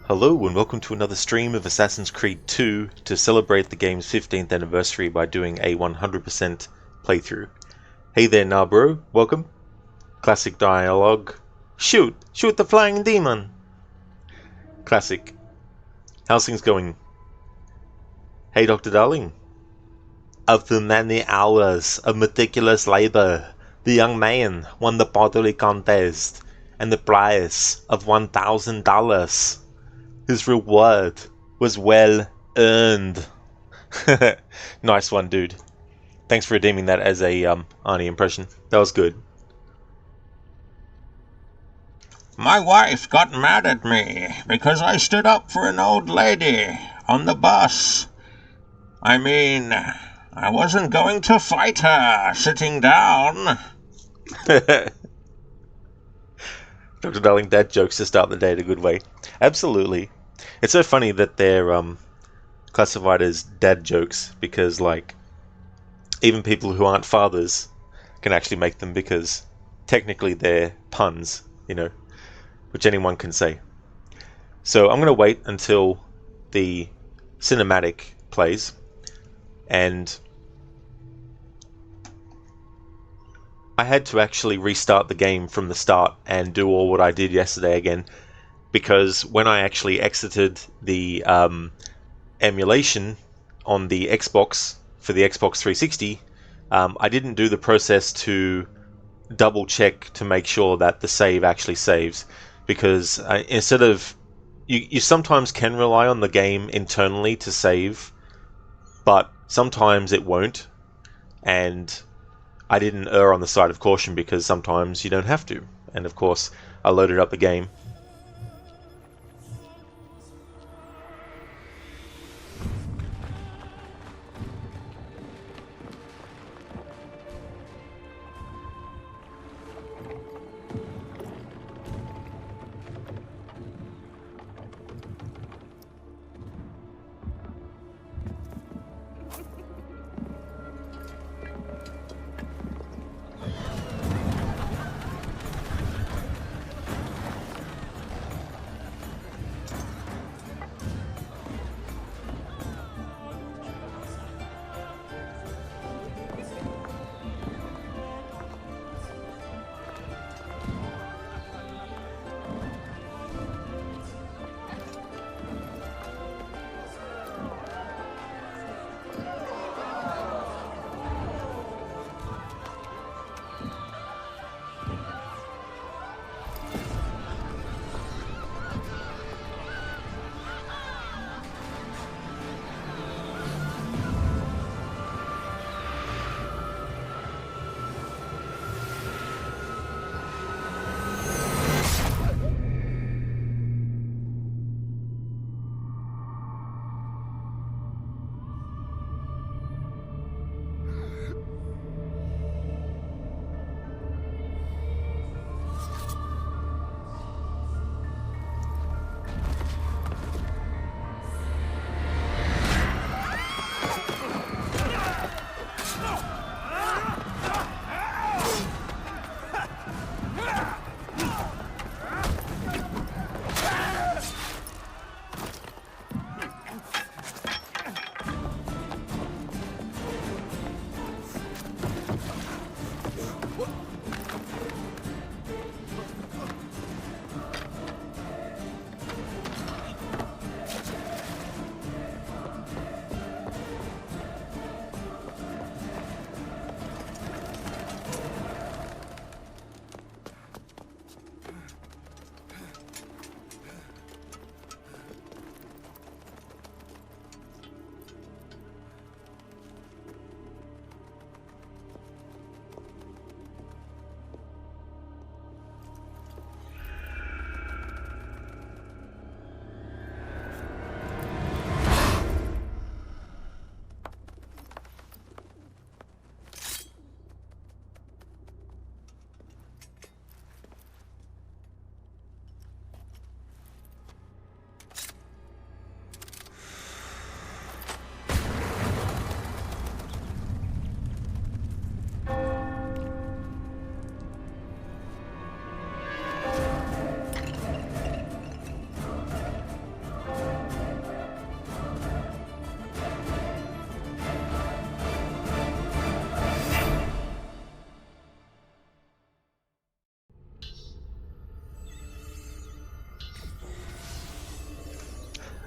Hello and welcome to another stream of Assassin's Creed 2 to celebrate the game's 15th anniversary by doing a 100% playthrough. Hey there Narbro, welcome. Classic dialogue. Shoot! Shoot the flying demon! Classic. How's things going? Hey Dr. Darling. After many hours of meticulous labor, the young man won the pottery contest and the prize of $1,000. His reward was well earned. Nice one, dude. Thanks for redeeming that as a Arnie impression. That was good. My wife got mad at me because I stood up for an old lady on the bus. I mean, I wasn't going to fight her sitting down. Dr. Darling, dad jokes to start the day in a good way. Absolutely. It's so funny that they're classified as dad jokes because, like, even people who aren't fathers can actually make them because technically they're puns, you know, which anyone can say. So I'm going to wait until the cinematic plays and I had to actually restart the game from the start and do all what I did yesterday again, because when I actually exited the emulation on the Xbox for the Xbox 360, I didn't do the process to double check to make sure that the save actually saves, because instead of you sometimes can rely on the game internally to save, but sometimes it won't, and I didn't err on the side of caution because sometimes you don't have to. And of course, I loaded up the game.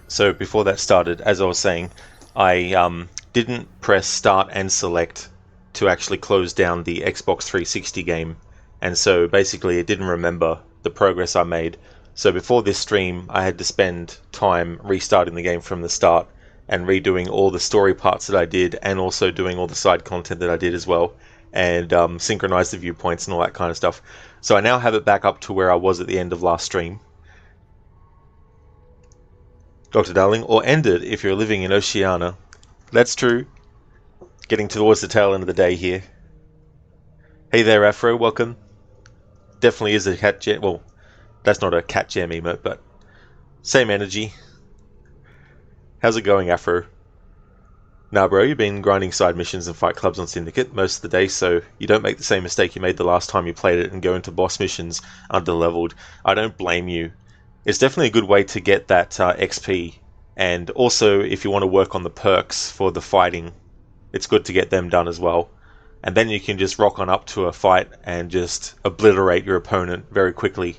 So before that started, as I was saying, I didn't press start and select to actually close down the Xbox 360 game, and so basically it didn't remember the progress I made. So before this stream, I had to spend time restarting the game from the start and redoing all the story parts that I did, and also doing all the side content that I did as well, and synchronize the viewpoints and all that kind of stuff. So I now have it back up to where I was at the end of last stream. Dr. Darling, or end it if you're living in Oceania. That's true. Getting towards the tail end of the day here. Hey there, Afro, welcome. Definitely is a cat jam. Well, that's not a cat jam emote, but same energy. How's it going, Afro? Nah, bro, you've been grinding side missions and fight clubs on Syndicate most of the day, so you don't make the same mistake you made the last time you played it and go into boss missions under-leveled. I don't blame you. It's definitely a good way to get that XP, and also if you want to work on the perks for the fighting, it's good to get them done as well. And then you can just rock on up to a fight and just obliterate your opponent very quickly.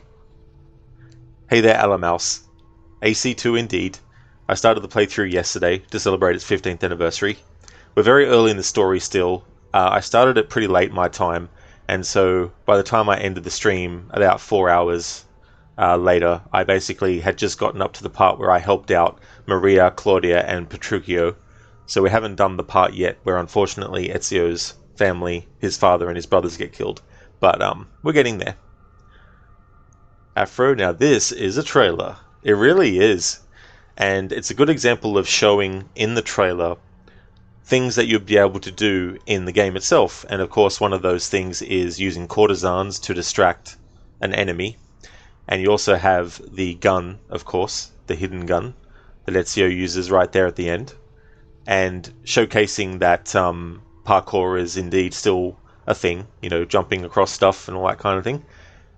Hey there, Alamouse. AC2 indeed. I started the playthrough yesterday to celebrate its 15th anniversary. We're very early in the story still. I started it pretty late my time, and so by the time I ended the stream, about 4 hours later, I basically had just gotten up to the part where I helped out Maria, Claudia, and Petruchio. So we haven't done the part yet where unfortunately Ezio's family, his father and his brothers get killed. But we're getting there. Afro, now this is a trailer. It really is. And it's a good example of showing in the trailer things that you'd be able to do in the game itself. And of course one of those things is using courtesans to distract an enemy. And you also have the gun, of course, the hidden gun that Ezio uses right there at the end. And showcasing that parkour is indeed still a thing, you know, jumping across stuff and all that kind of thing.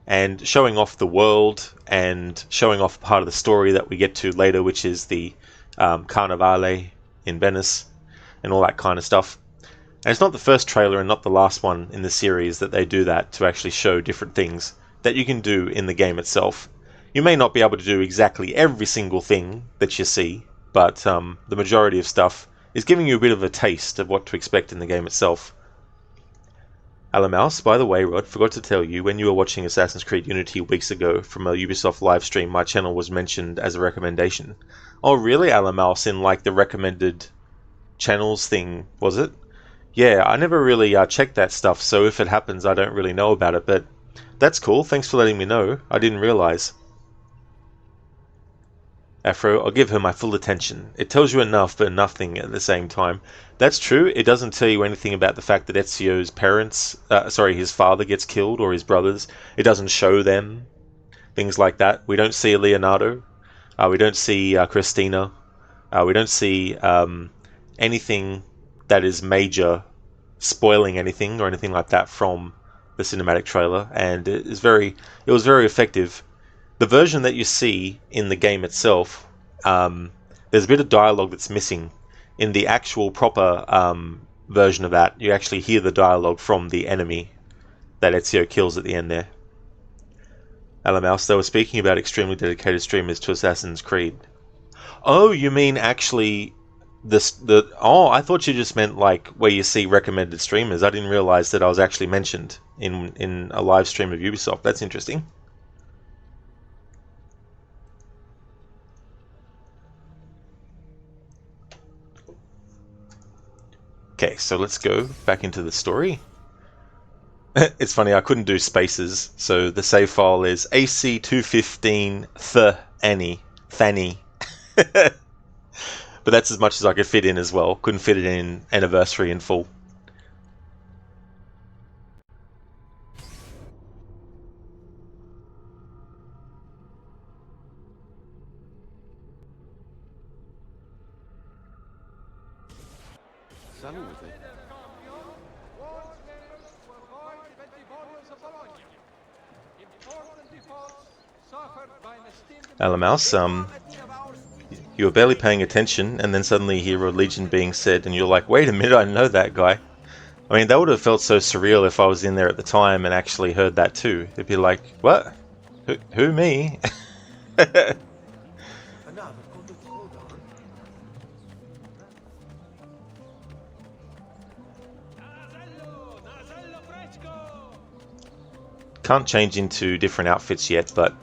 And showing off the world and showing off part of the story that we get to later, which is the Carnivale in Venice and all that kind of stuff. And it's not the first trailer and not the last one in the series that they do that, to actually show different things that you can do in the game itself. You may not be able to do exactly every single thing that you see, but the majority of stuff is giving you a bit of a taste of what to expect in the game itself. Alamouse, by the way, Rod, forgot to tell you, when you were watching Assassin's Creed Unity weeks ago from a Ubisoft live stream, my channel was mentioned as a recommendation. Oh really, Alamouse, in like the recommended channels thing, was it? Yeah, I never really checked that stuff, so if it happens I don't really know about it, but that's cool, thanks for letting me know, I didn't realise. Afro, I'll give her my full attention. It tells you enough, but nothing at the same time. That's true, it doesn't tell you anything about the fact that Ezio's parents, his father gets killed, or his brothers. It doesn't show them. Things like that. We don't see Leonardo. We don't see Christina. We don't see anything that is major, spoiling anything, or anything like that from the cinematic trailer, and it was very effective. The version that you see in the game itself, there's a bit of dialogue that's missing. In the actual proper version of that, you actually hear the dialogue from the enemy that Ezio kills at the end there. Alamouse, they were speaking about extremely dedicated streamers to Assassin's Creed. Oh, you mean actually oh, I thought you just meant like where you see recommended streamers. I didn't realize that I was actually mentioned in a live stream of Ubisoft. That's interesting. Okay, so let's go back into the story. It's funny, I couldn't do spaces, so the save file is AC215 Thani. But that's as much as I could fit in as well. Couldn't fit it in anniversary in full. Alamouse, you were barely paying attention, and then suddenly you hear a Legion being said, and you're like, wait a minute, I know that guy. I mean, that would have felt so surreal if I was in there at the time and actually heard that too. It'd be like, what? Who me? Can't change into different outfits yet, but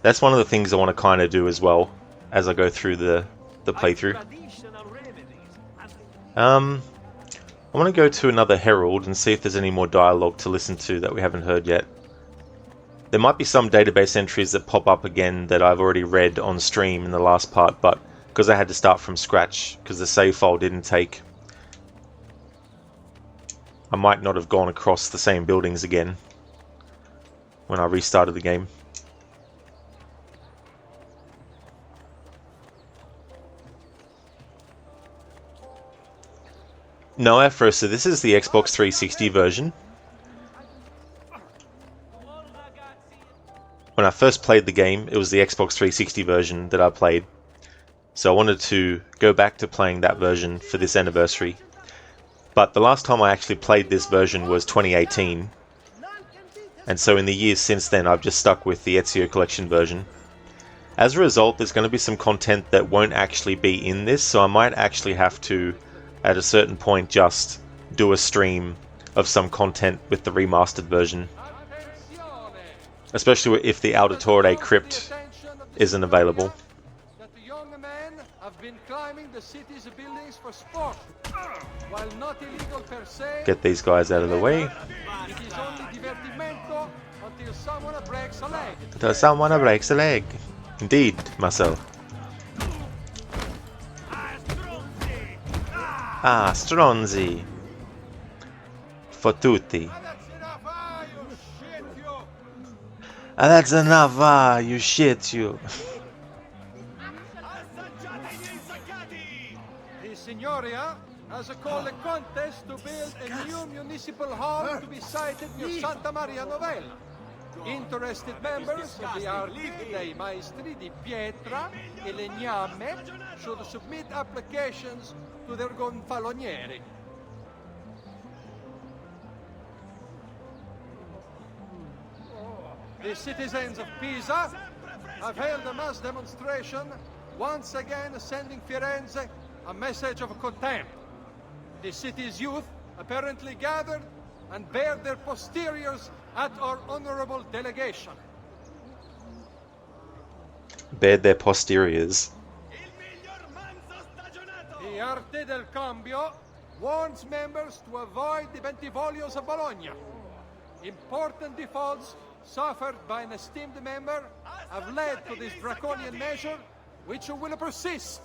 that's one of the things I want to kind of do as well as I go through the playthrough. I want to go to another herald and see if there's any more dialogue to listen to that we haven't heard yet. There might be some database entries that pop up again that I've already read on stream in the last part, but because I had to start from scratch because the save file didn't take, I might not have gone across the same buildings again when I restarted the game. No, Afro, so this is the Xbox 360 version. When I first played the game, it was the Xbox 360 version that I played. So I wanted to go back to playing that version for this anniversary. But the last time I actually played this version was 2018. And so in the years since then, I've just stuck with the Ezio Collection version. As a result, there's going to be some content that won't actually be in this, so I might actually have to, at a certain point, just do a stream of some content with the remastered version. Especially if the Auditore Crypt isn't available. Get these guys out of the way. Until someone breaks a leg. Indeed, Marcel. Ah, stronzi. Fottuti. Ah, that's enough, you shit, you. The Signoria has called a contest to build a new municipal hall to be sited near Santa Maria Novella. Interested members of the Archi dei Maestri di Pietra e Legname should submit applications to their gonfalonieri. The citizens of Pisa have held a mass demonstration, once again sending Firenze a message of contempt. The city's youth apparently gathered and bared their posteriors at our honorable delegation. Bared their posteriors. The Arte del Cambio warns members to avoid the Bentivolios of Bologna. Important defaults suffered by an esteemed member have led to this draconian measure, which will persist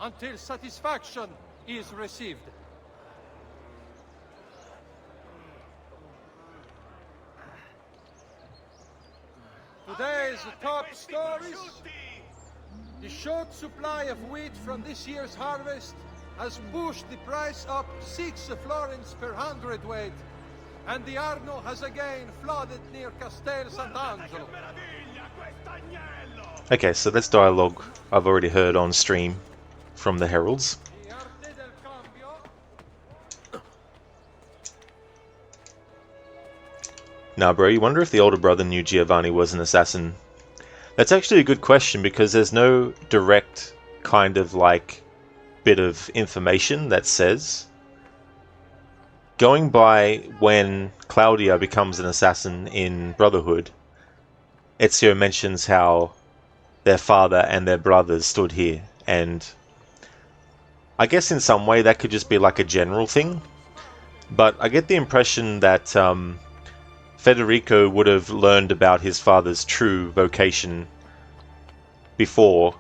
until satisfaction is received. Today's top stories. The short supply of wheat from this year's harvest has pushed the price up 6 florins per hundredweight, and the Arno has again flooded near Castel Sant'Angelo. Okay, so that's dialogue I've already heard on stream from the heralds. Now, bro, you wonder if the older brother knew Giovanni was an assassin? That's actually a good question, because there's no direct kind of like bit of information that says. Going by when Claudia becomes an assassin in Brotherhood, Ezio mentions how their father and their brothers stood here, and I guess in some way that could just be like a general thing, but I get the impression that Federico would have learned about his father's true vocation before,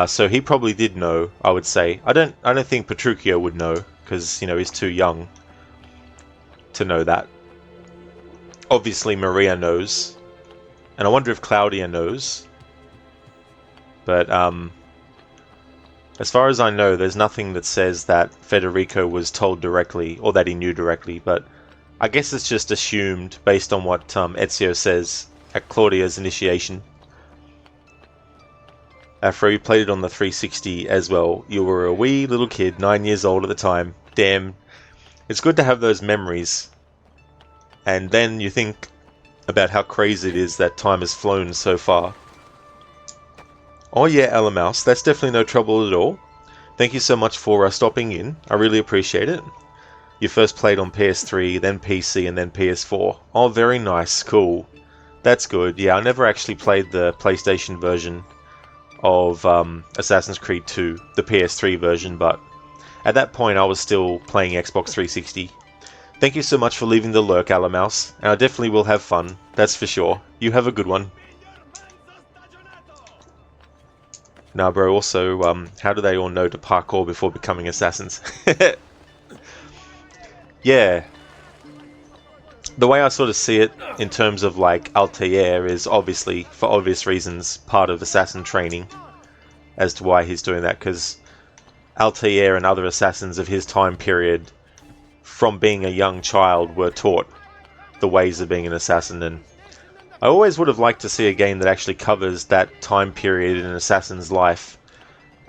so he probably did know. I would say I don't think Petruchio would know, because he's too young to know that. Obviously Maria knows, and I wonder if Claudia knows, but as far as I know, there's nothing that says that Federico was told directly or that he knew directly, but I guess it's just assumed based on what Ezio says at Claudia's initiation. Afro, you played it on the 360 as well. You were a wee little kid, 9 years old at the time. Damn. It's good to have those memories. And then you think about how crazy it is that time has flown so far. Oh yeah, Alamouse, that's definitely no trouble at all. Thank you so much for stopping in. I really appreciate it. you first played on PS3, then PC, and then PS4. Oh, very nice. Cool. That's good. Yeah, I never actually played the PlayStation version of Assassin's Creed 2, the PS3 version, but at that point I was still playing Xbox 360. Thank you so much for leaving the lurk, Alamouse, and I definitely will have fun, that's for sure. You have a good one. Now, bro, also, how do they all know to parkour before becoming assassins? Yeah. The way I sort of see it, in terms of, like, Altair is obviously, for obvious reasons, part of assassin training, as to why he's doing that, because Altair and other assassins of his time period, from being a young child, were taught the ways of being an assassin, and I always would have liked to see a game that actually covers that time period in an assassin's life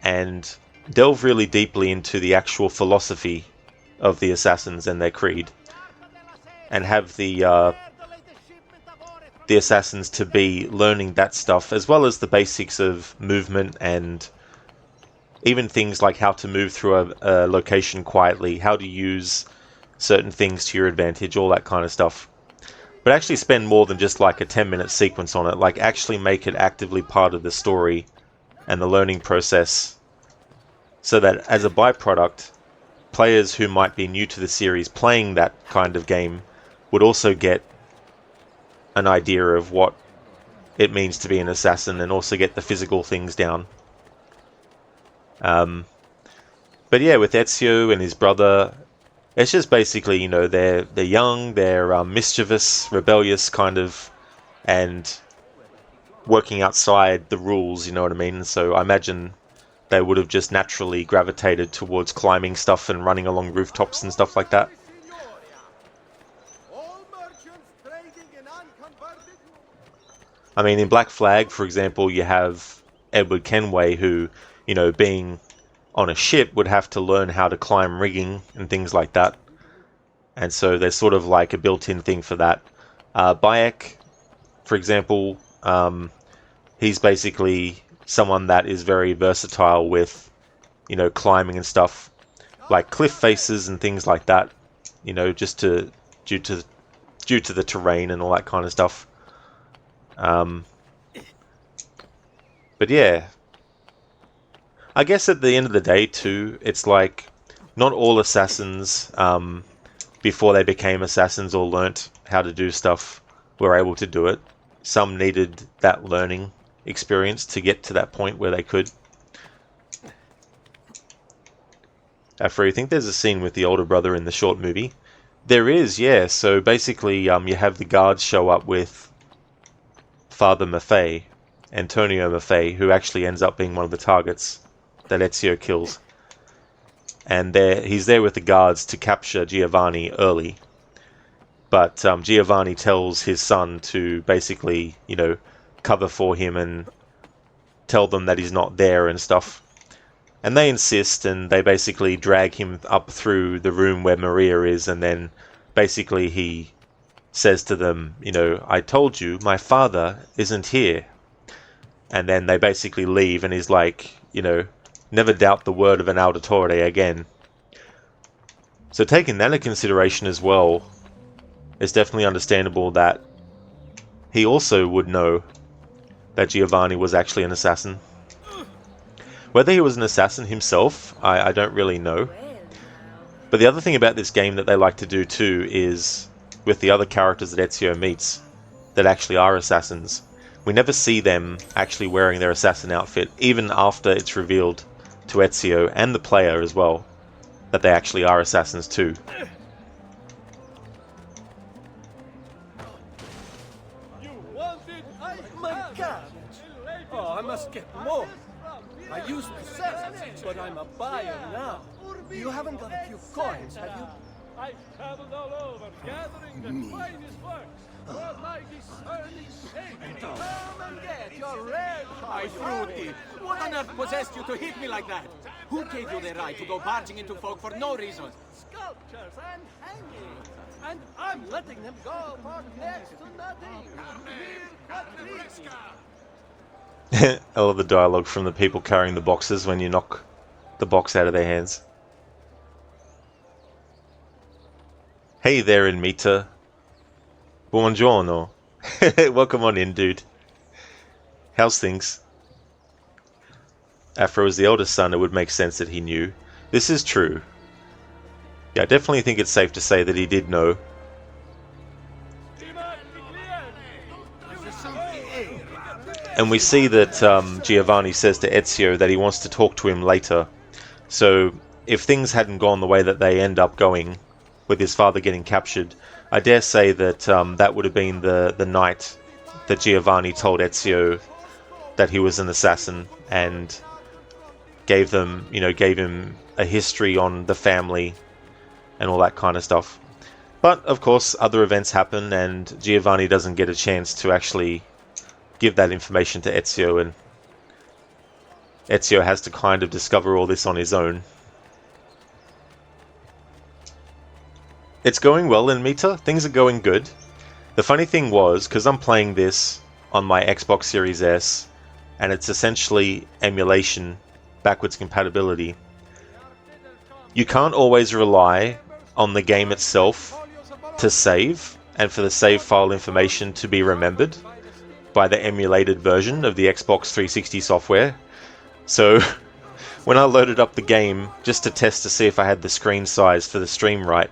and delve really deeply into the actual philosophy of the assassins and their creed, and have the assassins to be learning that stuff, as well as the basics of movement and even things like how to move through a location quietly, how to use certain things to your advantage, all that kind of stuff. But actually spend more than just like a 10-minute sequence on it, like actually make it actively part of the story and the learning process, so that as a byproduct, players who might be new to the series playing that kind of game would also get an idea of what it means to be an assassin, and also get the physical things down. But yeah, with Ezio and his brother, it's just basically, you know, they're young, they're mischievous, rebellious kind of, and working outside the rules, you know what I mean? So I imagine they would have just naturally gravitated towards climbing stuff and running along rooftops and stuff like that. I mean, in Black Flag, for example, you have Edward Kenway, who, you know, being on a ship, would have to learn how to climb rigging and things like that. And so there's sort of like a built-in thing for that. Bayek, for example, he's basically someone that is very versatile with, you know, climbing and stuff, like cliff faces and things like that, you know, just due to the terrain and all that kind of stuff. But yeah, I guess at the end of the day too, it's like not all assassins, before they became assassins or learnt how to do stuff, were able to do it. Some needed that learning experience to get to that point where they could. After, you think there's a scene with the older brother in the short movie? There is, yeah. So basically, you have the guards show up with Father Maffei, Antonio Maffei, who actually ends up being one of the targets that Ezio kills. And he's there with the guards to capture Giovanni early. But Giovanni tells his son to basically, you know, cover for him and tell them that he's not there and stuff. And they insist, and they basically drag him up through the room where Maria is, and then basically he says to them, you know, I told you, my father isn't here. And then they basically leave, and he's like, you know, never doubt the word of an Auditore again. So taking that into consideration as well, it's definitely understandable that he also would know that Giovanni was actually an assassin. Whether he was an assassin himself, I don't really know. But the other thing about this game that they like to do too is, with the other characters that Ezio meets that actually are assassins, we never see them actually wearing their assassin outfit, even after it's revealed to Ezio and the player as well that they actually are assassins too. My God! Oh, I must get more. I used to sell, but I'm a buyer now. You haven't got a few coins, have you? I've traveled all over, gathering the finest works for my discerning savior. Come and get your rare coins. Fruity, what on earth possessed you to hit me like that? Who gave you the right to go barging into folk for no reason? Sculptures and hangings. And I'm letting them go for next to nothing. I love the dialogue from the people carrying the boxes when you knock the box out of their hands. Hey there, Inmita. Buongiorno. Welcome on in, dude. How's things? Afro is the eldest son, it would make sense that he knew. This is true. Yeah, I definitely think it's safe to say that he did know. And we see that Giovanni says to Ezio that he wants to talk to him later. So, if things hadn't gone the way that they end up going, with his father getting captured, I dare say that that would have been the night that Giovanni told Ezio that he was an assassin and gave him a history on the family and all that kind of stuff. But of course, other events happen, and Giovanni doesn't get a chance to actually give that information to Ezio, and Ezio has to kind of discover all this on his own. It's going well in Meta. Things are going good. The funny thing was, because I'm playing this on my Xbox Series S, and it's essentially emulation, backwards compatibility, you can't always rely on the game itself to save, and for the save file information to be remembered by the emulated version of the Xbox 360 software. So when I loaded up the game just to test to see if I had the screen size for the stream right,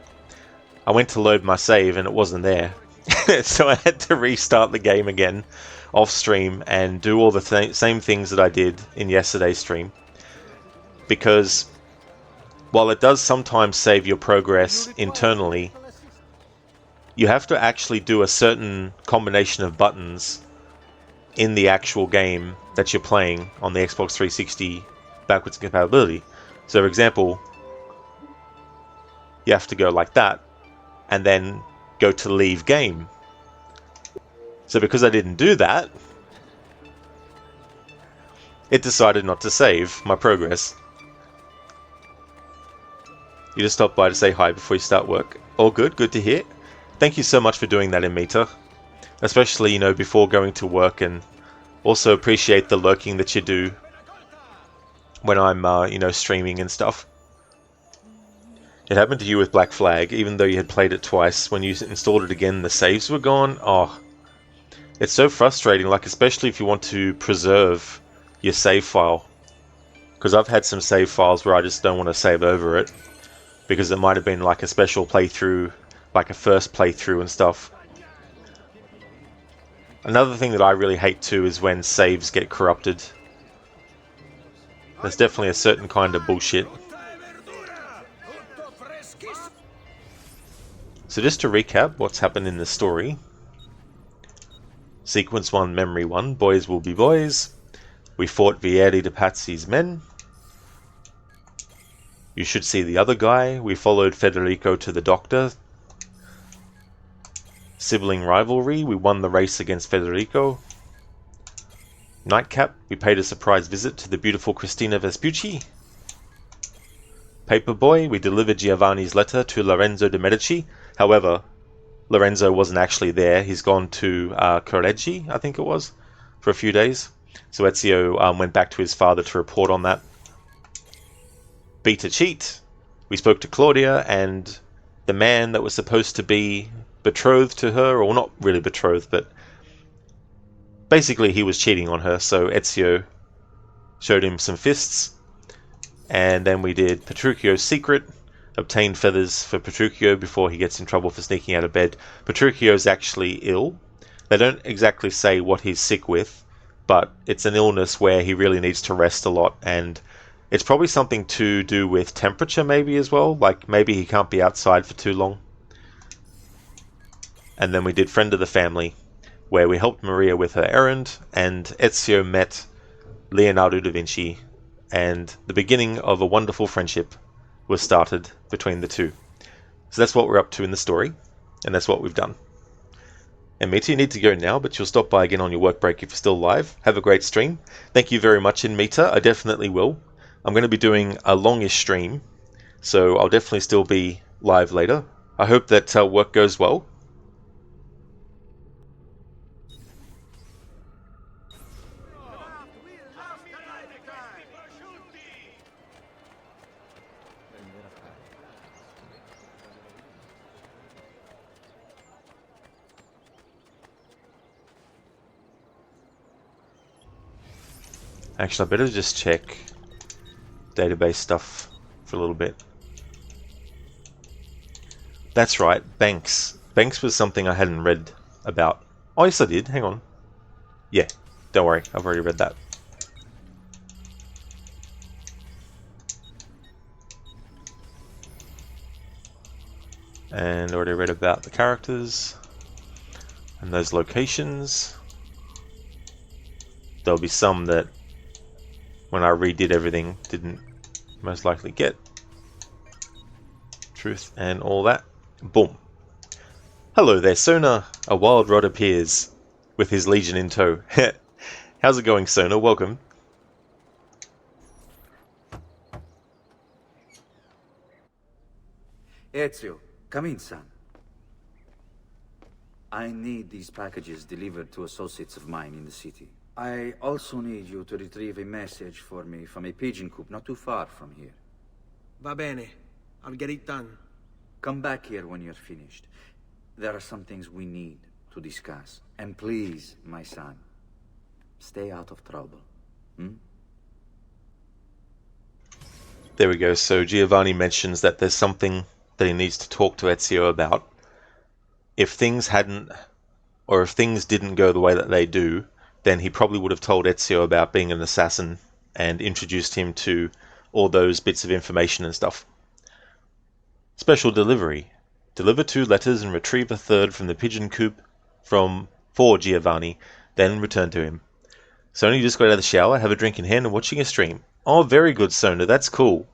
I went to load my save and it wasn't there. So I had to restart the game again off stream and do all the same things that I did in yesterday's stream. Because while it does sometimes save your progress internally, you have to actually do a certain combination of buttons in the actual game that you're playing on the Xbox 360 backwards compatibility. So for example, you have to go like that and then go to leave game. So because I didn't do that, it decided not to save my progress. You just stopped by to say hi before you start work. All good, good to hear. Thank you so much for doing that, Amita. Especially, before going to work, and also appreciate the lurking that you do when I'm, streaming and stuff. It happened to you with Black Flag, even though you had played it twice. When you installed it again, the saves were gone. Oh, it's so frustrating, especially if you want to preserve your save file. Because I've had some save files where I just don't want to save over it, because it might have been a special playthrough, a first playthrough and stuff. Another thing that I really hate too is when saves get corrupted. There's definitely a certain kind of bullshit. So just to recap what's happened in the story. Sequence 1, Memory 1, Boys Will Be Boys. We fought Vieri de Pazzi's men. You should see the other guy. We followed Federico to the doctor. Sibling rivalry. We won the race against Federico. Nightcap. We paid a surprise visit to the beautiful Cristina Vespucci. Paperboy. We delivered Giovanni's letter to Lorenzo de' Medici. However, Lorenzo wasn't actually there. He's gone to Correggi, I think it was, for a few days. So Ezio went back to his father to report on that. Beat a cheat. We spoke to Claudia, and the man that was supposed to be betrothed to her, or not really betrothed, but basically he was cheating on her, so Ezio showed him some fists. And then we did Petruchio's secret, obtained feathers for Petruchio before he gets in trouble for sneaking out of bed. Petruchio's actually ill. They don't exactly say what he's sick with, but it's an illness where he really needs to rest a lot, and it's probably something to do with temperature maybe as well, maybe he can't be outside for too long. And then we did Friend of the Family, where we helped Maria with her errand, and Ezio met Leonardo da Vinci, and the beginning of a wonderful friendship was started between the two. So that's what we're up to in the story, and that's what we've done. And Mita, you need to go now, but you'll stop by again on your work break if you're still live. Have a great stream. Thank you very much, Mita. I definitely will. I'm going to be doing a longish stream, so I'll definitely still be live later. I hope that work goes well. Actually, I better just check database stuff for a little bit. That's right, banks. Banks was something I hadn't read about. Oh, yes I did. Hang on. Yeah, don't worry. I've already read that. And already read about the characters and those locations. There'll be some that, when I redid everything, didn't most likely get. Truth and all that. Boom. Hello there, Sona. A wild rod appears with his legion in tow. How's it going, Sona? Welcome. Ezio, come in, son. I need these packages delivered to associates of mine in the city. I also need you to retrieve a message for me from a pigeon coop not too far from here. Va bene. I'll get it done. Come back here when you're finished. There are some things we need to discuss. And please, my son, stay out of trouble. There we go. So Giovanni mentions that there's something that he needs to talk to Ezio about. If things hadn't, or if things didn't go the way that they do, then he probably would have told Ezio about being an assassin and introduced him to all those bits of information and stuff. Special delivery. Deliver 2 letters and retrieve a third from the pigeon coop for Giovanni, then return to him. Sona just got out of the shower, have a drink in hand and watching a stream. Oh, very good, Sona. That's cool.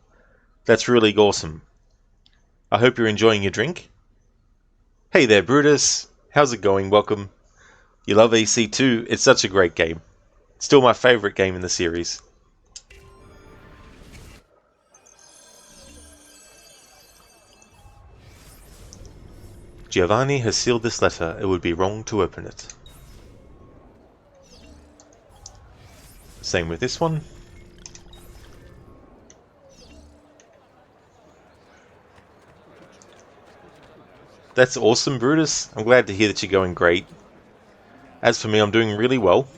That's really awesome. I hope you're enjoying your drink. Hey there, Brutus. How's it going? Welcome. You love EC2? It's such a great game. Still my favourite game in the series. Giovanni has sealed this letter. It would be wrong to open it. Same with this one. That's awesome, Brutus. I'm glad to hear that you're going great. As for me, I'm doing really well.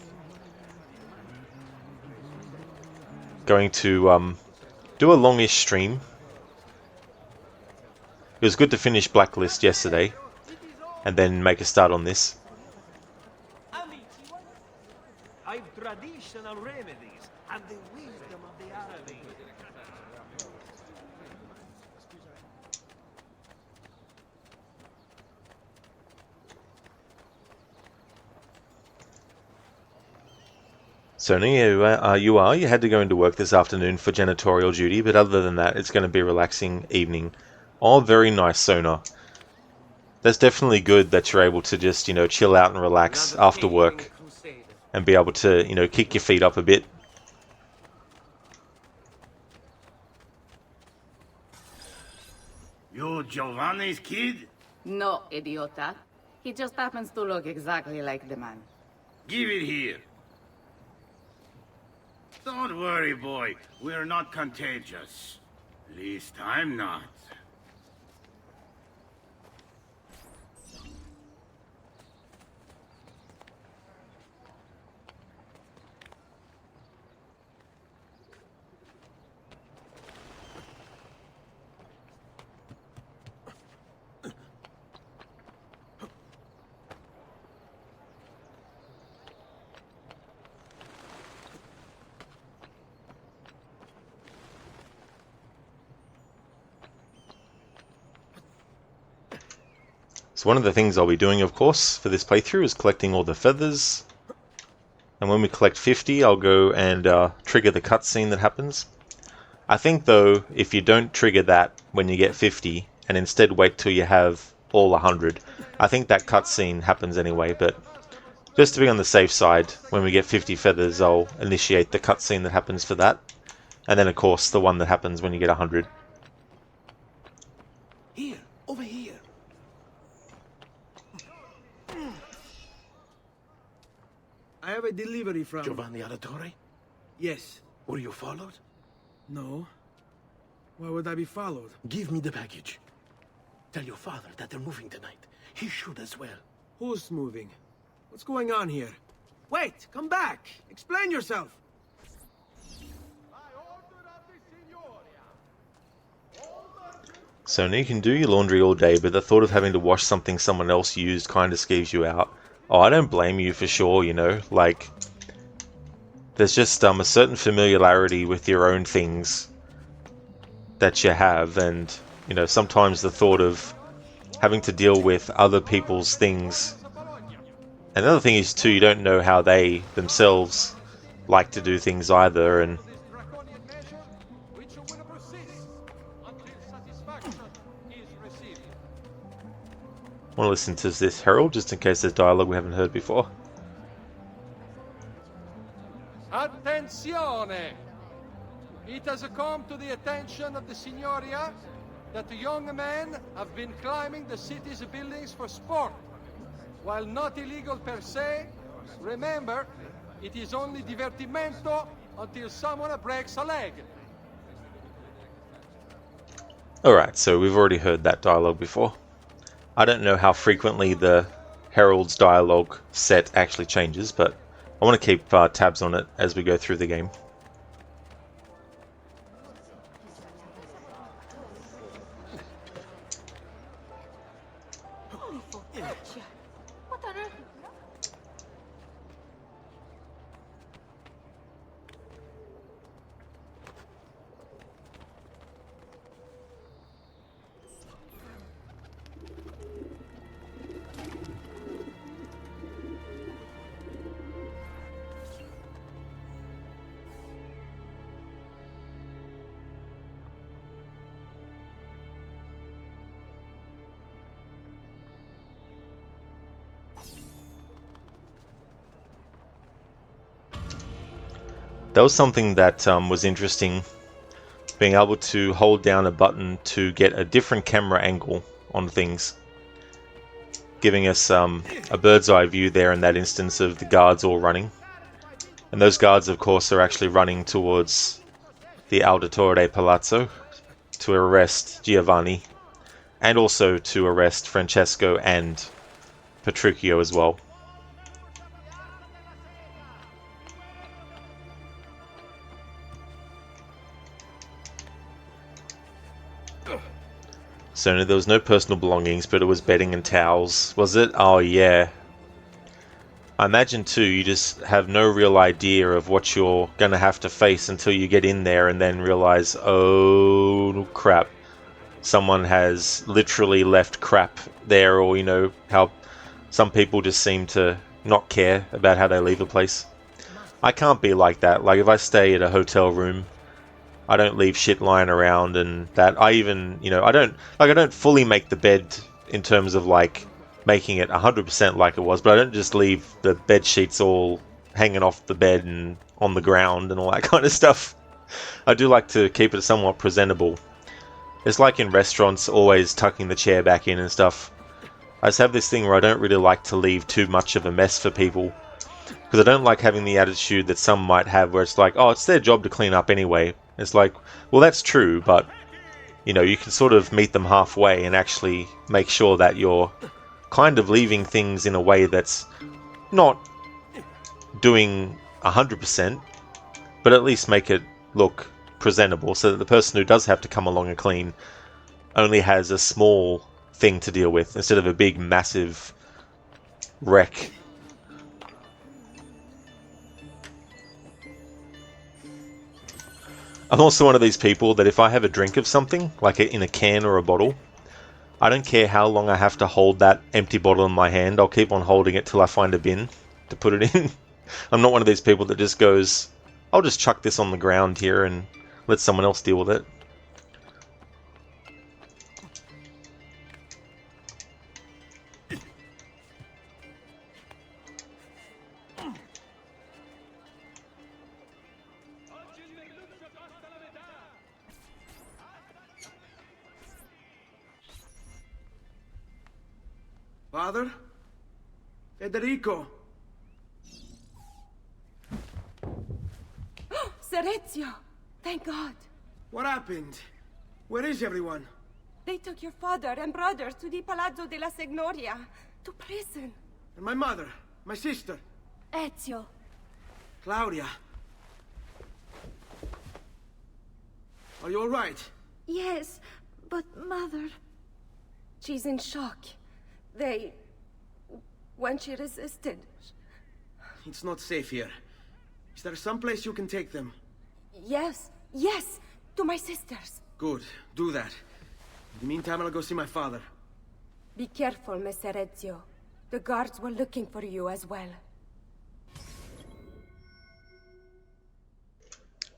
Going to do a longish stream. It was good to finish Blacklist yesterday, and then make a start on this. I've traditional remedies and the wisdom of the Arabic. Sony, you had to go into work this afternoon for janitorial duty, but other than that, it's going to be a relaxing evening. Oh, very nice, Sona. That's definitely good that you're able to just, chill out and relax after work and be able to, kick your feet up a bit. You Giovanni's kid? No, idiota. He just happens to look exactly like the man. Give it here. Don't worry, boy. We're not contagious. At least I'm not. So one of the things I'll be doing, of course, for this playthrough is collecting all the feathers. And when we collect 50, I'll go and trigger the cutscene that happens. I think, though, if you don't trigger that when you get 50, and instead wait till you have all 100, I think that cutscene happens anyway, but just to be on the safe side, when we get 50 feathers, I'll initiate the cutscene that happens for that. And then, of course, the one that happens when you get 100. Here, over here. I have a delivery from... Giovanni Auditore? Yes. Were you followed? No. Why would I be followed? Give me the package. Tell your father that they're moving tonight. He should as well. Who's moving? What's going on here? Wait! Come back! Explain yourself! So now you can do your laundry all day, but the thought of having to wash something someone else used kind of skeeves you out. Oh, I don't blame you for sure, you know, like, there's just a certain familiarity with your own things that you have, and, you know, sometimes the thought of having to deal with other people's things. Another thing is, too, you don't know how they themselves like to do things either, and I want to listen to this herald just in case there's dialogue we haven't heard before. Attenzione! It has come to the attention of the Signoria that the young men have been climbing the city's buildings for sport. While not illegal per se, remember, it is only divertimento until someone breaks a leg. Alright, so we've already heard that dialogue before. I don't know how frequently the Herald's dialogue set actually changes, but I want to keep tabs on it as we go through the game. That was something that was interesting, being able to hold down a button to get a different camera angle on things, giving us a bird's eye view there in that instance of the guards all running. And those guards, of course, are actually running towards the Auditore Palazzo to arrest Giovanni, and also to arrest Francesco and Petruchio as well. So there was no personal belongings, but it was bedding and towels. Was it? Oh yeah. I imagine too, you just have no real idea of what you're going to have to face until you get in there and then realize, oh crap, someone has literally left crap there, or you know, how some people just seem to not care about how they leave a place. I can't be like that. Like if I stay at a hotel room, I don't leave shit lying around, and that I even, you know, I don't fully make the bed in terms of like making it 100% like it was, but I don't just leave the bed sheets all hanging off the bed and on the ground and all that kind of stuff. I do like to keep it somewhat presentable. It's like in restaurants, always tucking the chair back in and stuff. I just have this thing where I don't really like to leave too much of a mess for people, because I don't like having the attitude that some might have where it's like, oh, it's their job to clean up anyway. It's like, well, that's true, but, you know, you can sort of meet them halfway and actually make sure that you're kind of leaving things in a way that's not doing 100%, but at least make it look presentable, so that the person who does have to come along and clean only has a small thing to deal with, instead of a big, massive wreck. I'm also one of these people that if I have a drink of something, like in a can or a bottle, I don't care how long I have to hold that empty bottle in my hand, I'll keep on holding it till I find a bin to put it in. I'm not one of these people that just goes, I'll just chuck this on the ground here and let someone else deal with it. Father? Federico! Sir Ezio! Thank God! What happened? Where is everyone? They took your father and brother to the Palazzo della Signoria, to prison. And my mother? My sister? Ezio. Claudia? Are you all right? Yes, But Mother... She's in shock. When she resisted... It's not safe here. Is there some place you can take them? Yes, to my sisters. Good, do that. In the meantime, I'll go see my father. Be careful, Messer Ezio. The guards were looking for you as well.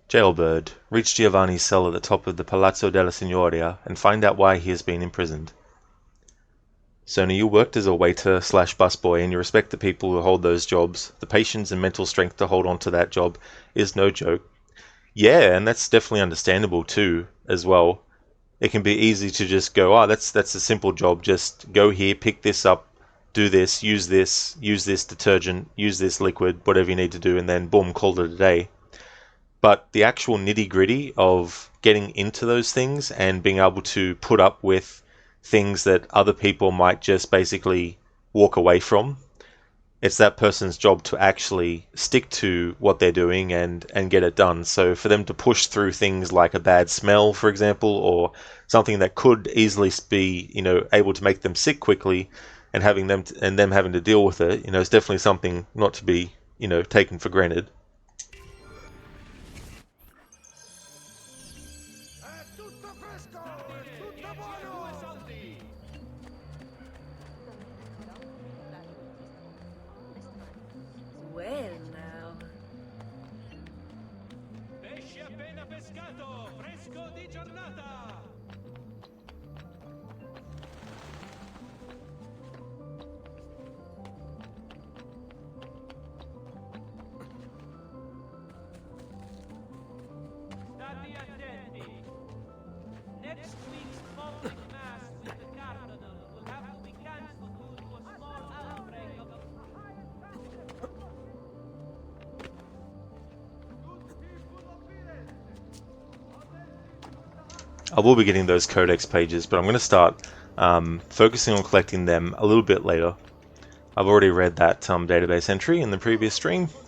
Jailbird. Reach Giovanni's cell at the top of the Palazzo della Signoria and find out why he has been imprisoned. Sony, you worked as a waiter / busboy and you respect the people who hold those jobs. The patience and mental strength to hold on to that job is no joke. Yeah, and that's definitely understandable too, as well. It can be easy to just go, oh, that's a simple job, just go here, pick this up, do this, use this detergent, use this liquid, whatever you need to do, and then boom, call it a day. But the actual nitty-gritty of getting into those things and being able to put up with things that other people might just basically walk away from, it's that person's job to actually stick to what they're doing and get it done. So for them to push through things like a bad smell, for example, or something that could easily be, able to make them sick quickly, and them having to deal with it, it's definitely something not to be, taken for granted. Well, now. Pesce appena pescato, fresco di giornata. State attenti. Next week's public mass with the cardinal will have to be cancelled due to a small outbreak of... I will be getting those Codex pages, but I'm going to start focusing on collecting them a little bit later. I've already read that database entry in the previous stream. Please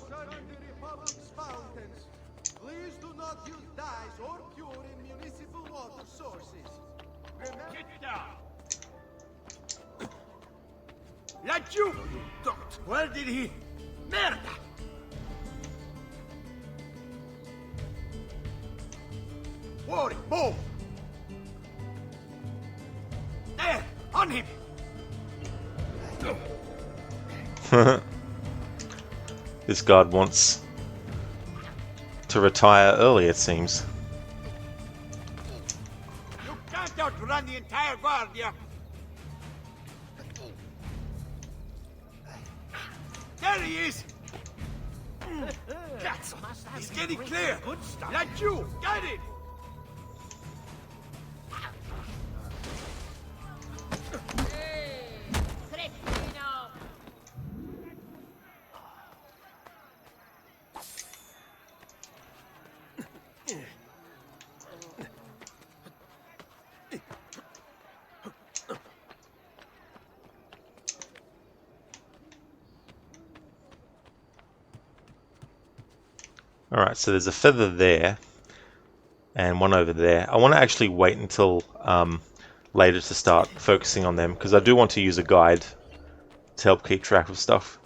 do not use dyes or pure in municipal water sources. Get down! Laggiù! Where did he... Merda! Fuori, move! There! On him! This guard wants to retire early, it seems. You can't outrun the entire Guardia! There he is! Cazzo! He's getting clear! Laggiù! Get it! Alright, so there's a feather there, and one over there. I want to actually wait until later to start focusing on them, because I do want to use a guide to help keep track of stuff.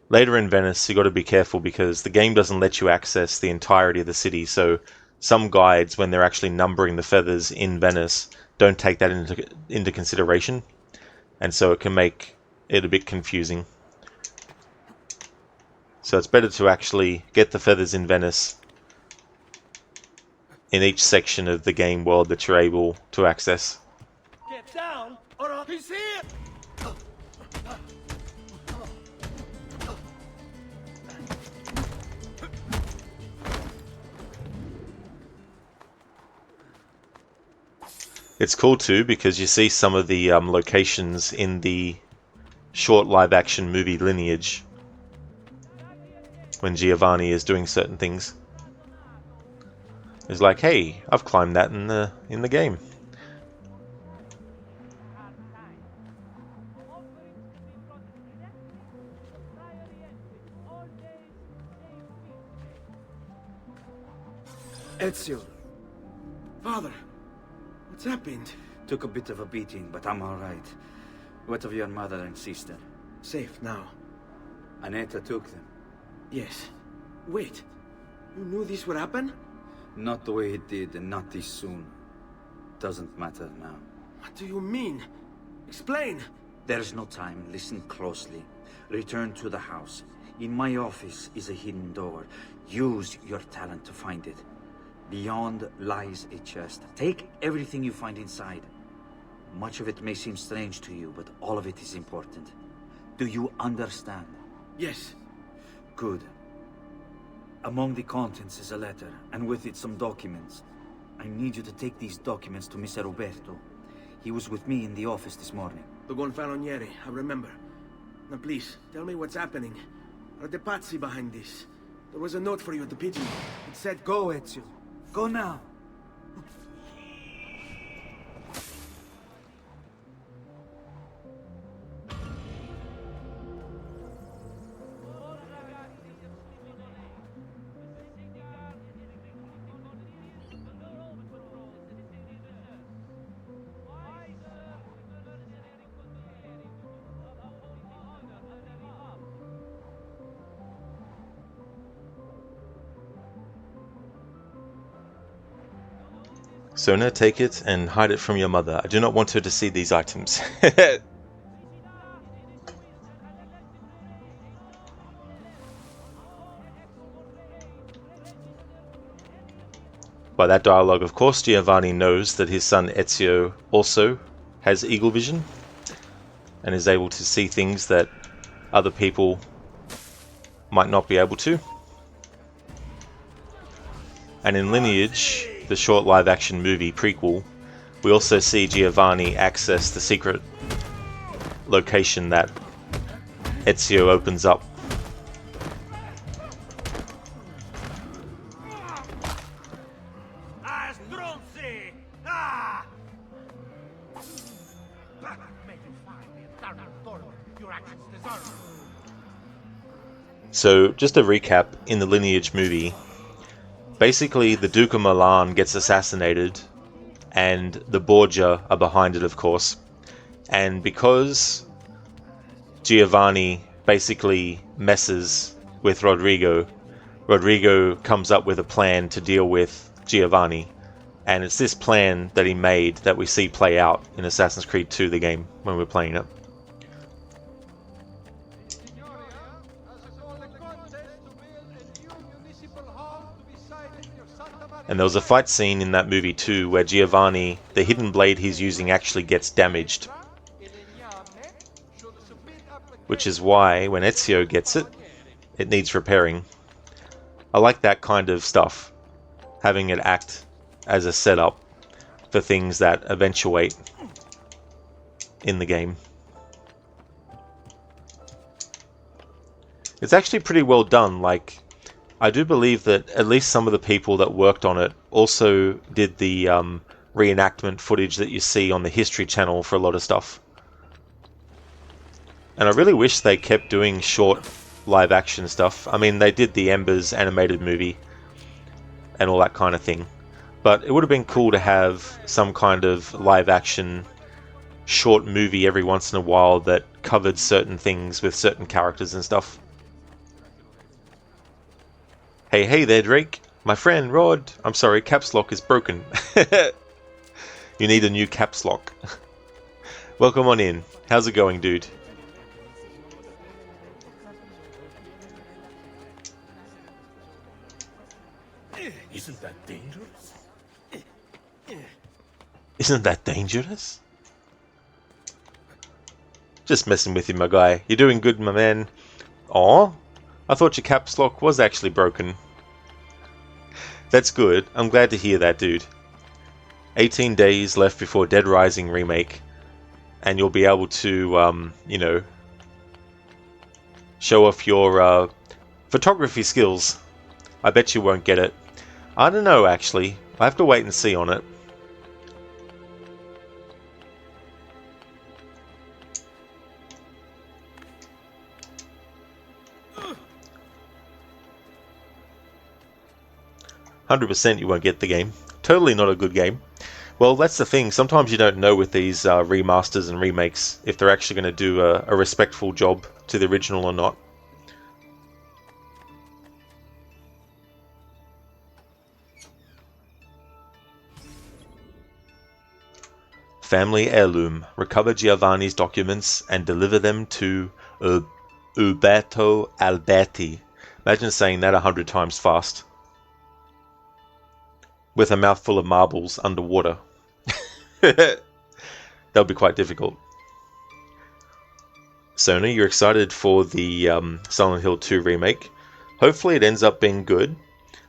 Later in Venice, you got to be careful, because the game doesn't let you access the entirety of the city, so some guides, when they're actually numbering the feathers in Venice, don't take that into consideration, and so it can make it a bit confusing. So it's better to actually get the feathers in Venice in each section of the game world that you're able to access. Get down, or he's here! It's cool too, because you see some of the locations in the short live-action movie Lineage when Giovanni is doing certain things. It's like, hey, I've climbed that in the game. Ezio. Father. What's happened? Took a bit of a beating, but I'm alright. What of your mother and sister? Safe now. Aneta took them. Yes. Wait. You knew this would happen? Not the way it did, and not this soon. Doesn't matter now. What do you mean? Explain! There's no time. Listen closely. Return to the house. In my office is a hidden door. Use your talent to find it. Beyond lies a chest. Take everything you find inside. Much of it may seem strange to you, but all of it is important. Do you understand? Yes. Good. Among the contents is a letter, and with it some documents. I need you to take these documents to Mr. Roberto. He was with me in the office this morning. The Gonfaloniere, I remember. Now please, tell me what's happening. Are the Pazzi behind this? There was a note for you at the pigeon. It said, "Go, Ezio. Go now." Sona, take it and hide it from your mother. I do not want her to see these items. By that dialogue, of course, Giovanni knows that his son Ezio also has eagle vision and is able to see things that other people might not be able to. And in Lineage, the short live-action movie prequel, we also see Giovanni access the secret location that Ezio opens up. So, just a recap, in the Lineage movie, basically the Duke of Milan gets assassinated, and the Borgia are behind it, of course. And because Giovanni basically messes with Rodrigo, Rodrigo comes up with a plan to deal with Giovanni. And it's this plan that he made that we see play out in Assassin's Creed 2, the game, when we're playing it. And there was a fight scene in that movie too where Giovanni, the hidden blade he's using, actually gets damaged. Which is why when Ezio gets it, it needs repairing. I like that kind of stuff. Having it act as a setup for things that eventuate in the game. It's actually pretty well done. Like, I do believe that at least some of the people that worked on it also did the reenactment footage that you see on the History Channel for a lot of stuff. And I really wish they kept doing short live action stuff. I mean, they did the Embers animated movie and all that kind of thing. But it would have been cool to have some kind of live action short movie every once in a while that covered certain things with certain characters and stuff. Hey there, Drake. My friend, Rod. I'm sorry, caps lock is broken. You need a new caps lock. Welcome on in. How's it going, dude? Isn't that dangerous? Isn't that dangerous? Just messing with you, my guy. You're doing good, my man. Aw, I thought your caps lock was actually broken. That's good. I'm glad to hear that, dude. 18 days left before Dead Rising remake, and you'll be able to, you know, show off your photography skills. I bet you won't get it. I don't know, actually. I have to wait and see on it. "100% you won't get the game. Totally not a good game. Well, that's the thing. Sometimes you don't know with these remasters and remakes if they're actually going to do a respectful job to the original or not. Family heirloom. Recover Giovanni's documents and deliver them to Uberto Alberti. Imagine saying that 100 times fast. With a mouthful of marbles underwater. That would be quite difficult. Sony, you're excited for the Silent Hill 2 remake. Hopefully it ends up being good.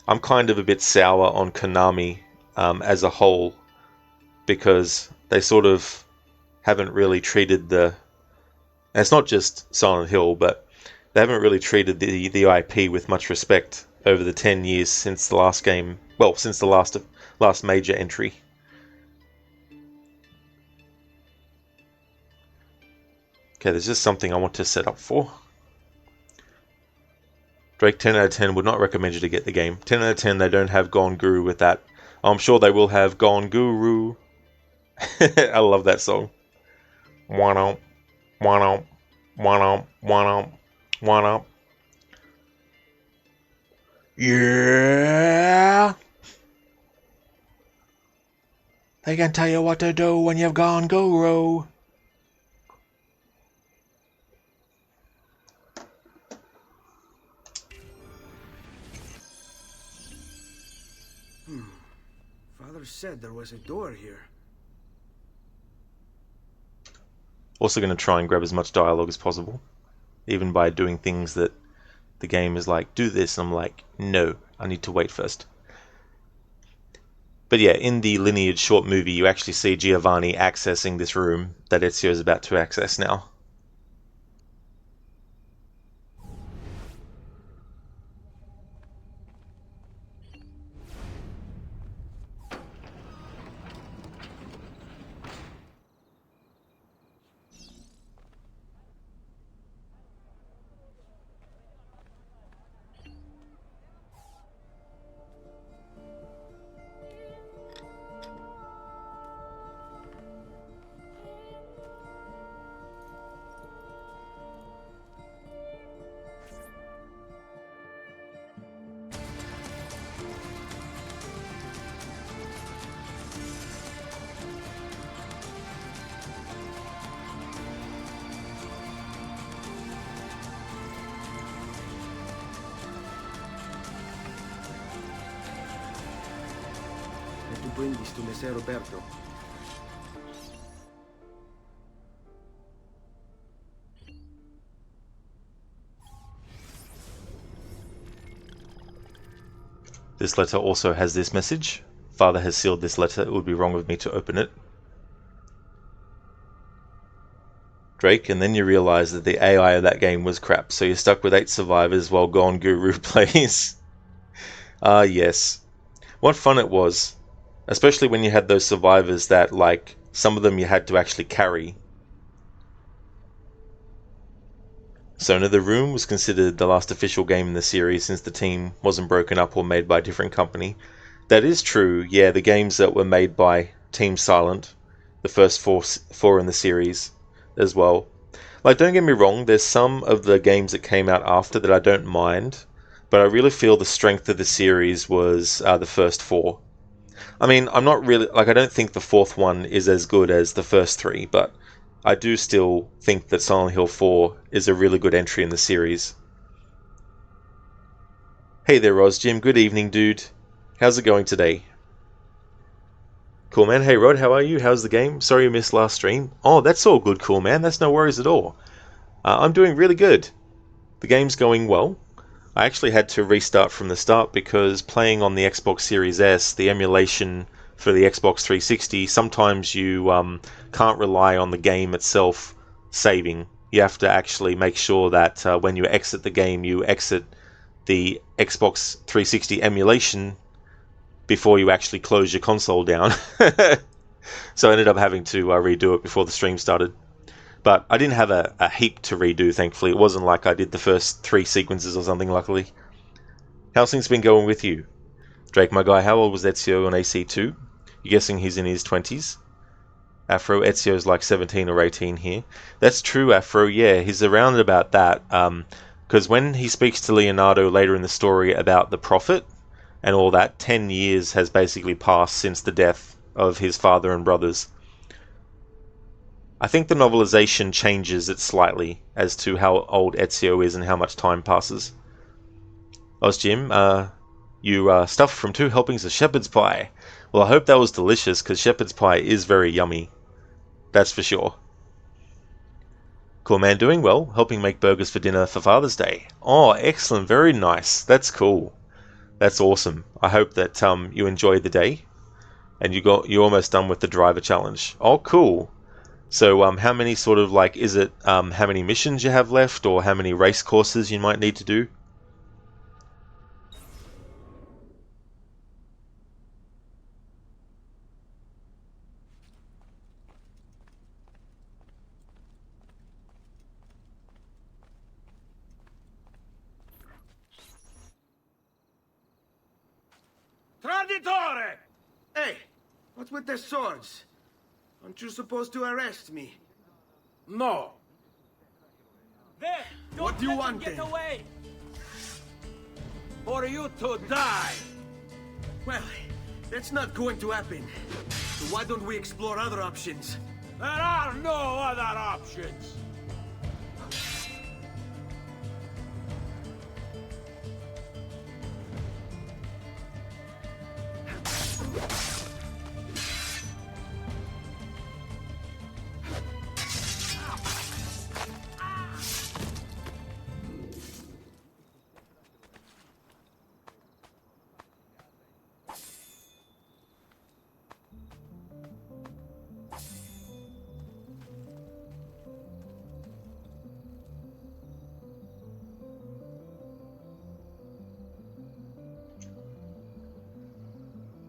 I'm kind of a bit sour on Konami as a whole, because they sort of haven't really treated the... And it's not just Silent Hill, but they haven't really treated the IP with much respect over the 10 years since the last game... Well, since the last major entry. Okay, there's just something I want to set up for. Drake, 10 out of 10, would not recommend you to get the game. 10 out of 10, they don't have Gone Guru with that. I'm sure they will have Gone Guru. I love that song. One-up, one-up, one-up, one-up, one-up. Yeah! They can tell you what to do when you've gone guru. Father said there was a door here. Also going to try and grab as much dialogue as possible, even by doing things that the game is like, do this, and I'm like, no, I need to wait first. But yeah, in the Lineage short movie, you actually see Giovanni accessing this room that Ezio is about to access now. Bring this to Messer Roberto. This letter also has this message. Father has sealed this letter. It would be wrong of me to open it. Drake, and then you realize that the AI of that game was crap, so you're stuck with 8 survivors while Gone Guru plays. Ah, yes. What fun it was. Especially when you had those survivors that, like, some of them you had to actually carry. Sona the Room was considered the last official game in the series since the team wasn't broken up or made by a different company. That is true, yeah, the games that were made by Team Silent, the first four in the series as well. Like, don't get me wrong, there's some of the games that came out after that I don't mind, but I really feel the strength of the series was the first 4. I mean, I'm not really, like, I don't think the 4th one is as good as the first 3, but I do still think that Silent Hill 4 is a really good entry in the series. Hey there, Jim. Good evening, dude. How's it going today? Cool, man. Hey, Rod, how are you? How's the game? Sorry you missed last stream. Oh, that's all good, cool, man. That's no worries at all. I'm doing really good. The game's going well. I actually had to restart from the start because playing on the Xbox Series S, the emulation for the Xbox 360, sometimes you can't rely on the game itself saving. You have to actually make sure that when you exit the game, you exit the Xbox 360 emulation before you actually close your console down. So I ended up having to redo it before the stream started. But I didn't have a heap to redo, thankfully. It wasn't like I did the first 3 sequences or something, luckily. How's things been going with you? Drake, my guy, how old was Ezio on AC2? You're guessing he's in his 20s. Afro, Ezio's like 17 or 18 here. That's true, Afro, yeah, he's around about that. Because when he speaks to Leonardo later in the story about the Prophet and all that, 10 years has basically passed since the death of his father and brothers. I think the novelization changes it slightly as to how old Ezio is and how much time passes. Jim, you stuffed from 2 helpings of shepherd's pie. Well, I hope that was delicious, because shepherd's pie is very yummy. That's for sure. Cool man, doing well, helping make burgers for dinner for Father's Day. Oh, excellent, very nice. That's cool. That's awesome. I hope that you enjoyed the day, and you're almost done with the driver challenge. Oh, cool. So, how many sort of like, is it how many missions you have left, or how many race courses you might need to do? Traditore! Hey, what's with the swords? Aren't you supposed to arrest me? No. There! What do you want Get then? away! For you to die. Well, that's not going to happen. So why don't we explore other options? There are no other options.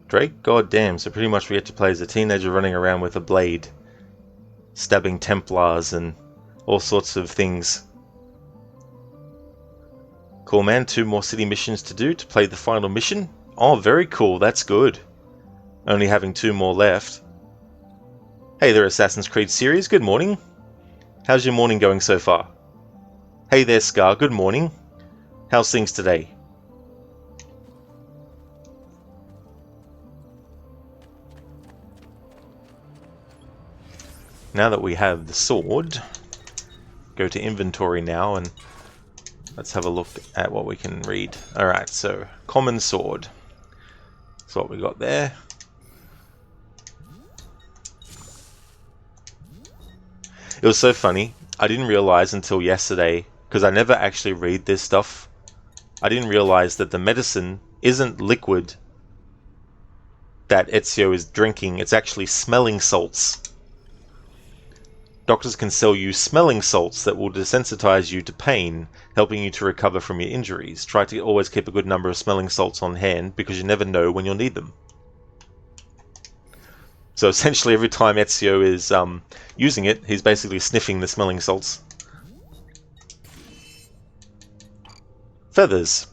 Drake? Goddamn, so pretty much we get to play as a teenager running around with a blade, stabbing Templars and all sorts of things. Cool man, 2 more city missions to do to play the final mission. Oh, very cool, that's good. Only having 2 more left. Hey there, Assassin's Creed series, good morning. How's your morning going so far? Hey there, Scar, good morning. How's things today? Now that we have the sword, go to inventory now and let's have a look at what we can read. Alright, so common sword. That's what we got there. It was so funny. I didn't realize until yesterday, because I never actually read this stuff, I didn't realize that the medicine isn't liquid that Ezio is drinking, it's actually smelling salts. Doctors can sell you smelling salts that will desensitize you to pain, helping you to recover from your injuries. Try to always keep a good number of smelling salts on hand, because you never know when you'll need them. So essentially every time Ezio is using it, he's basically sniffing the smelling salts. Feathers.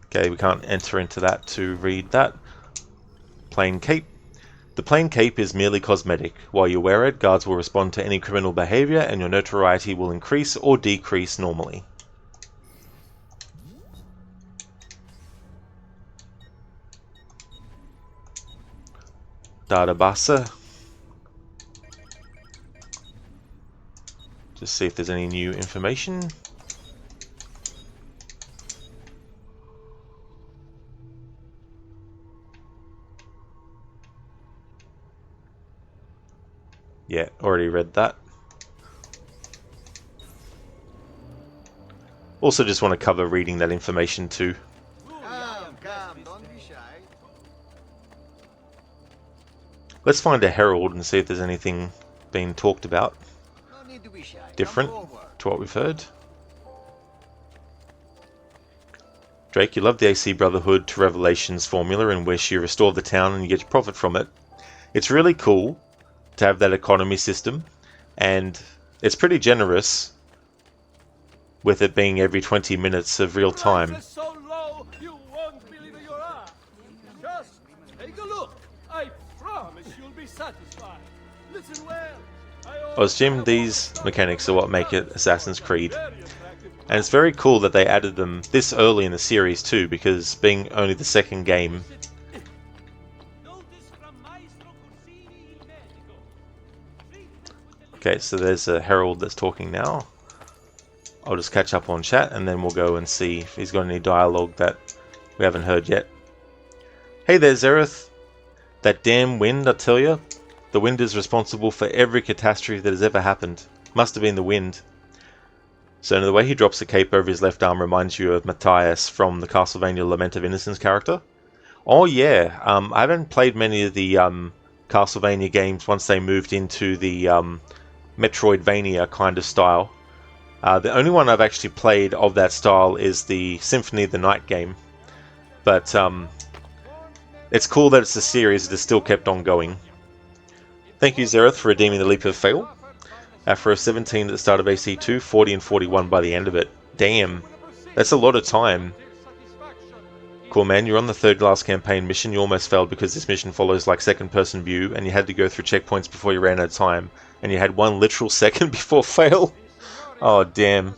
Okay, we can't enter into that to read that. Plain cape. The plain cape is merely cosmetic. While you wear it, guards will respond to any criminal behavior and your notoriety will increase or decrease normally. Database. Just see if there's any new information. Yeah, already read that. Also just want to cover reading that information too. Come, don't be shy. Let's find a herald and see if there's anything being talked about No need to be shy. different Come forward. to what we've heard. Drake, you love the AC Brotherhood to Revelations formula in which you restore the town and you get to profit from it. It's really cool to have that economy system, and it's pretty generous with it being every 20 minutes of real time. Prices so low, you won't believe your eyes. Just take a look. I be satisfied. Listen well. I assume these mechanics are what make it Assassin's Creed. And it's very cool that they added them this early in the series too, because being only the second game. Okay, so there's a herald that's talking now. I'll just catch up on chat and then we'll go and see if he's got any dialogue that we haven't heard yet. Hey there, Zereth. That damn wind, I tell you. The wind is responsible for every catastrophe that has ever happened. Must have been the wind. So the way he drops the cape over his left arm reminds you of Matthias from the Castlevania Lament of Innocence character. Oh yeah, I haven't played many of the Castlevania games once they moved into the Metroidvania kind of style. The only one I've actually played of that style is the Symphony of the Night game. But it's cool that it's a series that has still kept on going. Thank you, Zereth, for redeeming the Leap of Fail. Afro 17 at the start of AC2, 40 and 41 by the end of it. Damn, that's a lot of time. Cool, man, you're on the third last campaign mission. You almost failed because this mission follows like second person view and you had to go through checkpoints before you ran out of time. And you had 1 literal second before fail. Oh, damn.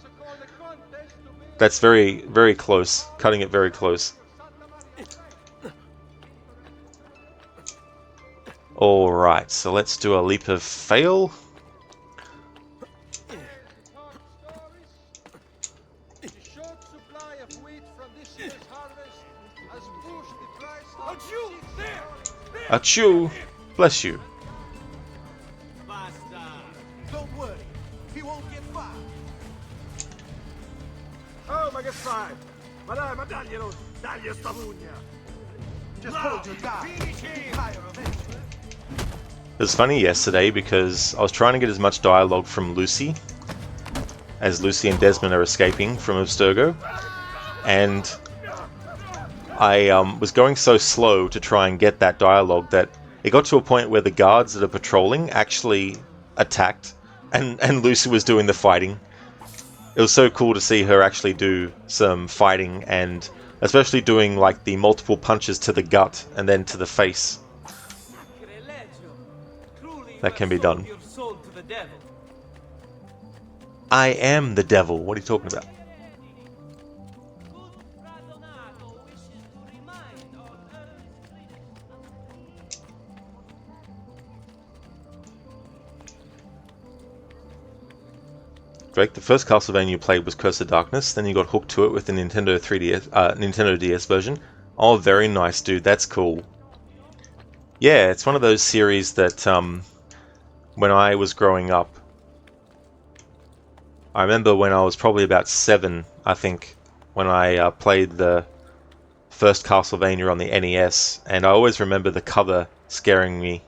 That's very, very close. Cutting it very close. Alright, so let's do a Leap of Fail. Achoo! Bless you. Don't worry, he won't get far. Oh, ma che fai? Ma dai, ma daglielo, dagli sta pugna. Just hold your guard. It was funny yesterday because I was trying to get as much dialogue from Lucy as Lucy and Desmond are escaping from Abstergo, and I was going so slow to try and get that dialogue that it got to a point where the guards that are patrolling actually attacked and Lucy was doing the fighting. It was so cool to see her actually do some fighting, and especially doing like the multiple punches to the gut and then to the face. That can be done. I am the devil. What are you talking about? Drake, the first Castlevania you played was Curse of Darkness, then you got hooked to it with the Nintendo DS version. Oh, very nice, dude. That's cool. Yeah, it's one of those series that when I was growing up, I remember when I was probably about 7, I think, when I played the first Castlevania on the NES, and I always remember the cover scaring me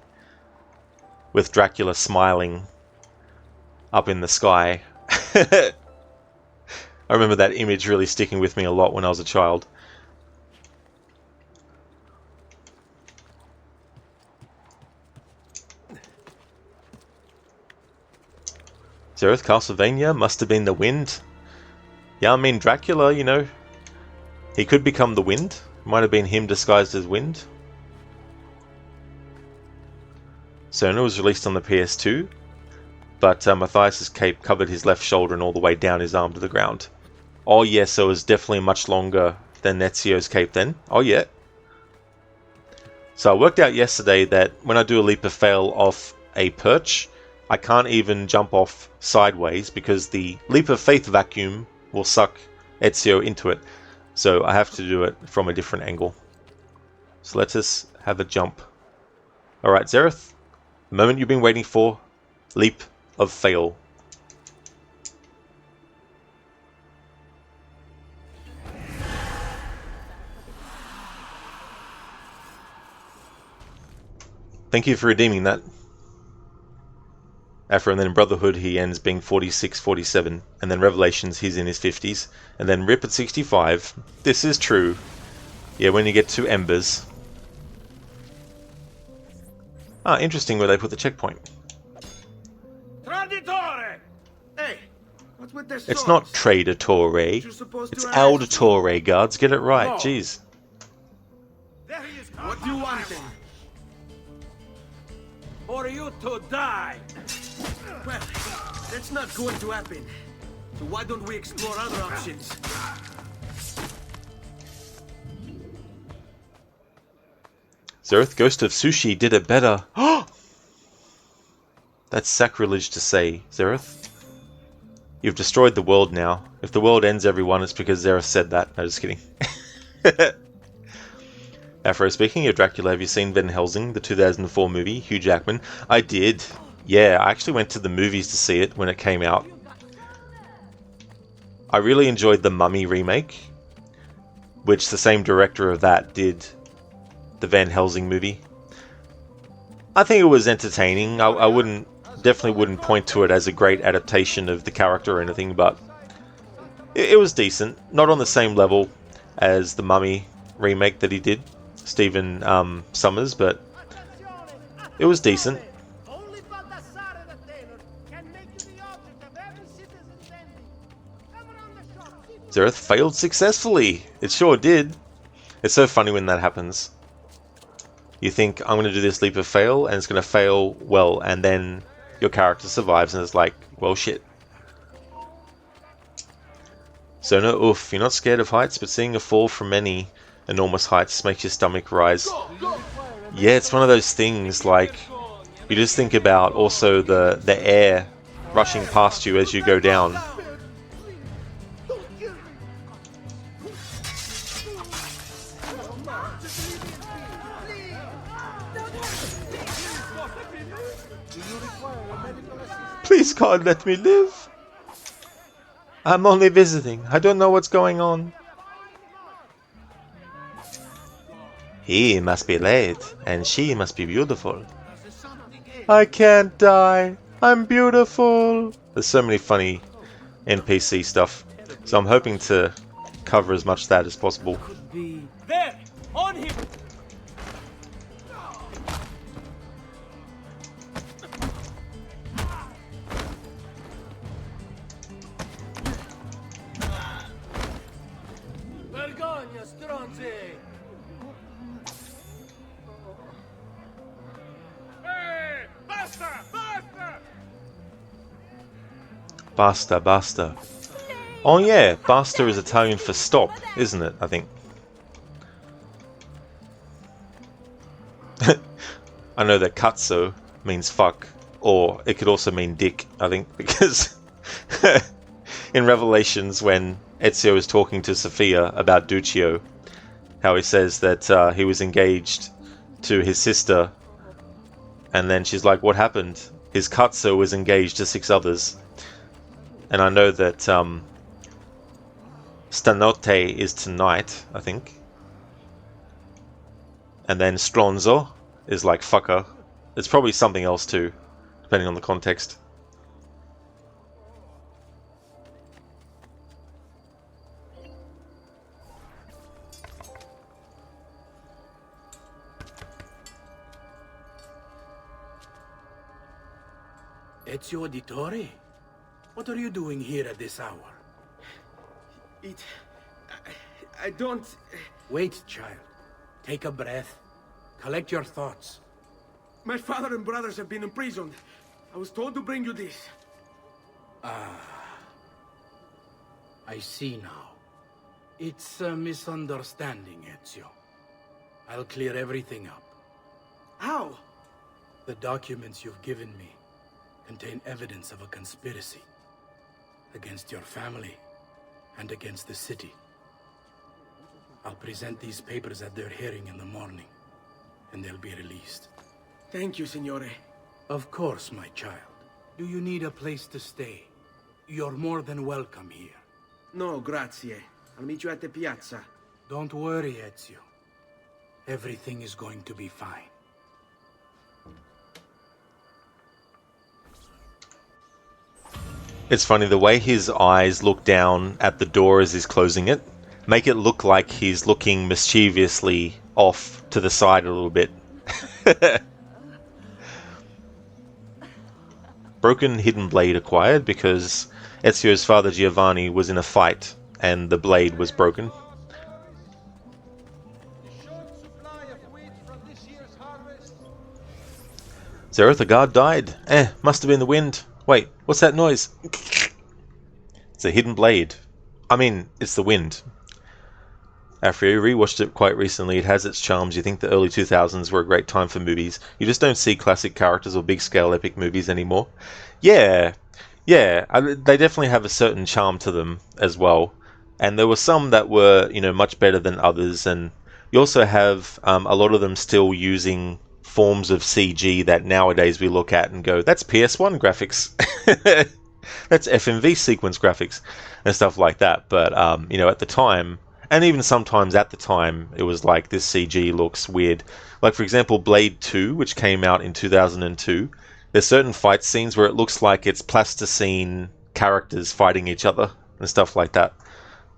with Dracula smiling up in the sky. I remember that image really sticking with me a lot when I was a child. Zereth, Castlevania must have been the wind. Yeah, I mean Dracula, you know, he could become the wind. Might have been him disguised as wind. Sona was released on the PS2. But Matthias' cape covered his left shoulder and all the way down his arm to the ground. Oh yes, so it was definitely much longer than Ezio's cape then. Oh yeah. So I worked out yesterday that when I do a Leap of Fail off a perch, I can't even jump off sideways because the Leap of Faith vacuum will suck Ezio into it. So I have to do it from a different angle. So let us have a jump. Alright, Zereth, the moment you've been waiting for, Leap of Fail. Thank you for redeeming that. After and then in Brotherhood he ends being 46, 47, and then Revelations he's in his 50s, and then Rip at 65. This is true. Yeah, when you get to Embers. Ah, interesting where they put the checkpoint. Auditore! Hey, what's with this? It's not Traditore. It's Auditore, guards. Get it right. No. Jeez. What do you want then? for you to die. Well, that's not going to happen. So why don't we explore other options? Zerth, Ghost of Sushi did it better. That's sacrilege to say, Zerth. You've destroyed the world now. If the world ends, everyone, it's because Zerth said that. No, just kidding. Afro speaking of Dracula, have you seen Van Helsing, the 2004 movie, Hugh Jackman? I did. Yeah, I actually went to the movies to see it when it came out. I really enjoyed the Mummy remake, which the same director of that did the Van Helsing movie. I think it was entertaining. I definitely wouldn't point to it as a great adaptation of the character or anything, but it was decent. Not on the same level as the Mummy remake that he did, Stephen Summers, but it was decent. Zerth failed successfully. It sure did. It's so funny when that happens. You think, I'm going to do this leap of fail, and it's going to fail well, and then your character survives, and it's like, well, shit. So no oof, you're not scared of heights, but seeing a fall from many enormous heights makes your stomach rise. Yeah, it's one of those things, like, you just think about also the air rushing past you as you go down. Please God, let me live. I'm only visiting. I don't know what's going on. He must be late, and she must be beautiful. I can't die. I'm beautiful. There's so many funny NPC stuff, so I'm hoping to cover as much of that as possible. There, on him. Vergogna, stronzi! Hey, basta, basta! Basta, basta. Oh yeah, basta is Italian for stop, isn't it? I think. I know that cazzo means fuck, or it could also mean dick, I think, because in Revelations when Ezio is talking to Sophia about Duccio, how he says that he was engaged to his sister, and then she's like, what happened? His cazzo was engaged to 6 others. And I know that stanotte is tonight, I think. And then stronzo is like fucker. It's probably something else too, depending on the context. Ezio Auditore? What are you doing here at this hour? I don't... Wait, child. Take a breath. Collect your thoughts. My father and brothers have been imprisoned. I was told to bring you this. Ah. I see now. It's a misunderstanding, Ezio. I'll clear everything up. How? The documents you've given me contain evidence of a conspiracy against your family and against the city. I'll present these papers at their hearing in the morning, and they'll be released. Thank you, Signore. Of course, my child. Do you need a place to stay? You're more than welcome here. No, grazie. I'll meet you at the piazza. Don't worry, Ezio. Everything is going to be fine. It's funny, the way his eyes look down at the door as he's closing it, make it look like he's looking mischievously off to the side a little bit. Broken hidden blade acquired because Ezio's father Giovanni was in a fight and the blade was broken. Zereth, the guard died. Must have been the wind. Wait, what's that noise? It's a hidden blade. I mean, it's the wind. After you rewatched it quite recently, it has its charms. You think the early 2000s were a great time for movies. You just don't see classic characters or big-scale epic movies anymore. Yeah, they definitely have a certain charm to them as well. And there were some that were, much better than others. And you also have a lot of them still using forms of CG that nowadays we look at and go, that's PS1 graphics. That's FMV sequence graphics and stuff like that. But, at the time, and even sometimes at the time, it was like, this CG looks weird. Like, for example, Blade 2, which came out in 2002, there's certain fight scenes where it looks like it's plasticine characters fighting each other and stuff like that.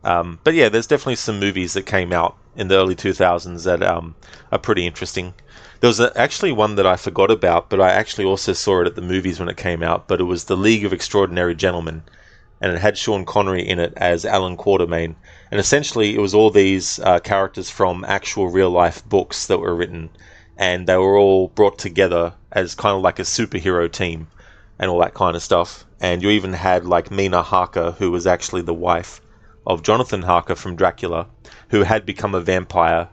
But yeah, there's definitely some movies that came out in the early 2000s that are pretty interesting. There was actually one that I forgot about, but I actually also saw it at the movies when it came out, but it was The League of Extraordinary Gentlemen, and it had Sean Connery in it as Alan Quatermain. And essentially, it was all these characters from actual real-life books that were written, and they were all brought together as kind of like a superhero team and all that kind of stuff. And you even had like Mina Harker, who was actually the wife of Jonathan Harker from Dracula, who had become a vampire.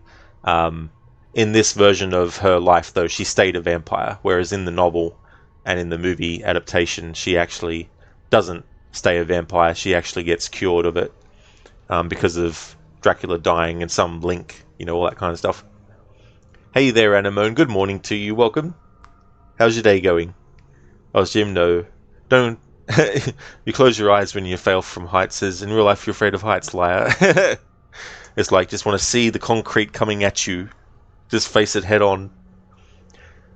In this version of her life, though, she stayed a vampire, whereas in the novel and in the movie adaptation, she actually doesn't stay a vampire. She actually gets cured of it because of Dracula dying and some link, all that kind of stuff. Hey there, Anemone. Good morning to you. Welcome. How's your day going? Oh, Jim, no. Don't. You close your eyes when you fail from heights. Says, in real life, you're afraid of heights, liar. It's like, just want to see the concrete coming at you. Just face it head on.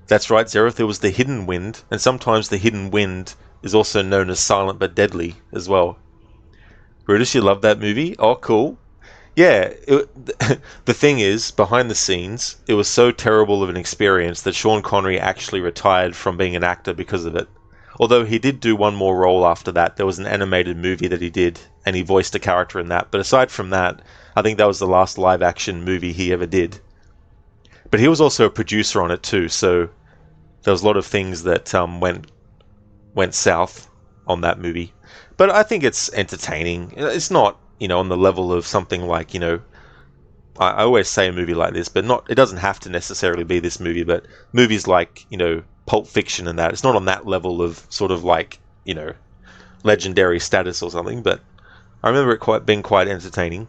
That's right, Zereth. There was the hidden wind, and sometimes the hidden wind is also known as silent but deadly as well. Brutus, you love that movie? Oh, cool. Yeah, the thing is, behind the scenes, it was so terrible of an experience that Sean Connery actually retired from being an actor because of it. Although he did do one more role after that. There was an animated movie that he did, and he voiced a character in that. But aside from that, I think that was the last live-action movie he ever did. But he was also a producer on it too, so there was a lot of things that went south on that movie. But I think it's entertaining. It's not, on the level of something like, I always say a movie like this, but it doesn't have to necessarily be this movie, but movies like, Pulp Fiction and that, it's not on that level of sort of like, legendary status or something, but I remember it being quite entertaining.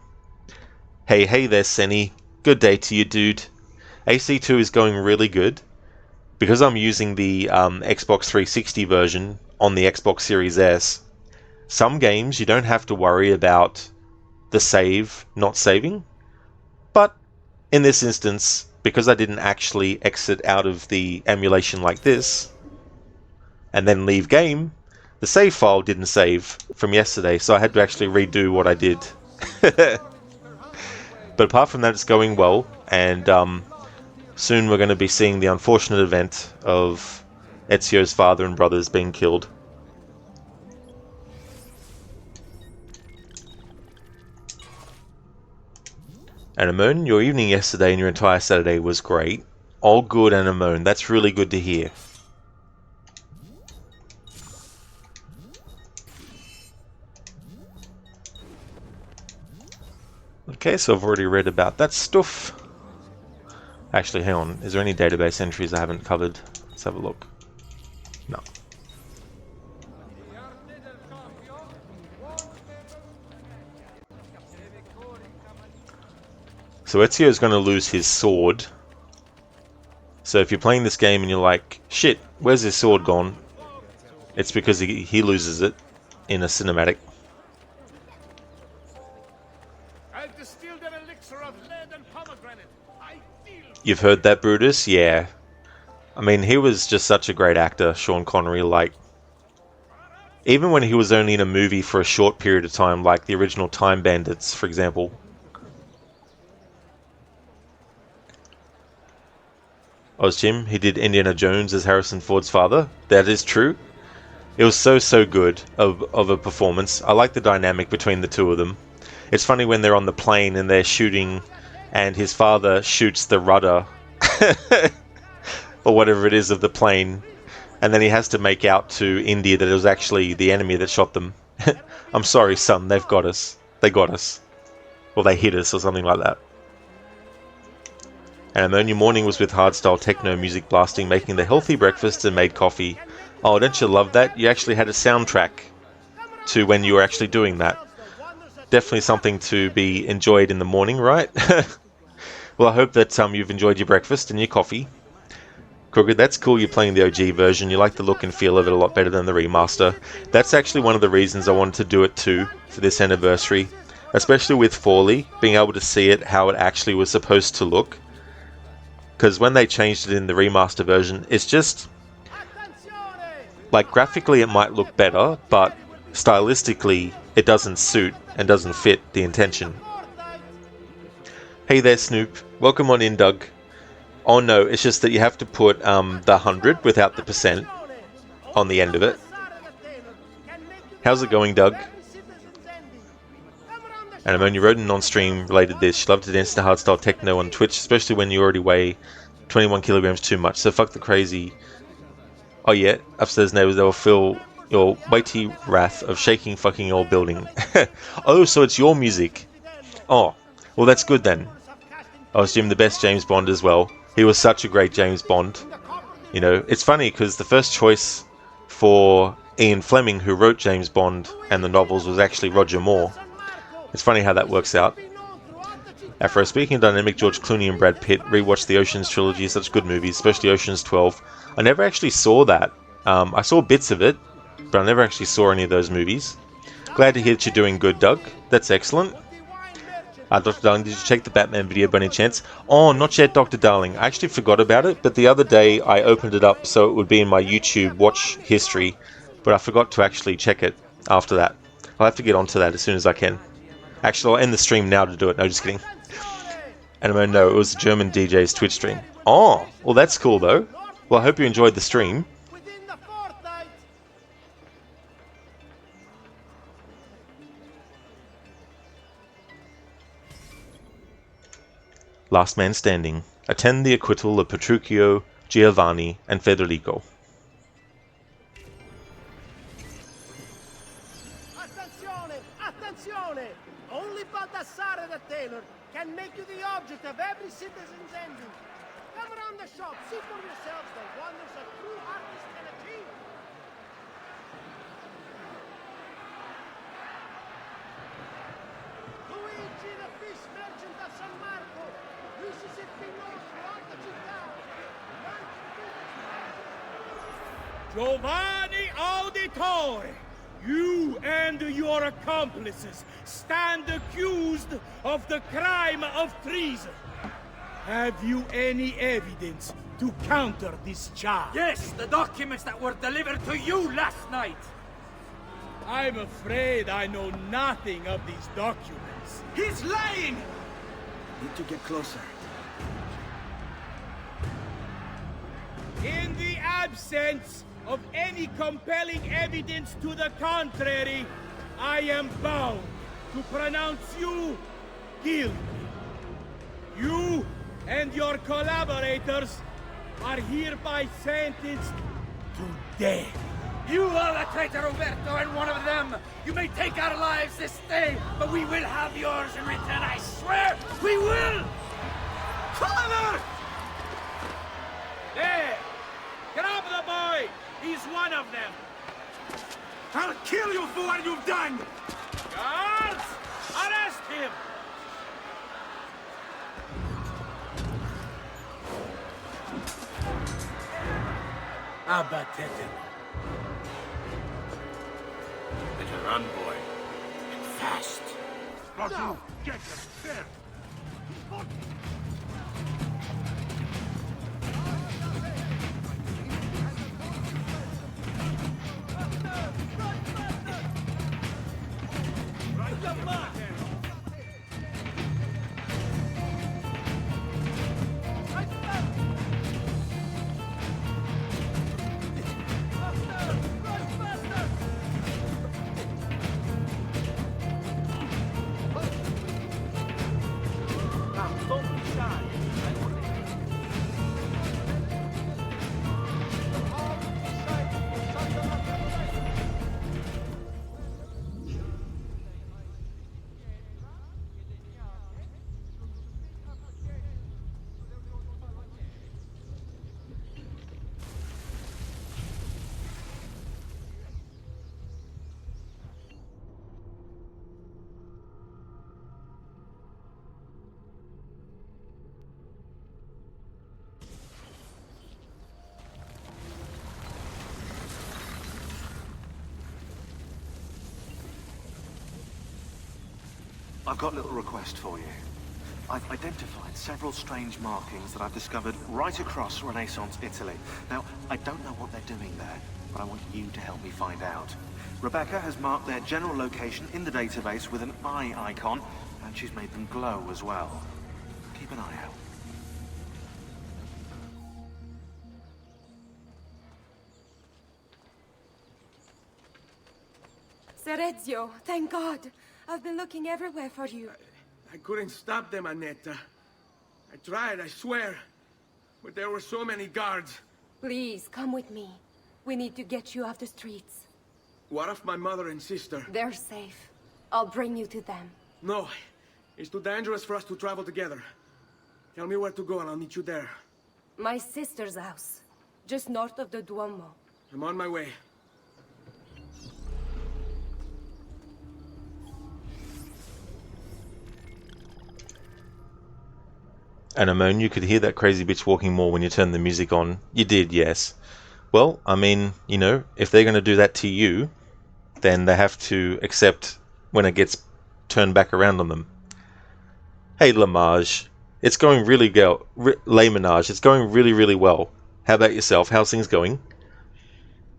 Hey there, Senny. Good day to you, dude. AC2 is going really good. Because I'm using the Xbox 360 version on the Xbox Series S, some games you don't have to worry about the save not saving. But in this instance, because I didn't actually exit out of the emulation like this, and then leave game, the save file didn't save from yesterday, so I had to actually redo what I did. But apart from that, it's going well, and soon we're going to be seeing the unfortunate event of Ezio's father and brothers being killed. Anemone, your evening yesterday and your entire Saturday was great. All good, Anemone. That's really good to hear. Okay, so I've already read about that stuff. Actually, hang on. Is there any database entries I haven't covered? Let's have a look. No. So Ezio is going to lose his sword. So if you're playing this game and you're like, shit, where's his sword gone? It's because he loses it in a cinematic. You've heard that, Brutus? Yeah. I mean, he was just such a great actor, Sean Connery. Like, even when he was only in a movie for a short period of time, like the original Time Bandits, for example. Jim, he did Indiana Jones as Harrison Ford's father. That is true. It was so good of a performance. I like the dynamic between the two of them. It's funny when they're on the plane and they're shooting, and his father shoots the rudder or whatever it is of the plane, And then he has to make out to India that it was actually the enemy that shot them. I'm sorry, son, they've got us. They got us. Or they hit us, or something like that. And Ammonia morning was with hardstyle techno music blasting, making the healthy breakfast and made coffee. Oh, don't you love that? You actually had a soundtrack to when you were actually doing that. Definitely something to be enjoyed in the morning, right? Well, I hope that you've enjoyed your breakfast and your coffee. Courier, that's cool you're playing the OG version. You like the look and feel of it a lot better than the remaster. That's actually one of the reasons I wanted to do it too, for this anniversary. Especially with Forley, being able to see it how it actually was supposed to look. Because when they changed it in the remaster version, it's just... like, graphically it might look better, but stylistically it doesn't suit and doesn't fit the intention. Hey there, Snoop. Welcome on in, Doug. Oh no, it's just that you have to put the 100 without the percent on the end of it. How's it going, Doug? And Ammonia Rodent on-stream related this. She loved to dance to hardstyle techno on Twitch, especially when you already weigh 21 kilograms too much. So fuck the crazy... Oh yeah, upstairs neighbors, they will feel your weighty wrath of shaking fucking your building. Oh, so it's your music. Oh, well that's good then. I assume the best James Bond as well. He was such a great James Bond. You know, it's funny because the first choice for Ian Fleming, who wrote James Bond and the novels, was actually Roger Moore. It's funny how that works out. After speaking of dynamic George Clooney and Brad Pitt, rewatched the Ocean's trilogy, such good movies, especially Ocean's 12. I never actually saw that. I saw bits of it, but I never actually saw any of those movies. Glad to hear that you're doing good, Doug. That's excellent. Dr. Darling, did you check the Batman video by any chance? Oh, not yet, Dr. Darling. I actually forgot about it, but the other day I opened it up so it would be in my YouTube watch history, but I forgot to actually check it after that. I'll have to get onto that as soon as I can. Actually, I'll end the stream now to do it. No, just kidding. And I no, it was the German DJ's Twitch stream. Oh, well that's cool though. Well, I hope you enjoyed the stream. Last man standing. Attend the acquittal of Petruchio, Giovanni, and Federico. Attenzione! Attenzione! Only Baldassare the tailor can make you the object of every citizen's envy. Come around the shop, see for yourselves the wonders a true artist can achieve. Luigi the fish merchant of San Marco, uses it below throughout the città. Giovanni Auditore, you and your accomplices stand accused of the crime of treason. Have you any evidence to counter this charge? Yes, the documents that were delivered to you last night. I'm afraid I know nothing of these documents. He's lying! Need to get closer. In the absence of any compelling evidence to the contrary, I am bound to pronounce you guilty. You and your collaborators are hereby sentenced to death. You are the traitor, Roberto, and one of them. You may take our lives this day, but we will have yours in return, I swear! We will! Father! There! Grab the boy! He's one of them! I'll kill you for what you've done! Guards! Arrest him! Abatete. Better run, boy. And fast. No! Get him! There! I've got a little request for you. I've identified several strange markings that I've discovered right across Renaissance Italy. Now, I don't know what they're doing there, but I want you to help me find out. Rebecca has marked their general location in the database with an eye icon, and she's made them glow as well. Keep an eye out. Sir Ezio, thank God. I've been looking everywhere for you. I couldn't stop them, Annetta. I tried, I swear. But there were so many guards. Please, come with me. We need to get you off the streets. What of my mother and sister? They're safe. I'll bring you to them. No. It's too dangerous for us to travel together. Tell me where to go and I'll meet you there. My sister's house. Just north of the Duomo. I'm on my way. And Amon, you could hear that crazy bitch walking more when you turned the music on. You did, yes. Well, I mean, you know, if they're going to do that to you, then they have to accept when it gets turned back around on them. Hey, Lamage. It's going really well. Laymanage. It's going really, really well. How about yourself? How's things going?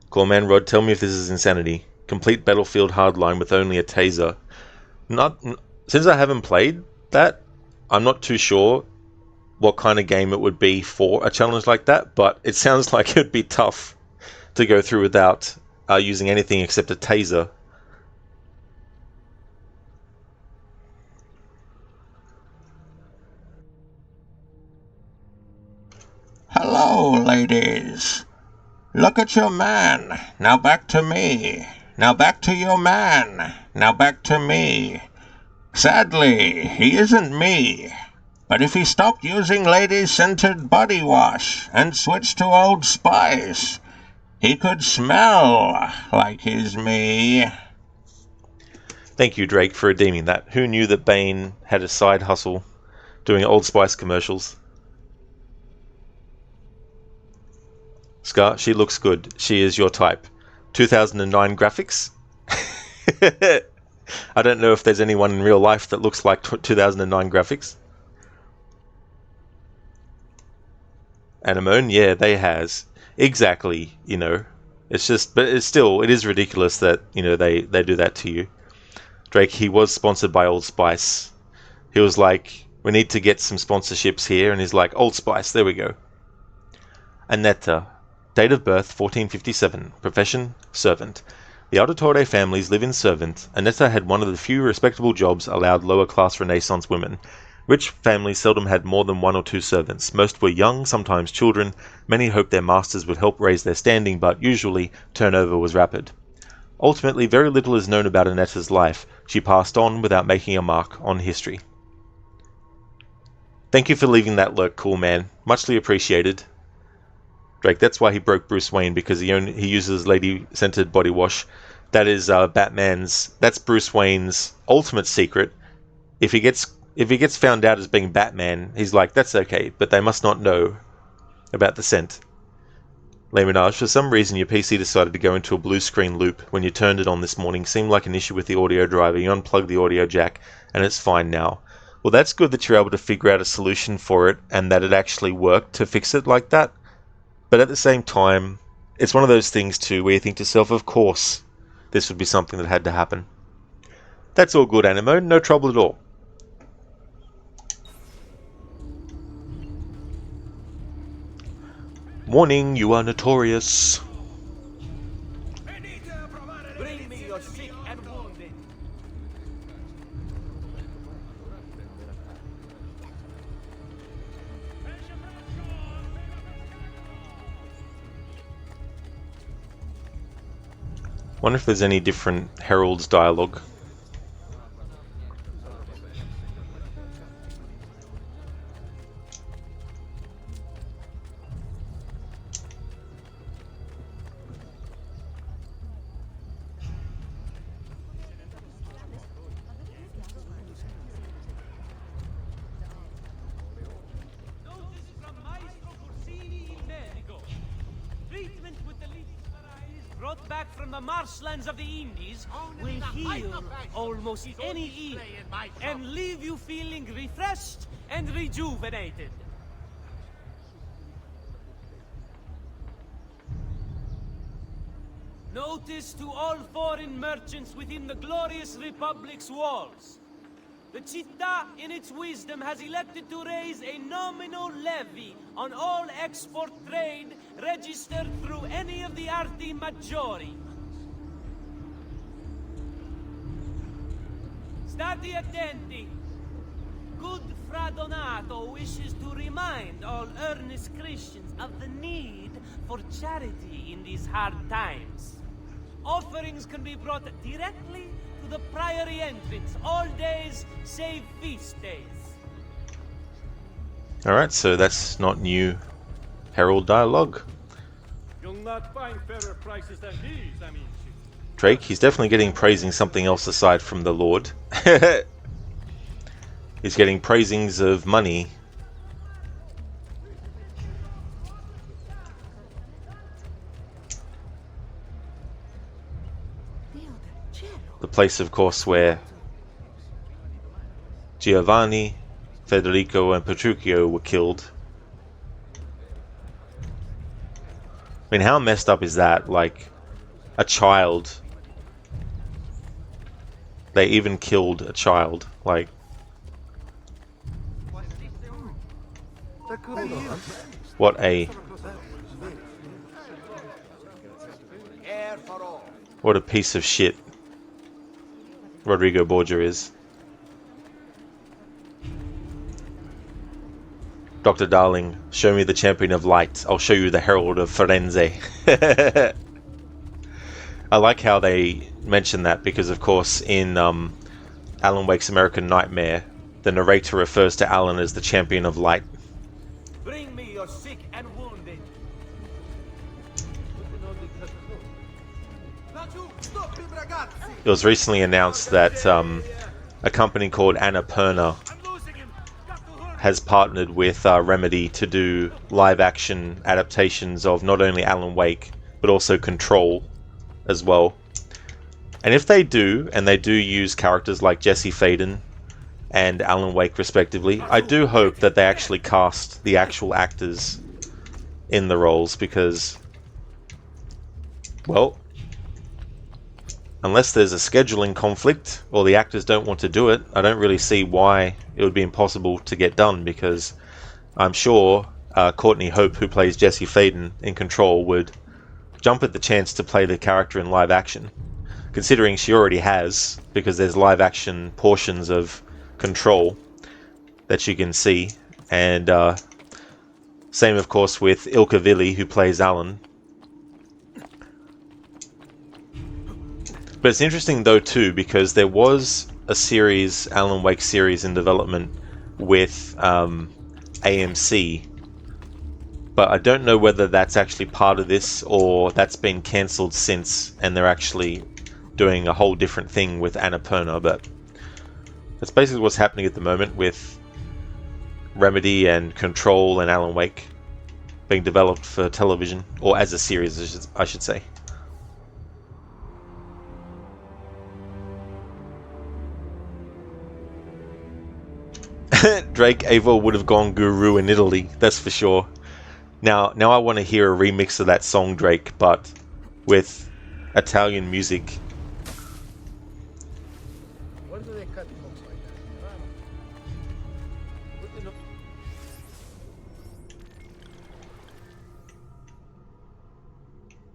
Clawman Rod, tell me if this is insanity. Complete Battlefield Hardline with only a taser. Since I haven't played that, I'm not too sure what kind of game it would be for a challenge like that, but it sounds like it would be tough to go through without using anything except a taser. Hello, ladies. Look at your man. Now back to me. Now back to your man. Now back to me. Sadly, he isn't me. But if he stopped using lady-scented body wash and switched to Old Spice, he could smell like he's me. Thank you, Drake, for redeeming that. Who knew that Bane had a side hustle doing Old Spice commercials? Scar, she looks good. She is your type. 2009 graphics? I don't know if there's anyone in real life that looks like 2009 graphics. Anemone, yeah, they has. Exactly, you know. It's just, but it's still, it is ridiculous that, you know, they do that to you. Drake, he was sponsored by Old Spice. He was like, we need to get some sponsorships here, and he's like, Old Spice, there we go. Annetta, date of birth 1457, profession servant. The Auditore families live in servant. Annetta had one of the few respectable jobs allowed lower class Renaissance women. Rich families seldom had more than 1 or 2 servants. Most were young, sometimes children. Many hoped their masters would help raise their standing, but usually turnover was rapid. Ultimately, very little is known about Annetta's life. She passed on without making a mark on history. Thank you for leaving that lurk, cool man. Muchly appreciated. Drake, that's why he broke Bruce Wayne, because he uses lady-scented body wash. That is that's Bruce Wayne's ultimate secret. If he gets found out as being Batman, he's like, that's okay, but they must not know about the scent. Laymanage, for some reason your PC decided to go into a blue screen loop when you turned it on this morning. Seemed like an issue with the audio driver. You unplugged the audio jack, and it's fine now. Well, that's good that you're able to figure out a solution for it, and that it actually worked to fix it like that. But at the same time, it's one of those things too, where you think to yourself, of course, this would be something that had to happen. That's all good, Animo. No trouble at all. Warning, you are notorious. Bring me your sick and wounded. Wonder if there's any different Herald's dialogue. Treatment with the leaf brought back from the marshlands of the Indies will heal almost any ill and leave you feeling refreshed and rejuvenated. Notice to all foreign merchants within the glorious Republic's walls. The Città, in its wisdom, has elected to raise a nominal levy on all export trade registered through any of the Arti Maggiori. Stati attenti. Good Fra Donato wishes to remind all earnest Christians of the need for charity in these hard times. Offerings can be brought directly to the priory entrance all days save feast days. Alright, so that's not new Herald dialogue. You'll not find fairer prices than these, amici. Drake, he's definitely getting praising something else aside from the Lord. He's getting praisings of money. The place, of course, where Giovanni, Federico, and Petruchio were killed. I mean, how messed up is that? Like, a child. They even killed a child. Like, what a piece of shit Rodrigo Borgia is. Dr. Darling, show me the champion of light. I'll show you the herald of Firenze. I like how they mention that because, of course, in Alan Wake's American Nightmare, the narrator refers to Alan as the champion of light. Bring me your sick and wounded. It was recently announced that a company called Annapurna has partnered with Remedy to do live-action adaptations of not only Alan Wake, but also Control as well. And if they do, and they do use characters like Jesse Faden and Alan Wake respectively, I do hope that they actually cast the actual actors in the roles, because, well, unless there's a scheduling conflict or the actors don't want to do it, I don't really see why it would be impossible to get done, because I'm sure Courtney Hope, who plays Jesse Faden in Control, would jump at the chance to play the character in live action, considering she already has, because there's live action portions of Control that you can see. And same, of course, with Ilka Villi, who plays Alan. But it's interesting though too, because there was a series, Alan Wake series, in development with AMC, but I don't know whether that's actually part of this or that's been cancelled since, and they're actually doing a whole different thing with Annapurna. But that's basically what's happening at the moment with Remedy and Control and Alan Wake being developed for television, or as a series, I should say. Drake Evo would have gone guru in Italy, that's for sure. Now I want to hear a remix of that song, Drake, but with Italian music. Where do they cut books like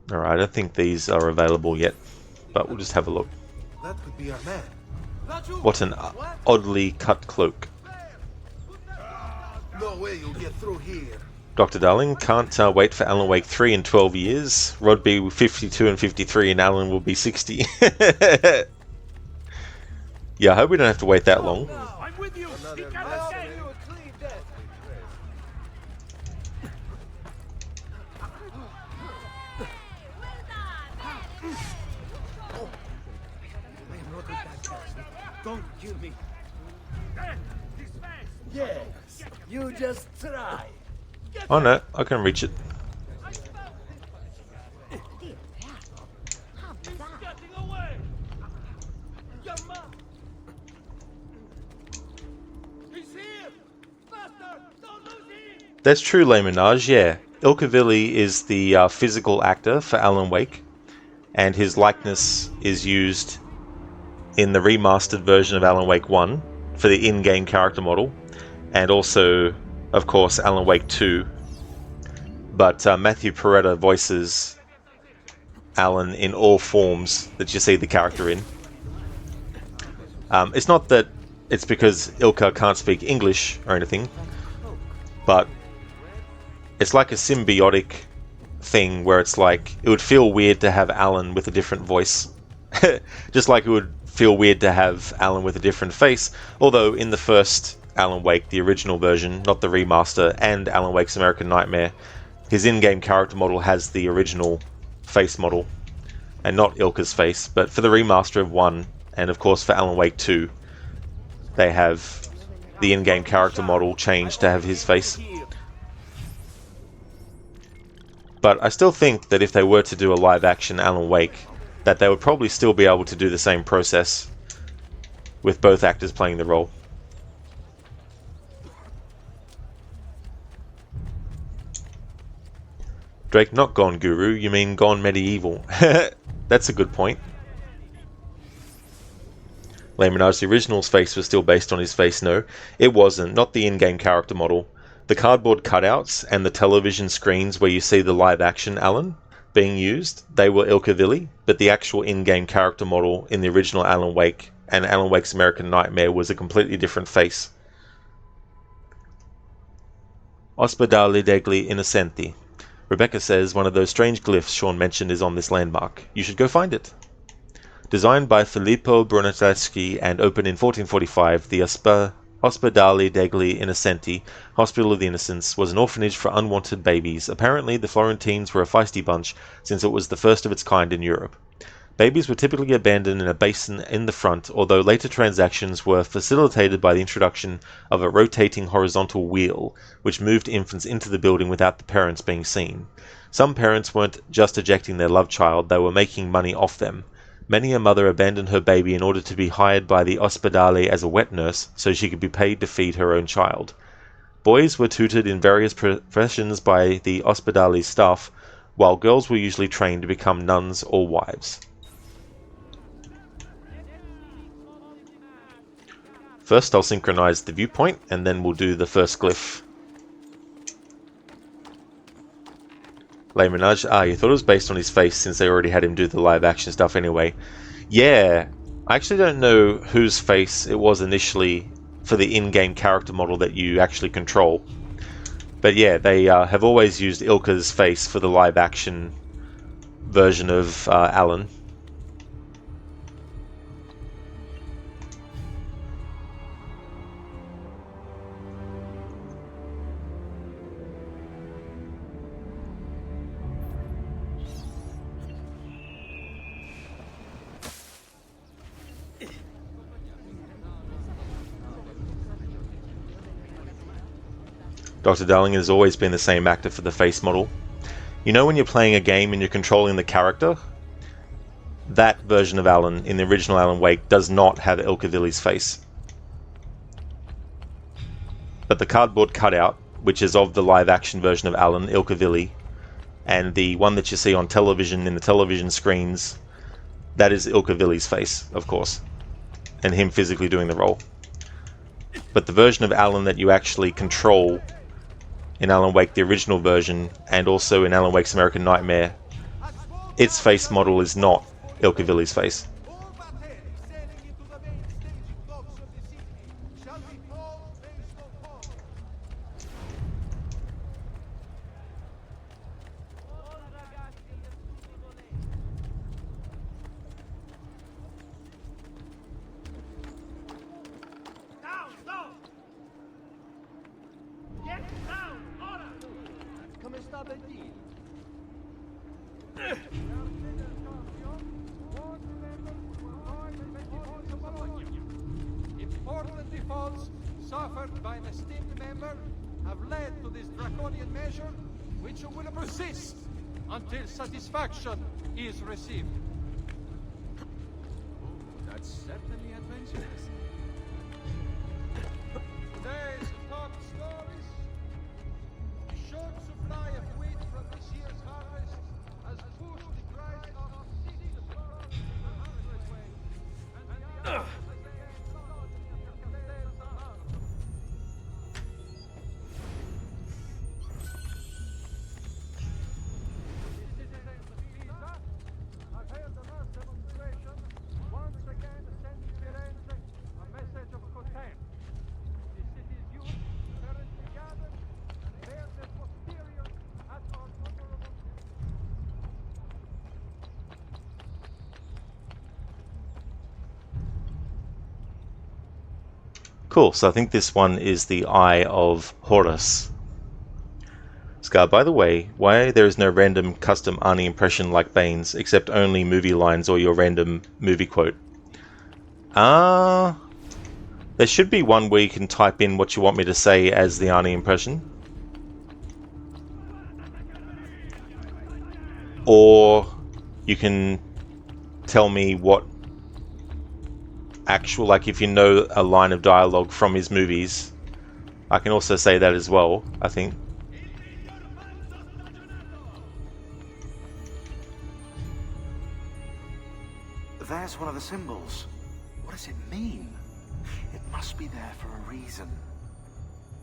that? Alright, I don't think these are available yet, but we'll just have a look. That could be our man. What an oddly cut cloak. No way you'll get through here. Dr. Darling, can't wait for Alan Wake 3 in 12 years. Rod be 52 and 53 and Alan will be 60. Yeah, I hope we don't have to wait that long. I'm with you. Don't kill me. Yes, you just try. Oh no, I can reach it. That's true, Laymanage, yeah. Ilkavilli is the physical actor for Alan Wake, and his likeness is used in the remastered version of Alan Wake 1 for the in-game character model, and also, of course, Alan Wake 2. But Matthew Peretta voices Alan in all forms that you see the character in. It's not that it's because Ilka can't speak English or anything, but it's like a symbiotic thing where it's like, it would feel weird to have Alan with a different voice. Just like it would feel weird to have Alan with a different face, although in the first Alan Wake, the original version, not the remaster, and Alan Wake's American Nightmare, his in-game character model has the original face model, and not Ilka's face. But for the remaster of 1, and of course for Alan Wake 2, they have the in-game character model changed to have his face. But I still think that if they were to do a live-action Alan Wake, that they would probably still be able to do the same process with both actors playing the role. Drake, not gone guru, you mean gone medieval. That's a good point. Laymanage, the original's face was still based on his face. No, it wasn't. Not the in-game character model. The cardboard cutouts and the television screens where you see the live-action Alan being used, they were Ilkavilli, but the actual in-game character model in the original Alan Wake and Alan Wake's American Nightmare was a completely different face. Ospedale degli Innocenti. Rebecca says one of those strange glyphs Sean mentioned is on this landmark. You should go find it. Designed by Filippo Brunelleschi and opened in 1445, the Ospedale degli Innocenti, Hospital of the Innocents, was an orphanage for unwanted babies. Apparently, the Florentines were a feisty bunch, since it was the first of its kind in Europe. Babies were typically abandoned in a basin in the front, although later transactions were facilitated by the introduction of a rotating horizontal wheel, which moved infants into the building without the parents being seen. Some parents weren't just ejecting their love child, they were making money off them. Many a mother abandoned her baby in order to be hired by the Ospedale as a wet nurse, so she could be paid to feed her own child. Boys were tutored in various professions by the Ospedale staff, while girls were usually trained to become nuns or wives. First I'll synchronize the viewpoint, and then we'll do the first glyph. Laymanage, you thought it was based on his face since they already had him do the live action stuff anyway. Yeah, I actually don't know whose face it was initially for the in-game character model that you actually control. But yeah, they have always used Ilka's face for the live action version of Alan. Dr. Darling has always been the same actor for the face model. You know when you're playing a game and you're controlling the character? That version of Alan in the original Alan Wake does not have Ilkavilli's face. But the cardboard cutout, which is of the live action version of Alan, Ilkavilli, and the one that you see on television in the television screens, that is Ilkavilli's face, of course, and him physically doing the role. But the version of Alan that you actually control in Alan Wake, the original version, and also in Alan Wake's American Nightmare, its face model is not Ilkavilli's face. Important defaults suffered by an esteemed member have led to this draconian measure, which will persist until satisfaction is received. That's certainly adventurous. Today's top stories. Cool, so I think this one is the Eye of Horus. Scar, by the way, why there is no random custom Arnie impression like Bane's, except only movie lines or your random movie quote? There should be one where you can type in what you want me to say as the Arnie impression. Or you can tell me what actual, like if you know a line of dialogue from his movies. I can also say that as well, I think. There's one of the symbols. What does it mean? It must be there for a reason.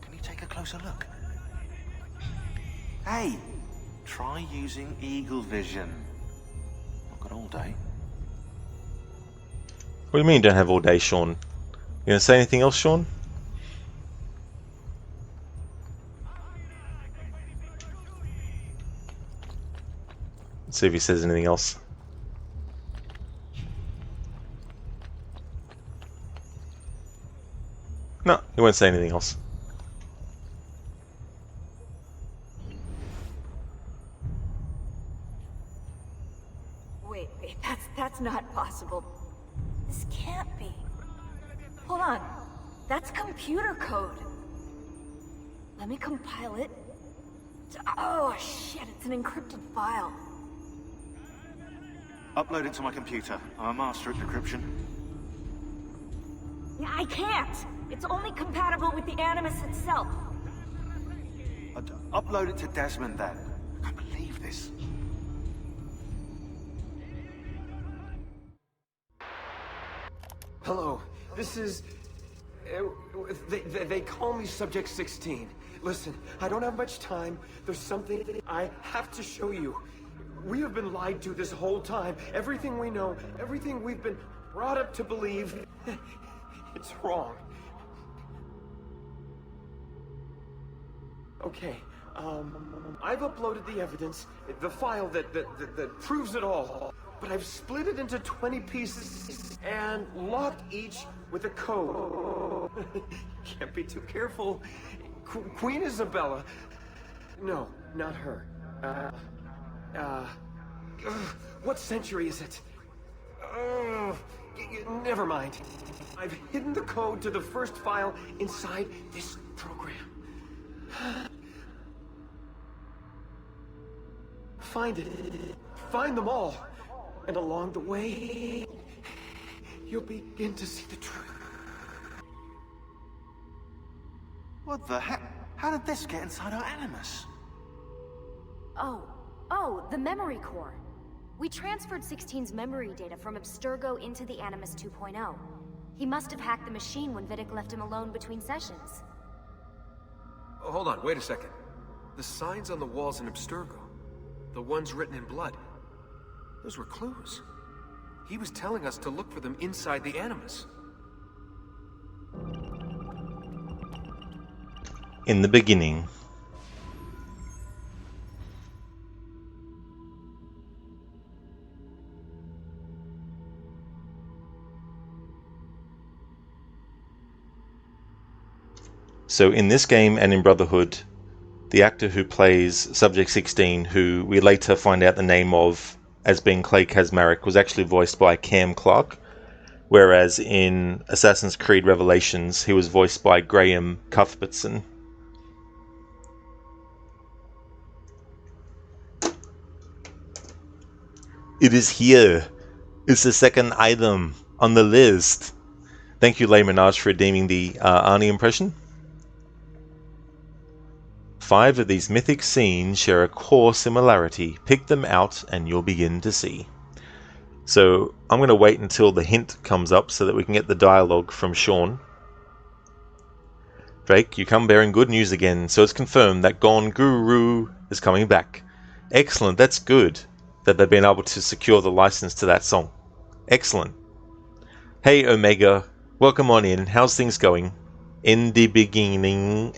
Can you take a closer look? Hey! Try using eagle vision. Not got all day. What do you mean you don't have all day, Sean? You gonna say anything else, Sean? Let's see if he says anything else. No, he won't say anything else. Wait, that's not possible. This can't be. Hold on. That's computer code. Let me compile it. Oh shit, it's an encrypted file. Upload it to my computer. I'm a master at decryption. I can't! It's only compatible with the Animus itself. Upload it to Desmond then. I can't believe this. Hello, this is... They call me Subject 16. Listen, I don't have much time. There's something I have to show you. We have been lied to this whole time. Everything we know, everything we've been brought up to believe, it's wrong. Okay, I've uploaded the evidence, the file that proves it all. But I've split it into 20 pieces and locked each with a code. Can't be too careful. Queen Isabella. No, not her. What century is it? Never mind. I've hidden the code to the first file inside this program. Find it. Find them all. And along the way, you'll begin to see the truth. What the heck? How did this get inside our Animus? Oh, the memory core. We transferred 16's memory data from Abstergo into the Animus 2.0. He must have hacked the machine when Vidic left him alone between sessions. Oh, hold on, wait a second. The signs on the walls in Abstergo, the ones written in blood, those were clues. He was telling us to look for them inside the Animus. In the beginning. So in this game and in Brotherhood, the actor who plays Subject 16, who we later find out the name of as being Clay Kazmarek, was actually voiced by Cam Clark, whereas in Assassin's Creed Revelations, he was voiced by Graham Cuthbertson. It is here. It's the second item on the list. Thank you, Leigh Minaj, for redeeming the Arnie impression. 5 of these mythic scenes share a core similarity. Pick them out and you'll begin to see. So I'm going to wait until the hint comes up so that we can get the dialogue from Sean. Drake, you come bearing good news again, so it's confirmed that Gone Guru is coming back. Excellent, that's good that they've been able to secure the license to that song. Excellent. Hey Omega, welcome on in. How's things going? In the beginning...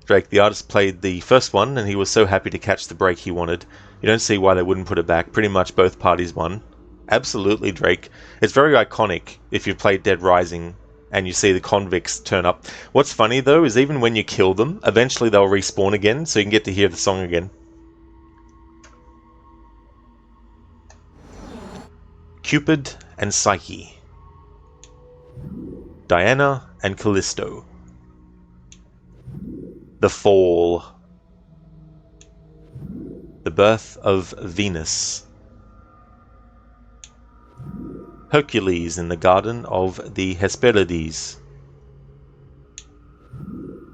Drake, the artist played the first one and he was so happy to catch the break he wanted. You don't see why they wouldn't put it back. Pretty much both parties won. Absolutely, Drake. It's very iconic if you've played Dead Rising and you see the convicts turn up. What's funny though is even when you kill them, eventually they'll respawn again, so you can get to hear the song again. Cupid and Psyche. Diana and Callisto. The Fall. The Birth of Venus. Hercules in the Garden of the Hesperides.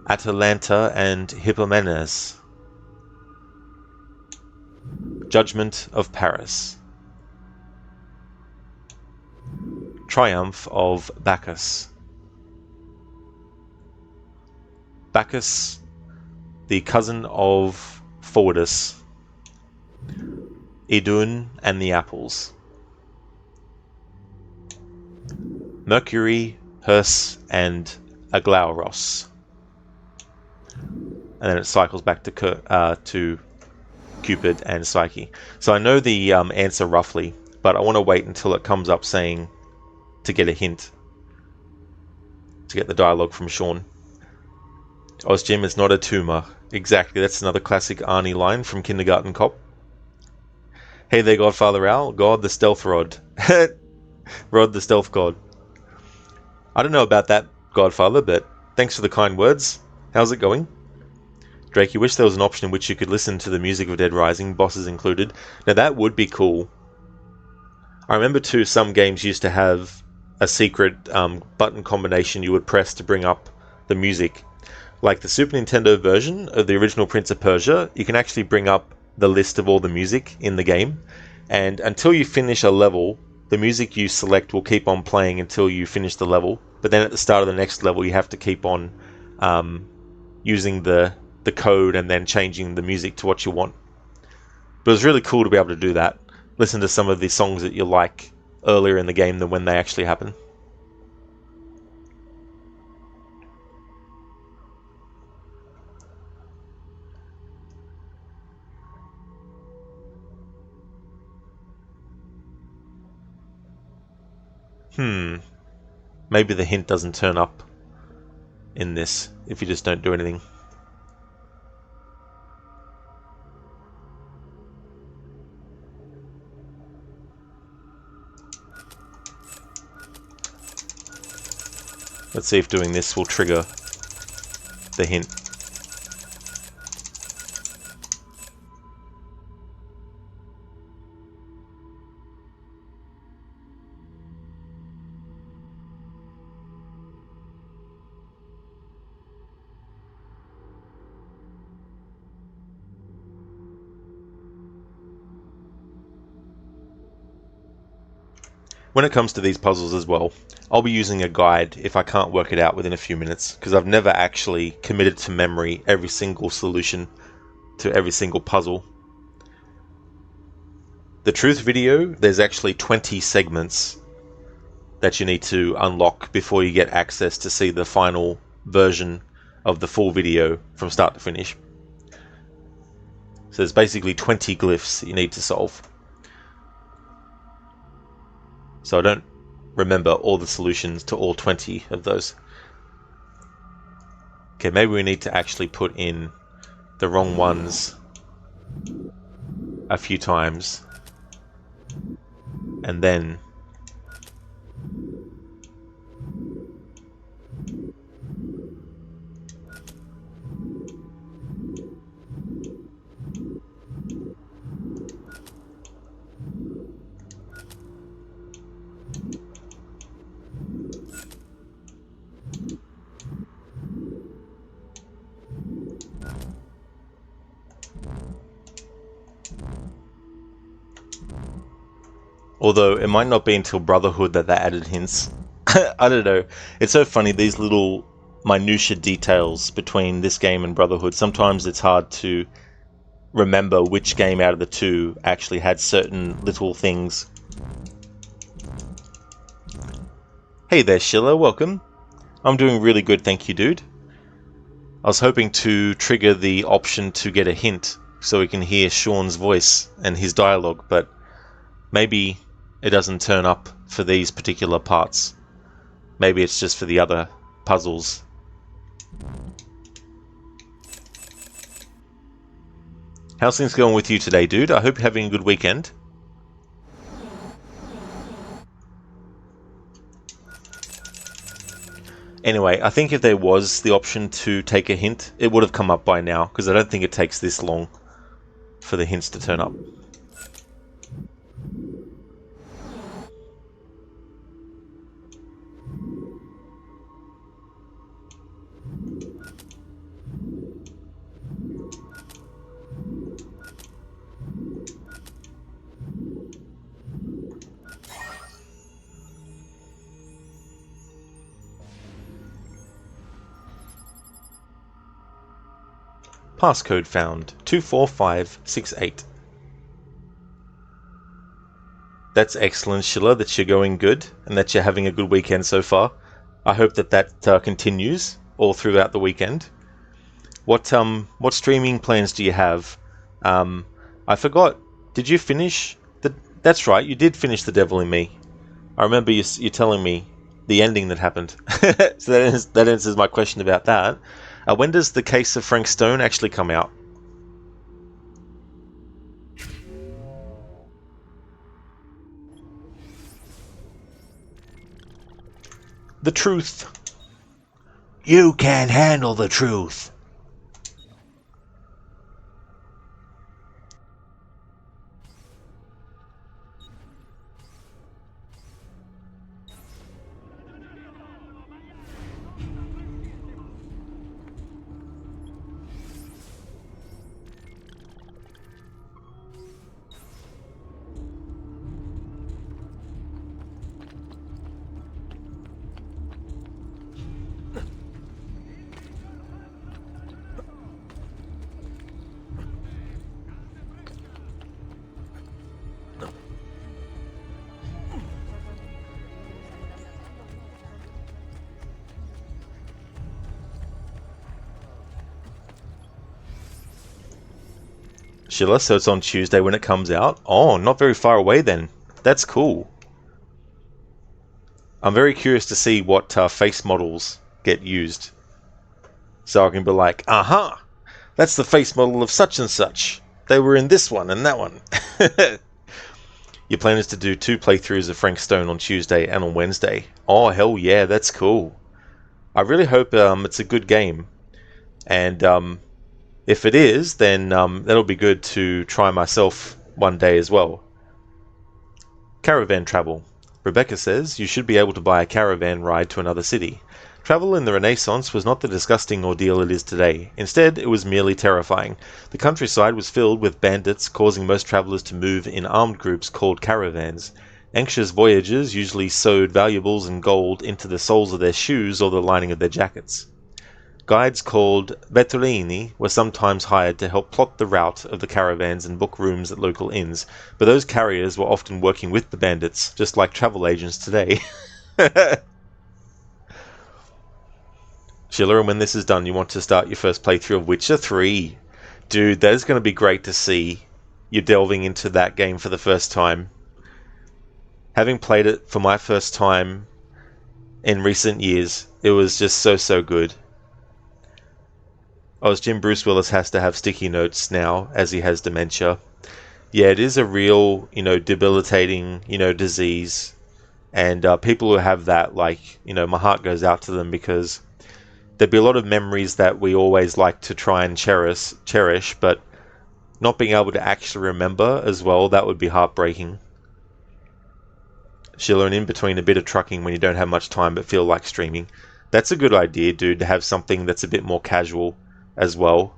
Atalanta and Hippomenes. Judgment of Paris. Triumph of Bacchus. Bacchus, the cousin of Forwardus. Idun and the Apples. Mercury, Herse, and Aglauros. And then it cycles back to Cupid and Psyche. So I know the answer roughly, but I want to wait until it comes up saying to get a hint. To get the dialogue from Sean. Jim, it's not a tumor. Exactly, that's another classic Arnie line from Kindergarten Cop. Hey there, Godfather Al. God the Stealth Rod. Rod the Stealth God. I don't know about that, Godfather, but thanks for the kind words. How's it going? Drake, you wish there was an option in which you could listen to the music of Dead Rising, bosses included. Now that would be cool. I remember too, some games used to have a secret button combination you would press to bring up the music. Like the Super Nintendo version of the original Prince of Persia, you can actually bring up the list of all the music in the game, and until you finish a level, the music you select will keep on playing until you finish the level, but then at the start of the next level you have to keep on using the code and then changing the music to what you want. But it was really cool to be able to do that. Listen to some of the songs that you like earlier in the game than when they actually happen. Maybe the hint doesn't turn up in this if you just don't do anything. Let's see if doing this will trigger the hint. When it comes to these puzzles as well, I'll be using a guide if I can't work it out within a few minutes, because I've never actually committed to memory every single solution to every single puzzle. The truth video, there's actually 20 segments that you need to unlock before you get access to see the final version of the full video from start to finish. So there's basically 20 glyphs that you need to solve. So I don't remember all the solutions to all 20 of those. Okay, maybe we need to actually put in the wrong ones a few times. And then although it might not be until Brotherhood that they added hints. I don't know. It's so funny, these little minutia details between this game and Brotherhood. Sometimes it's hard to remember which game out of the two actually had certain little things. Hey there, Schiller. Welcome. I'm doing really good, thank you, dude. I was hoping to trigger the option to get a hint so we can hear Sean's voice and his dialogue, but maybe it doesn't turn up for these particular parts. maybe it's just for the other puzzles. How's things going with you today, dude? I hope you're having a good weekend. Anyway, I think if there was the option to take a hint, it would have come up by now, because I don't think it takes this long for the hints to turn up. Passcode found 24568. That's excellent, Sheila, that you're going good and that you're having a good weekend so far. I hope that continues all throughout the weekend. What streaming plans do you have? I forgot. Did you finish the? That's right, you did finish The Devil in Me. I remember you telling me the ending that happened. So that answers my question about that. When does The Case of Frank Stone actually come out? The truth. You can't handle the truth. Sheila, so it's on Tuesday when it comes out. Oh, not very far away then. That's cool. I'm very curious to see what face models get used. So I can be like, aha! That's the face model of such and such. They were in this one and that one. Your plan is to do 2 playthroughs of Frank Stone on Tuesday and on Wednesday. Oh, hell yeah, that's cool. I really hope it's a good game. And if it is, then that'll be good to try myself one day as well. Caravan travel. Rebecca says, you should be able to buy a caravan ride to another city. Travel in the Renaissance was not the disgusting ordeal it is today. Instead, it was merely terrifying. The countryside was filled with bandits, causing most travelers to move in armed groups called caravans. Anxious voyagers usually sewed valuables and gold into the soles of their shoes or the lining of their jackets. Guides called Bettolini were sometimes hired to help plot the route of the caravans and book rooms at local inns, but those carriers were often working with the bandits, just like travel agents today. Sheila, and when this is done, you want to start your first playthrough of Witcher 3. Dude, that is going to be great to see you delving into that game for the first time. Having played it for my first time in recent years, it was just so good. Oh, Jim Bruce Willis has to have sticky notes now, as he has dementia. Yeah, it is a real, debilitating, disease. And people who have that, my heart goes out to them, because there'd be a lot of memories that we always like to try and cherish, but not being able to actually remember as well, that would be heartbreaking. She'll learn in between a bit of trucking when you don't have much time but feel like streaming. That's a good idea, dude, to have something that's a bit more casual as well,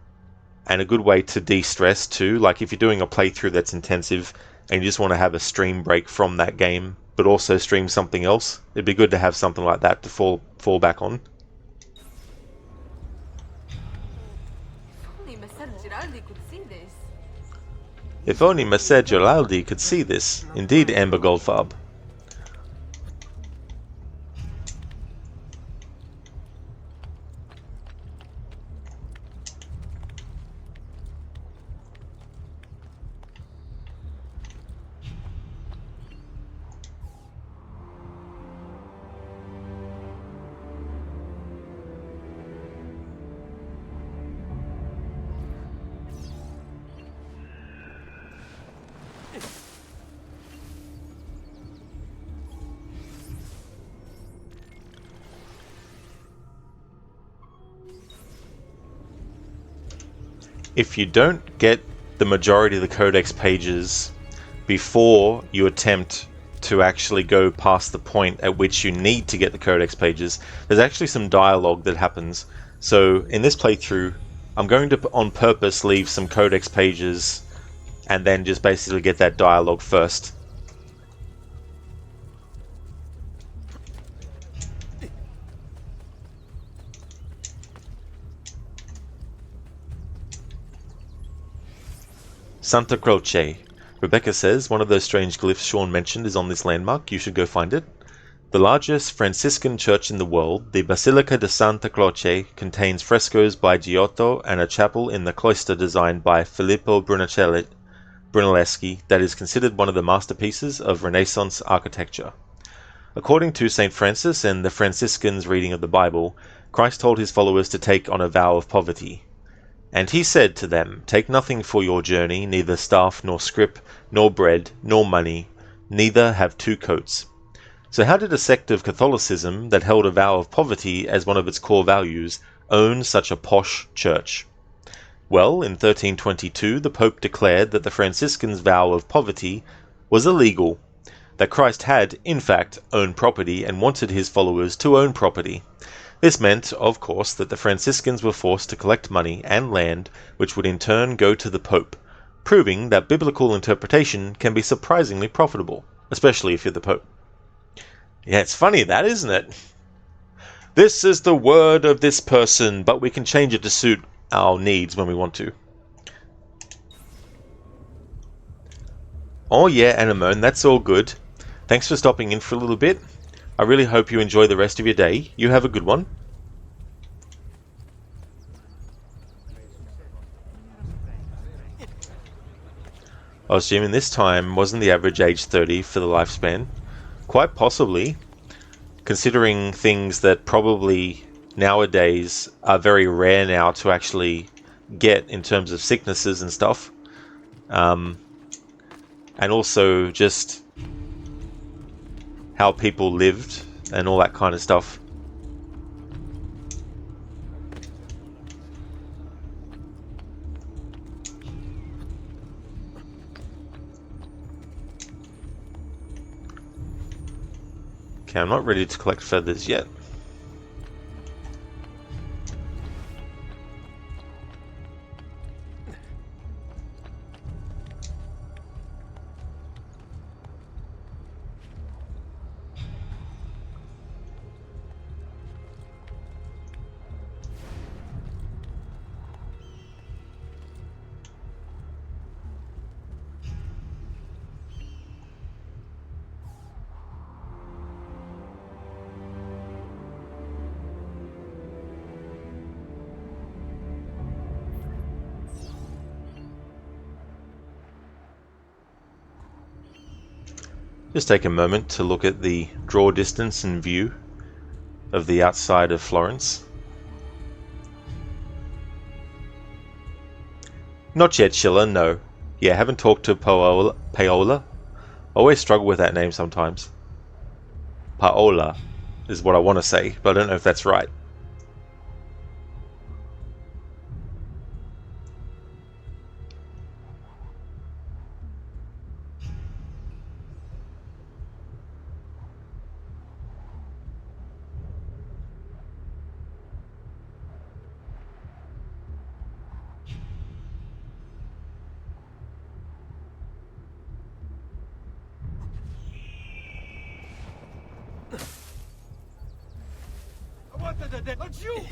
and a good way to de-stress too. Like if you're doing a playthrough that's intensive and you just want to have a stream break from that game but also stream something else, it'd be good to have something like that to fall back on. If only Messer Giraldi could see this. Indeed, Amber Goldfarb. if you don't get the majority of the Codex pages before you attempt to actually go past the point at which you need to get the Codex pages, there's actually some dialogue that happens. So in this playthrough, I'm going to on purpose leave some Codex pages and then just basically get that dialogue first. Santa Croce. Rebecca says, one of those strange glyphs Sean mentioned is on this landmark. You should go find it. The largest Franciscan church in the world, the Basilica di Santa Croce, contains frescoes by Giotto and a chapel in the cloister designed by Filippo Brunelleschi that is considered one of the masterpieces of Renaissance architecture. According to St. Francis and the Franciscans' reading of the Bible, Christ told his followers to take on a vow of poverty. And he said to them, "Take nothing for your journey, neither staff, nor scrip, nor bread, nor money, neither have 2 coats." So how did a sect of Catholicism that held a vow of poverty as one of its core values own such a posh church? Well, in 1322 the Pope declared that the Franciscans' vow of poverty was illegal, that Christ had, in fact, owned property and wanted his followers to own property. This meant, of course, that the Franciscans were forced to collect money and land, which would in turn go to the Pope, proving that biblical interpretation can be surprisingly profitable, especially if you're the Pope. Yeah, it's funny that, isn't it? This is the word of this person, but we can change it to suit our needs when we want to. Oh yeah, Anemone, that's all good. Thanks for stopping in for a little bit. I really hope you enjoy the rest of your day. You have a good one. I was assuming this time wasn't the average age 30 for the lifespan. Quite possibly, considering things that probably nowadays are very rare now to actually get in terms of sicknesses and stuff. And also just how people lived and all that kind of stuff. Okay, I'm not ready to collect feathers yet. Just take a moment to look at the draw distance and view of the outside of Florence. Not yet, Schiller, no. Yeah, haven't talked to Paola. Always struggle with that name sometimes. Paola is what I want to say, but I don't know if that's right.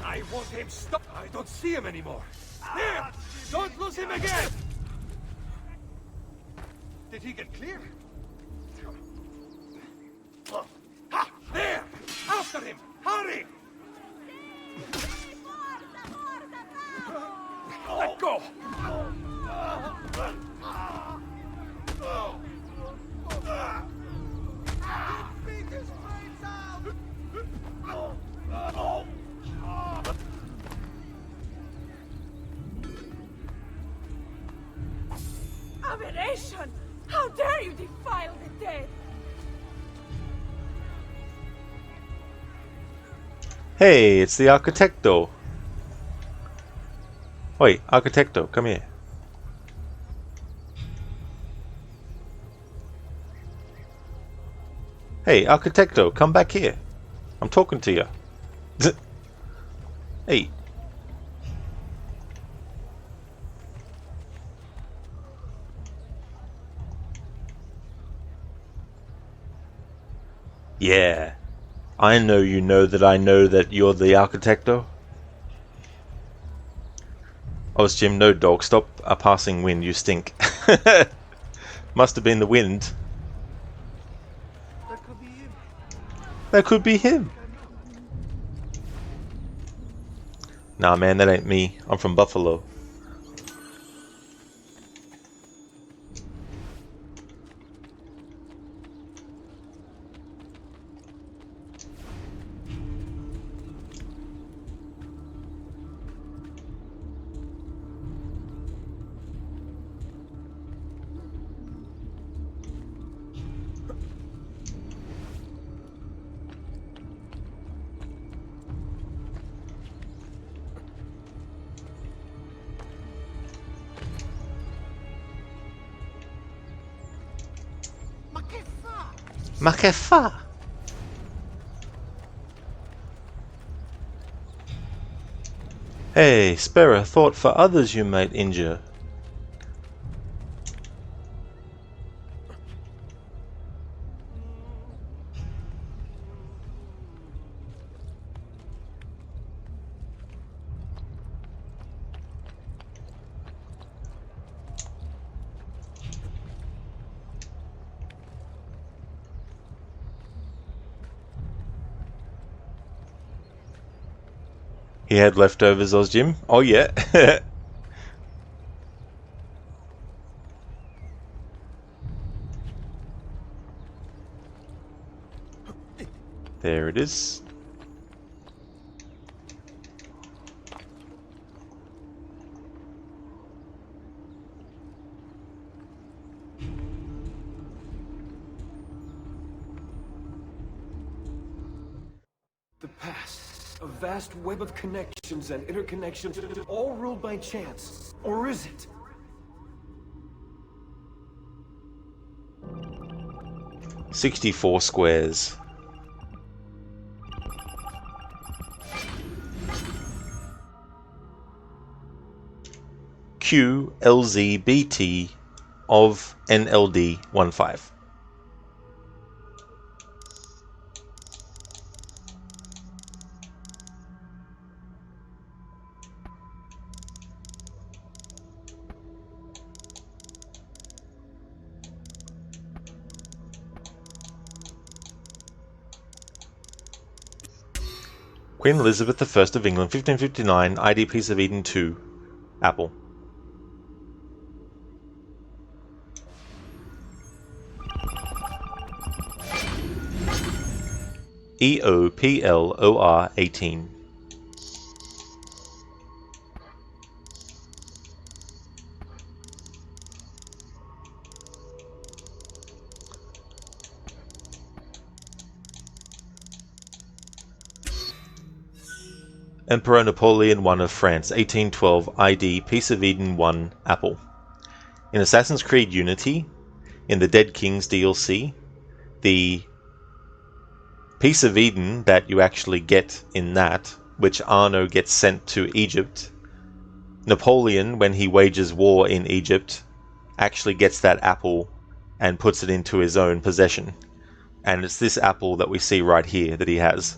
I want him stopped. I don't see him anymore. There! Don't lose him again! Did he get clear? Ha! There! After him! Hurry! Let go! Beat his brains out! Aberration! How dare you defile the dead! Hey, it's the Architecto. Oi, Architecto, come here. Hey, Architecto, come back here. I'm talking to you. Hey. Yeah. I know you know that you're the Architecto. Oh, Jim, no dog. Stop a passing wind, you stink. Must have been the wind. That could be him. That could be him. Nah, man, that ain't me. I'm from Buffalo. Ma che fa? Hey, spare a thought for others you might injure. He had leftovers, Jim. Oh yeah. There it is. The past. A vast web of connections and interconnections, all ruled by chance. Or is it? "64 squares. QLZBT of NLD15. Queen Elizabeth I of England, 1559, ID Piece of Eden 2, Apple. EOPLOR 18. Emperor Napoleon I of France, 1812, ID, Piece of Eden 1, Apple. In Assassin's Creed Unity, in the Dead Kings DLC, the Piece of Eden that you actually get in that, which Arno gets sent to Egypt, Napoleon, when he wages war in Egypt, actually gets that apple and puts it into his own possession. And it's this apple that we see right here that he has.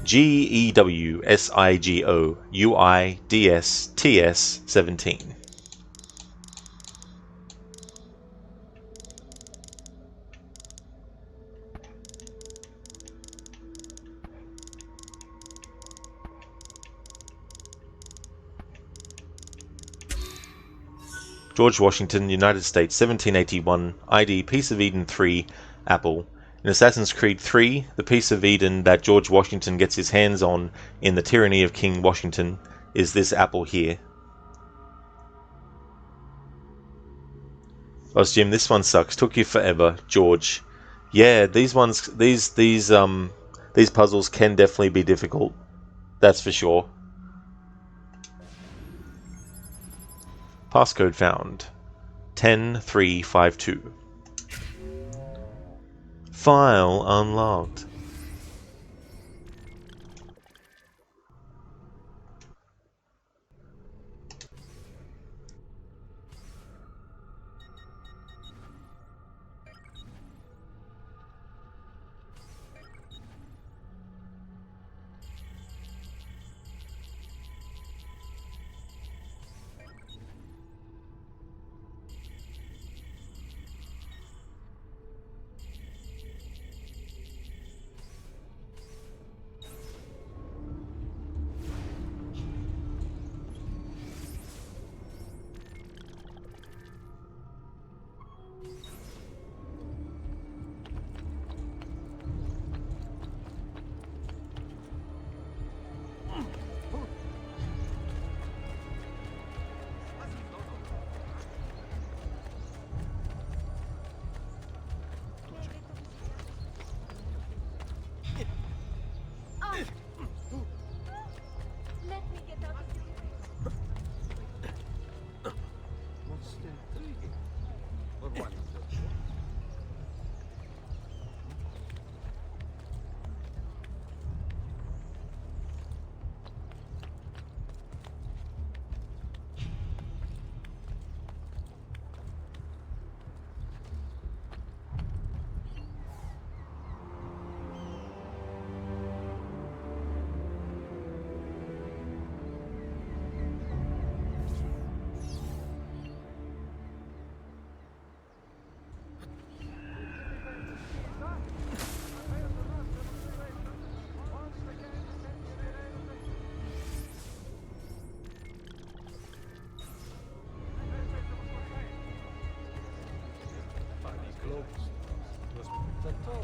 GEWSIGO UIDSTS 17. George Washington, United States, 1781, ID, Piece of Eden 3, Apple. In Assassin's Creed 3, the Piece of Eden that George Washington gets his hands on in the Tyranny of King Washington is this apple here. Oh, Jim, this one sucks. Took you forever, George. Yeah, these puzzles can definitely be difficult. That's for sure. Passcode found. 10352. File unlocked.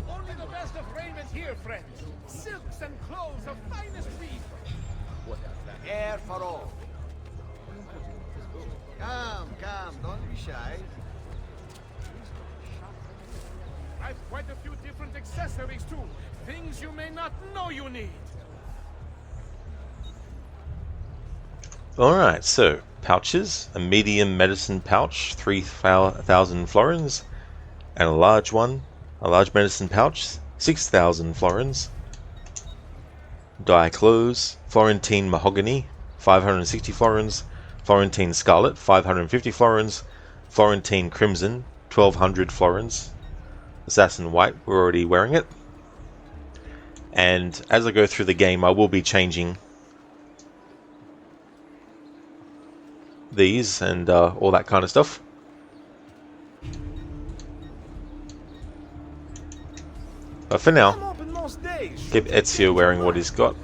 Only the best of raiment here, friends. Silks and clothes of finest weave. What the air for all. Come, don't be shy. I've quite a few different accessories too. Things you may not know you need. Alright, so pouches. A medium medicine pouch, 3,000 florins. And a large one, a large medicine pouch, 6,000 florins. Dye clothes, Florentine mahogany, 560 florins. Florentine scarlet, 550 florins. Florentine crimson, 1,200 florins. Assassin white, we're already wearing it. And as I go through the game, I will be changing these and all that kind of stuff. But for now, keep Ezio wearing what he's got.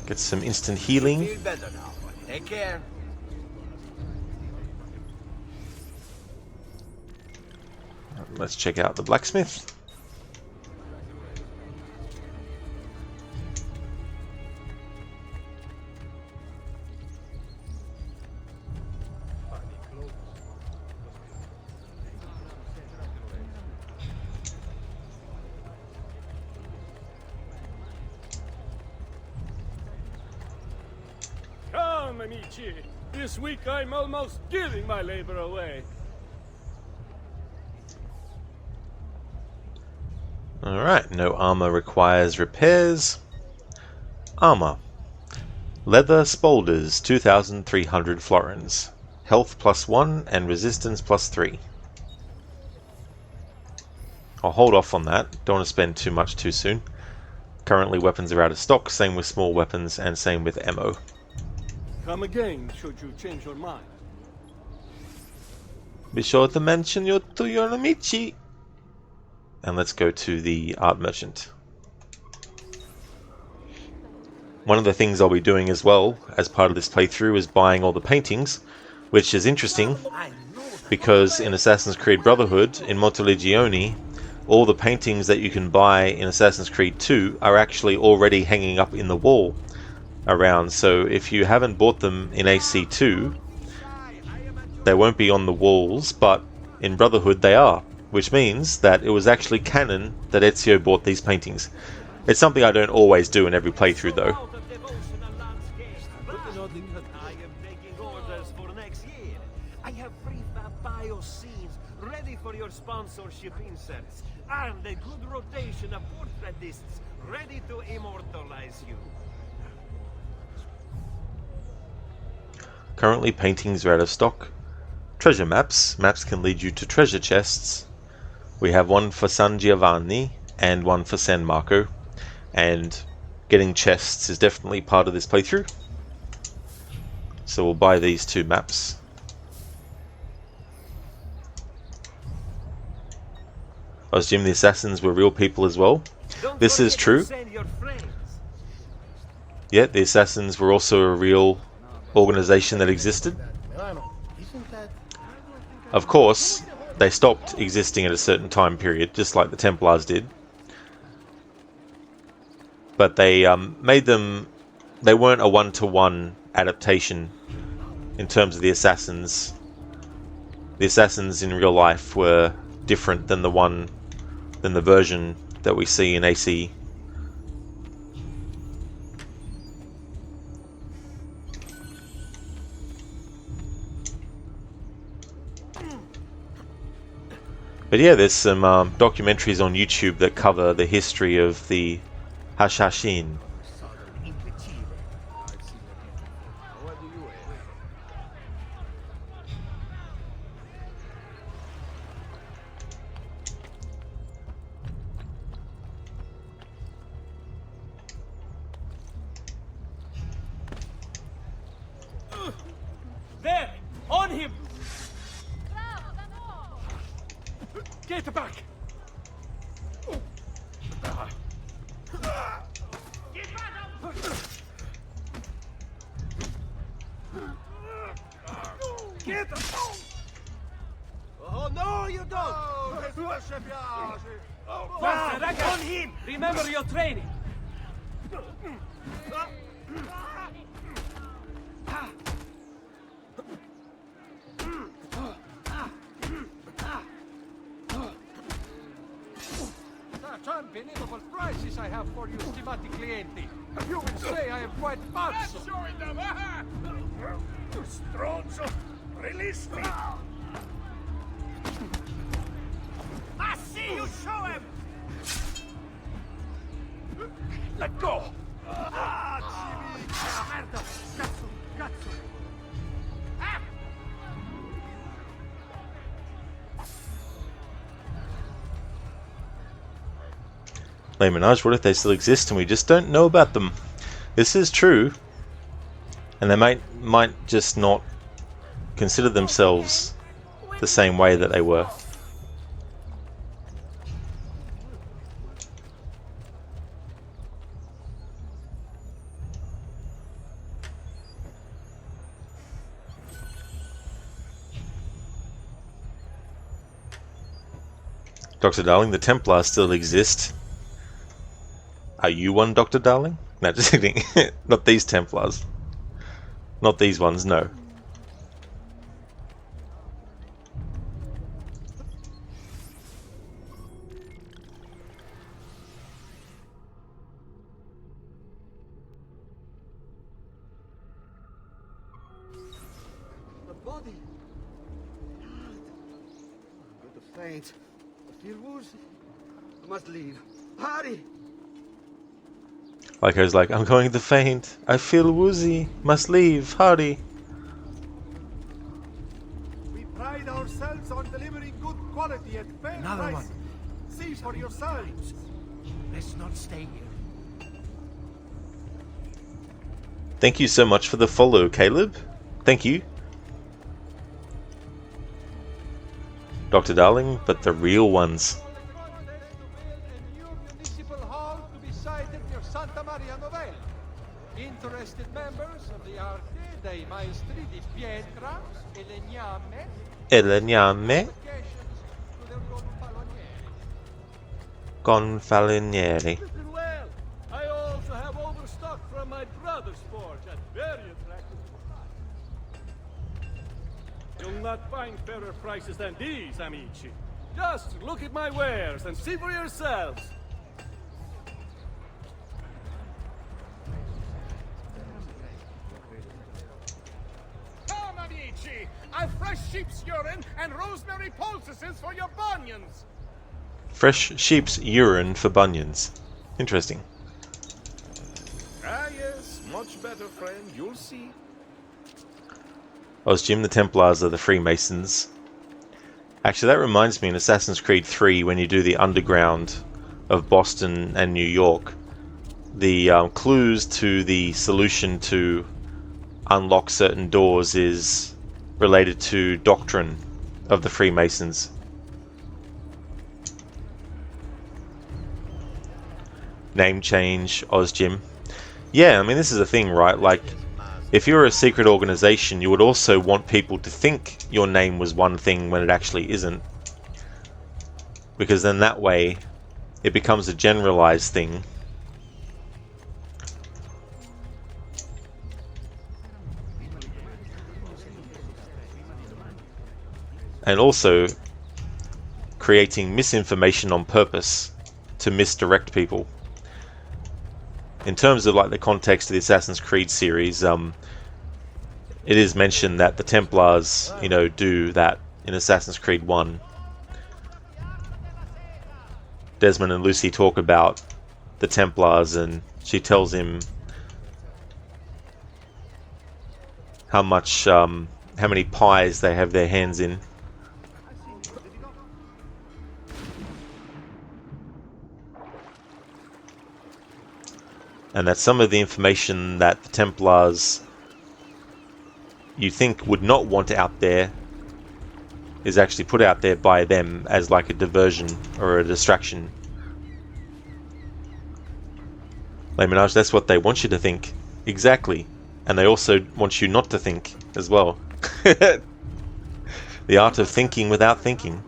Get some instant healing. Feel better now. Take care. Let's check out the blacksmith. Come, amici. This week I'm almost giving my labor away. Alright, no armor requires repairs. Armor. Leather spolders, 2,300 florins. Health +1 and resistance +3. I'll hold off on that. Don't want to spend too much too soon. Currently weapons are out of stock, same with small weapons and same with ammo. Come again, should you change your mind. Be sure to mention to your amici. And let's go to the art merchant. One of the things I'll be doing as well as part of this playthrough is buying all the paintings, which is interesting because in Assassin's Creed Brotherhood, in Montelegione, all the paintings that you can buy in Assassin's Creed 2 are actually already hanging up in the wall around. So if you haven't bought them in AC2, they won't be on the walls, but in Brotherhood they are, which means that it was actually canon that Ezio bought these paintings. It's something I don't always do in every playthrough though. I am taking orders for next year. I have prefab bio scenes ready for your sponsorship inserts, and a good rotation of portraitists ready to immortalize you. Currently paintings are out of stock. Treasure maps. Maps can lead you to treasure chests. We have one for San Giovanni and one for San Marco, and getting chests is definitely part of this playthrough. So we'll buy these two maps. I assume the assassins were real people as well. This is true. Yeah, the assassins were also a real organization that existed. Of course, they stopped existing at a certain time period, just like the Templars did. But they made them... They weren't a one-to-one adaptation in terms of the assassins. The assassins in real life were different than the version that we see in AC. But yeah, there's some documentaries on YouTube that cover the history of the Assassin. There! On him! Get back! Get Oh no, you don't! On him! Remember your training! Such unbelievable prices I have for you, stimati clienti. You will say I am quite pazzo. Stronzo! Release me! I see you, show him! Let go! Merda! Cazzo! Cazzo! Menage, what if they still exist and we just don't know about them? This is true, and they might just not consider themselves the same way that they were. Dr. Darling, the Templars still exist. Are you one, Dr. Darling? No, just kidding. Not these Templars. Not these ones, no. The body. I'm going to faint. I feel woozy. I must leave. Hurry! Like I was like, I'm going to faint. I feel woozy. Must leave. Hurry. We pride ourselves on delivering good quality at fair Another prices. See for yourselves. Let's not stay here. Thank you so much for the follow, Caleb. Thank you. Dr. Darling, but the real ones. Santa Maria Novella. Interested members of the Arte dei Maestri di Pietra e Legname. E Legname. Gonfalonieri. Well, I also have overstock from my brother's forge at very attractive price. You You'll not find fairer prices than these, amici. Just look at my wares and see for yourselves. Come, amici! I've fresh sheep's urine and rosemary poultices for your bunions. Fresh sheep's urine for bunions. Interesting. Ah, yes, much better, friend. You'll see. Jim, the Templars are the Freemasons. Actually, that reminds me in Assassin's Creed 3, when you do the underground of Boston and New York, the clues to the solution to unlock certain doors is related to doctrine of the Freemasons. Name change, Jim. Yeah, I mean, this is a thing, right? Like, if you're a secret organization, you would also want people to think your name was one thing when it actually isn't. Because then that way, it becomes a generalized thing. And also, creating misinformation on purpose to misdirect people. In terms of like the context of the Assassin's Creed series, it is mentioned that the Templars, do that in Assassin's Creed 1. Desmond and Lucy talk about the Templars, and she tells him how many pies they have their hands in. And that some of the information that the Templars you think would not want out there is actually put out there by them as like a diversion or a distraction. Like, Minaj, that's what they want you to think. Exactly. And they also want you not to think as well. The art of thinking without thinking.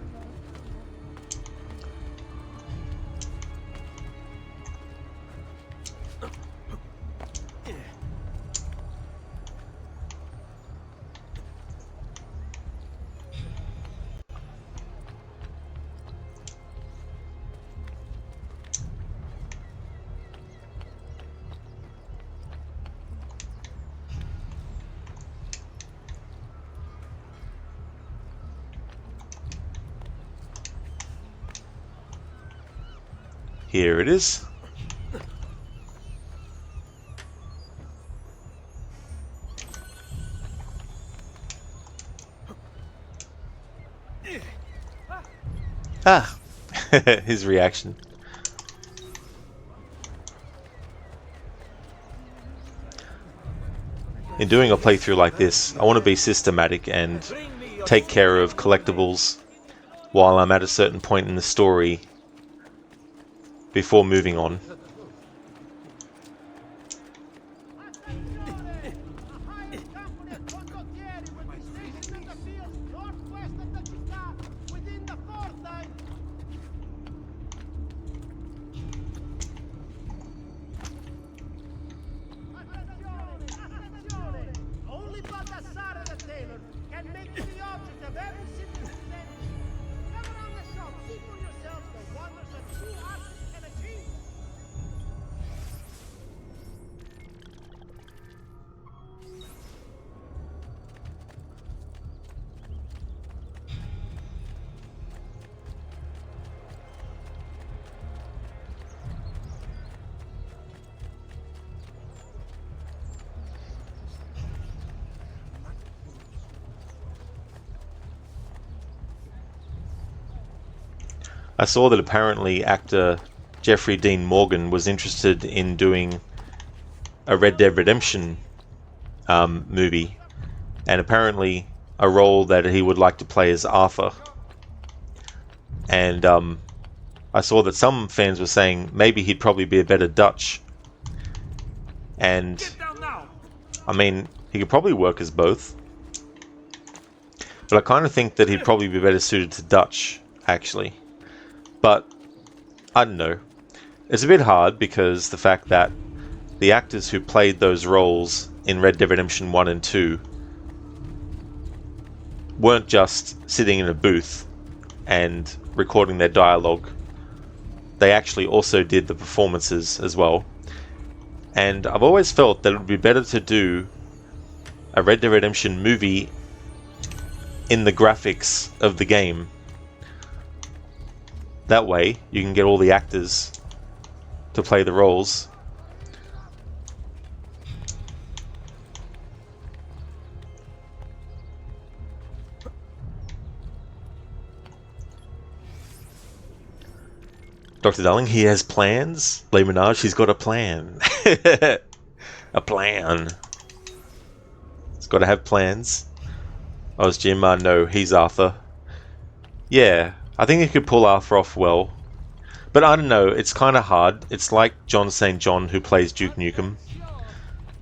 Here it is. Ah, his reaction. In doing a playthrough like this, I want to be systematic and take care of collectibles while I'm at a certain point in the story before moving on. Only Baldassare the tailor can make you the object of every citizen's envy. Come around the shop, see for yourselves the wonders of true art and achieve. I saw that apparently actor Jeffrey Dean Morgan was interested in doing a Red Dead Redemption movie, and apparently a role that he would like to play as Arthur. And I saw that some fans were saying maybe he'd probably be a better Dutch. And I mean, he could probably work as both. But I kind of think that he'd probably be better suited to Dutch, actually. But, I don't know. It's a bit hard because the fact that the actors who played those roles in Red Dead Redemption 1 and 2 weren't just sitting in a booth and recording their dialogue. They actually also did the performances as well. And I've always felt that it would be better to do a Red Dead Redemption movie in the graphics of the game. That way you can get all the actors to play the roles. Dr. Darling, he has plans. Le Menage, he's got a plan. A plan. He's got to have plans. Oh, it's Jim? No, he's Arthur. Yeah, I think he could pull Arthur off well. But I don't know, it's kind of hard. It's like John St. John who plays Duke Nukem.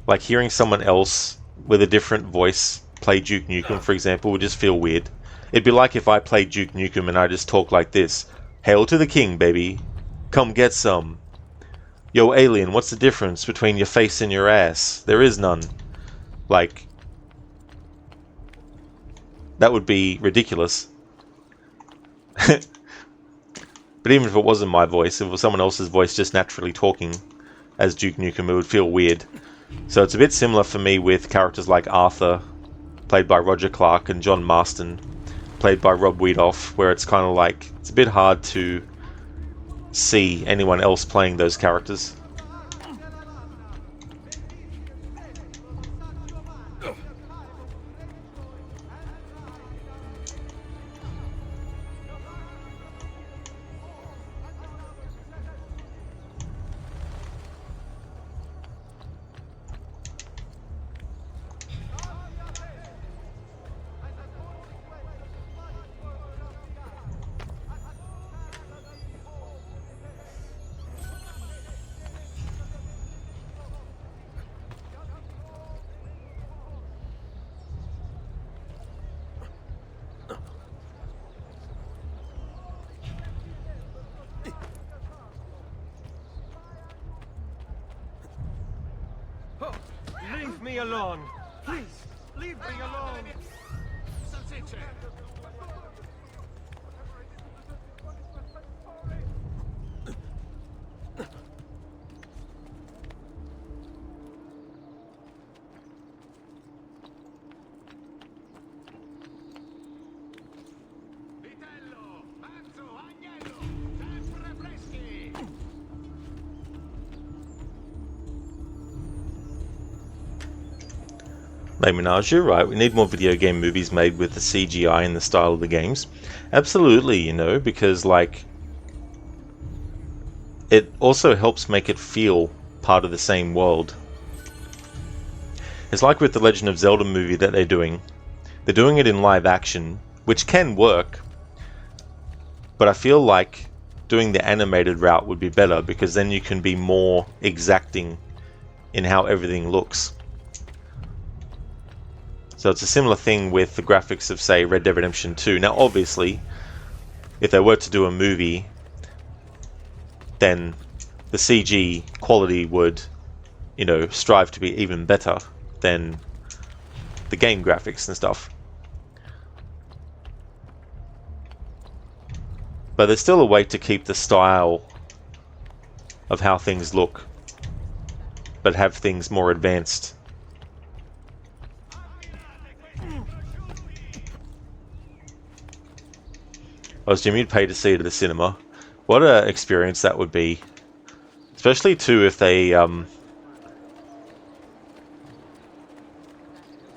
Like hearing someone else with a different voice play Duke Nukem, for example, would just feel weird. It'd be like if I played Duke Nukem and I just talk like this. Hail to the king, baby. Come get some. Yo, alien, what's the difference between your face and your ass? There is none. Like, that would be ridiculous. But even if it wasn't my voice, if it was someone else's voice just naturally talking as Duke Nukem, it would feel weird. So it's a bit similar for me with characters like Arthur, played by Roger Clark, and John Marston, played by Rob Wiedoff, where it's kind of like, it's a bit hard to see anyone else playing those characters. Leave me alone! Please, leave me alone! Le Menage, you're right, we need more video game movies made with the CGI and the style of the games. Absolutely, you know, because like it also helps make it feel part of the same world. It's like with the Legend of Zelda movie that they're doing. They're doing it in live action, which can work, but I feel like doing the animated route would be better, because then you can be more exacting in how everything looks. So it's a similar thing with the graphics of, say, Red Dead Redemption 2. Now, obviously, if they were to do a movie, then the CG quality would, you know, strive to be even better than the game graphics and stuff. But there's still a way to keep the style of how things look, but have things more advanced. I was Jimmy, you'd pay to see it at the cinema. What an experience that would be. Especially too if they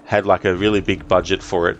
had like a really big budget for it.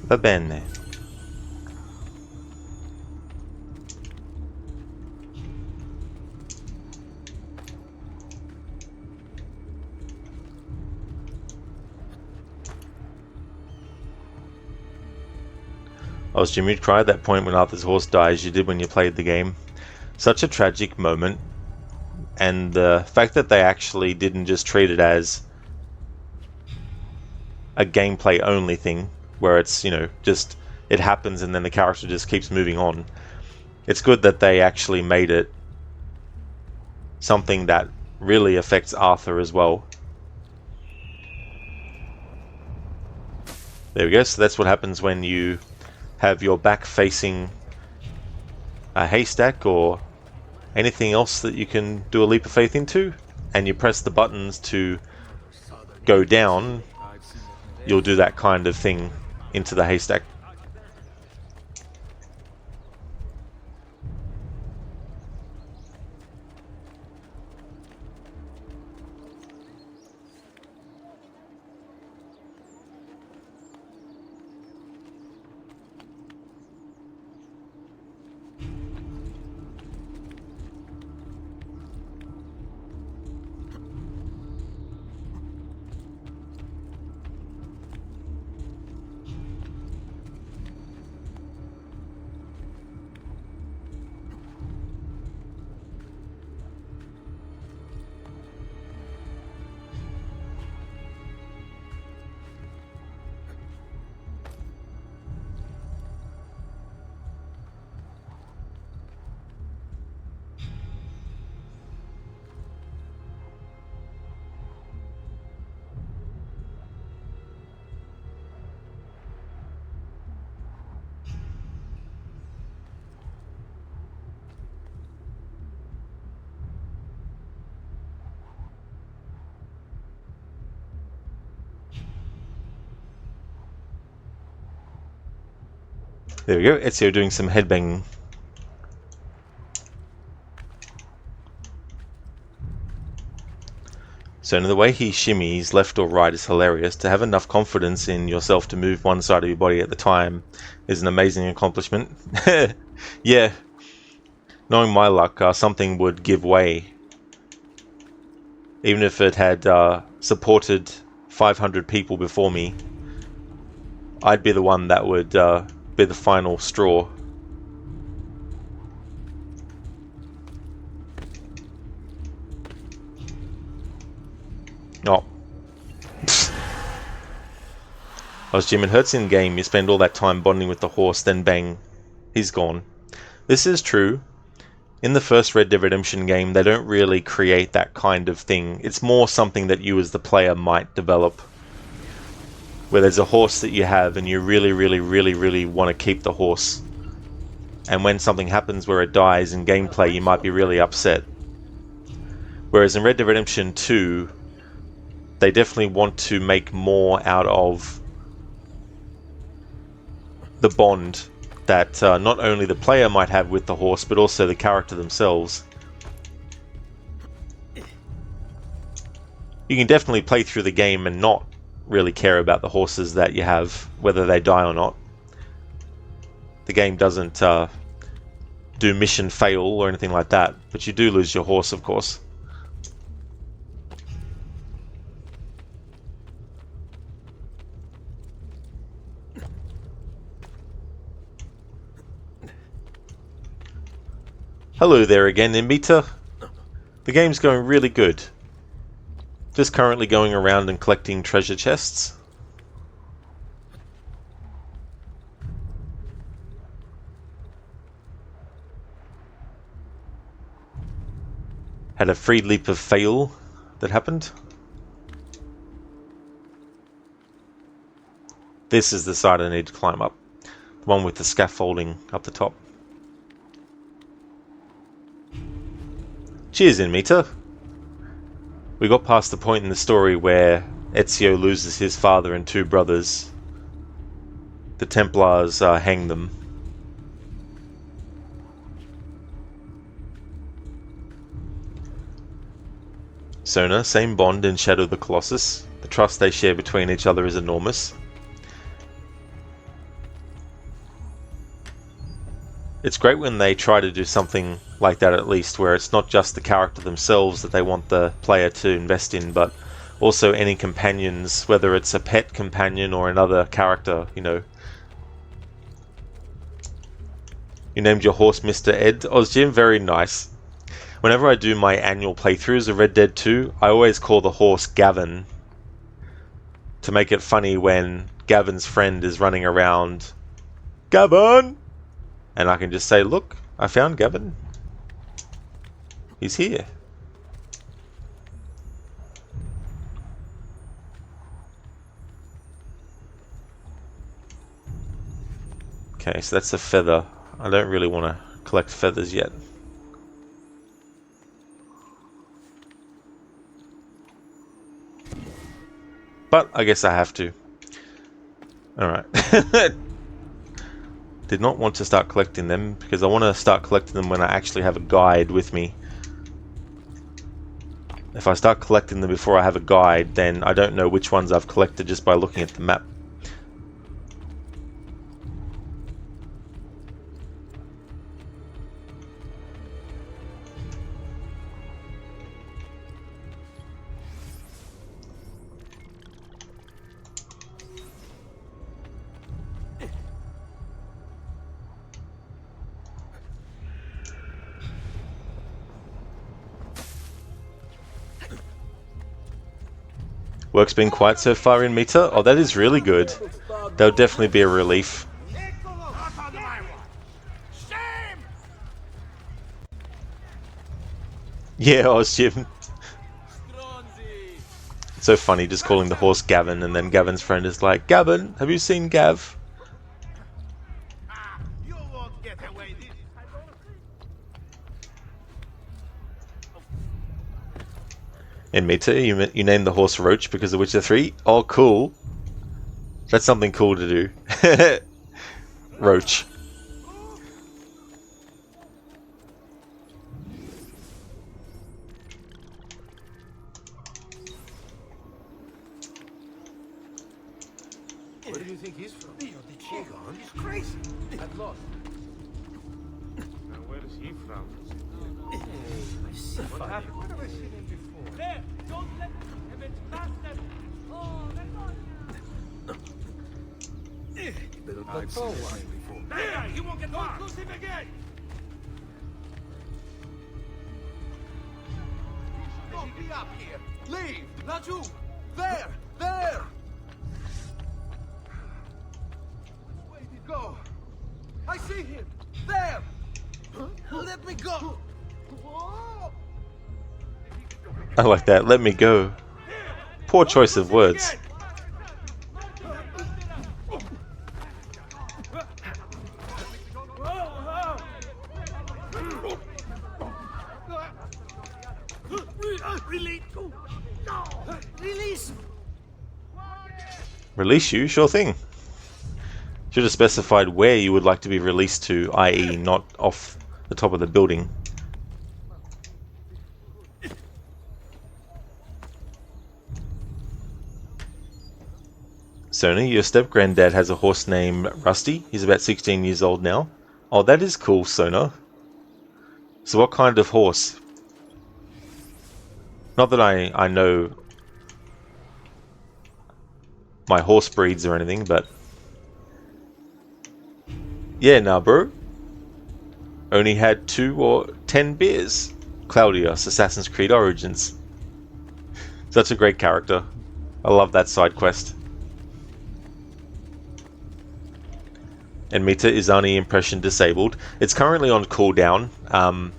Va bene. Oh, Jimmy, you'd cry at that point when Arthur's horse dies. You did when you played the game. Such a tragic moment. And the fact that they actually didn't just treat it as a gameplay only thing, where it's, you know, just it happens and then the character just keeps moving on. It's good that they actually made it something that really affects Arthur as well. There we go. So that's what happens when you have your back facing a haystack or anything else that you can do a leap of faith into, and you press the buttons to go down. You'll do that kind of thing into the haystack. There we go, Ezio doing some headbanging. So the way he shimmies left or right is hilarious. To have enough confidence in yourself to move one side of your body at the time is an amazing accomplishment. Yeah, knowing my luck, something would give way. Even if it had supported 500 people before me, I'd be the one that would be the final straw. Oh. As Jim, it hurts in game. You spend all that time bonding with the horse, then bang, he's gone. This is true. In the first Red Dead Redemption game, they don't really create that kind of thing. It's more something that you as the player might develop, where there's a horse that you have and you really want to keep the horse. And when something happens where it dies in gameplay, you might be really upset. Whereas in Red Dead Redemption 2, they definitely want to make more out of the bond that not only the player might have with the horse, but also the character themselves. You can definitely play through the game and not really care about the horses that you have, whether they die or not. The game doesn't do mission fail or anything like that, but you do lose your horse, of course. Hello there again, Imbita. The game's going really good. Just currently going around and collecting treasure chests. Had a free leap of fail that happened. This is the side I need to climb up. The one with the scaffolding up the top. Cheers, Inmita. We got past the point in the story where Ezio loses his father and two brothers. The Templars hang them. Sona, same bond in Shadow of the Colossus. The trust they share between each other is enormous. it's great when they try to do something like that, at least, where it's not just the character themselves that they want the player to invest in, but also any companions, whether it's a pet companion or another character, you know. You named your horse Mr. Ed? Ozjim, very nice. Whenever I do my annual playthroughs of Red Dead 2, I always call the horse Gavin, to make it funny when Gavin's friend is running around, Gavin! And I can just say, look, I found Gavin. He's here. Okay, so that's a feather. I don't really want to collect feathers yet. But I guess I have to. Alright. Did not want to start collecting them because I want to start collecting them when I actually have a guide with me. If I start collecting them before I have a guide, then I don't know which ones I've collected just by looking at the map. Work's been quiet so far in Meta? Oh, that is really good. That'll definitely be a relief. Yeah, Ozjim. It's so funny just calling the horse Gavin, and then Gavin's friend is like, Gavin, have you seen Gav? In Meta, you named the horse Roach because of Witcher 3? Oh, cool. That's something cool to do. Roach. Where do you think he's from? He's crazy. I've lost. Now where is he from? What happened? Where have I seen him before? There! Don't let him master! Oh, I've seen him before. There! He won't get far! Don't lose him again! Don't be up here! Leave! Not you! There! There! Where did he go? I see him! There! Let me go! I like that. Let me go. Poor choice of words. Release you? Sure thing. Should have specified where you would like to be released to, i.e. not off the top of the building. Sony, your step-granddad has a horse named Rusty. He's about 16 years old now. Oh, that is cool, Sona. So what kind of horse? Not that I know my horse breeds or anything, but... Yeah, nah, bro. Only had 2 or 10 beers. Claudius, Assassin's Creed Origins. Such a great character. I love that side quest. And Mita is only impression disabled. It's currently on cooldown.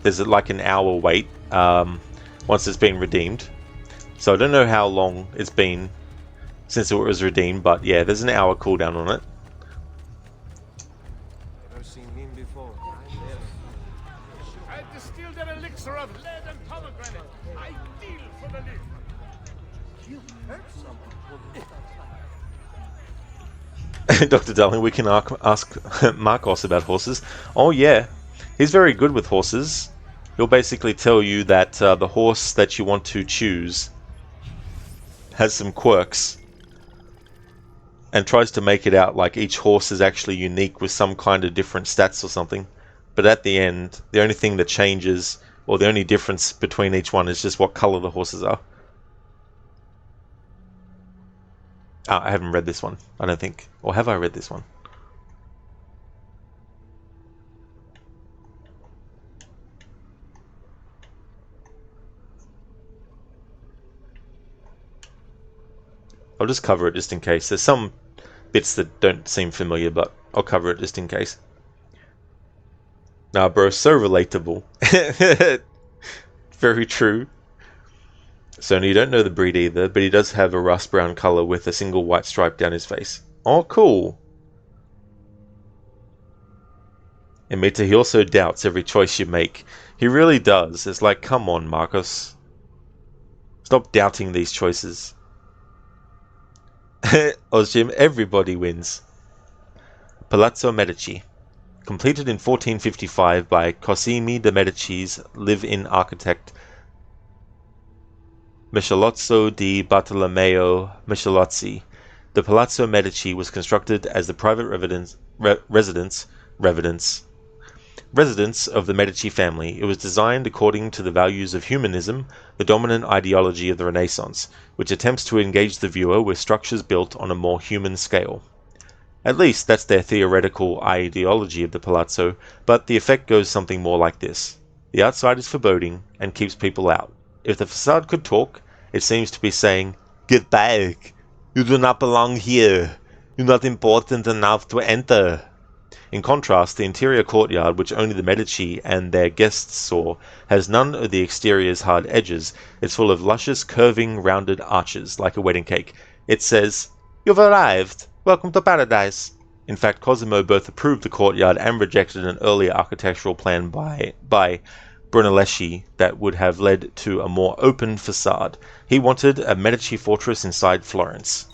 There's like an hour wait once it's been redeemed. So I don't know how long it's been since it was redeemed, but yeah, there's an hour cooldown on it. Never seen him before. I distilled an elixir of lead and pomegranate. Ideal for the lift. You hurt someone. Dr. Darling, we can ask Marcos about horses. Oh yeah, he's very good with horses. He'll basically tell you that the horse that you want to choose has some quirks, and tries to make it out like each horse is actually unique with some kind of different stats or something. but at the end, the only thing that changes, or the only difference between each one, is just what color the horses are. I haven't read this one, I don't think. Or have I read this one? I'll just cover it just in case. There's some bits that don't seem familiar, but I'll cover it just in case. Nah, bro, so relatable. Very true. So you don't know the breed either, but he does have a rust brown color with a single white stripe down his face. Oh, cool. And Mita, he also doubts every choice you make. He really does. It's like, come on, Marcos. Stop doubting these choices. Ozjim, everybody wins. Palazzo Medici. Completed in 1455 by Cosimi de' Medici's live-in architect Michelozzo di Bartolomeo Michelozzi. The Palazzo Medici was constructed as the private residence of the Medici family. It was designed according to the values of humanism, the dominant ideology of the Renaissance, which attempts to engage the viewer with structures built on a more human scale. At least that's their theoretical ideology of the palazzo, but the effect goes something more like this. The outside is foreboding and keeps people out. If the facade could talk, it seems to be saying, "Get back! You do not belong here! You're not important enough to enter!" In contrast, the interior courtyard, which only the Medici and their guests saw, has none of the exterior's hard edges. It's full of luscious, curving, rounded arches, like a wedding cake. It says, "You've arrived! Welcome to paradise!" In fact, Cosimo both approved the courtyard and rejected an earlier architectural plan by Brunelleschi that would have led to a more open facade. He wanted a Medici fortress inside Florence.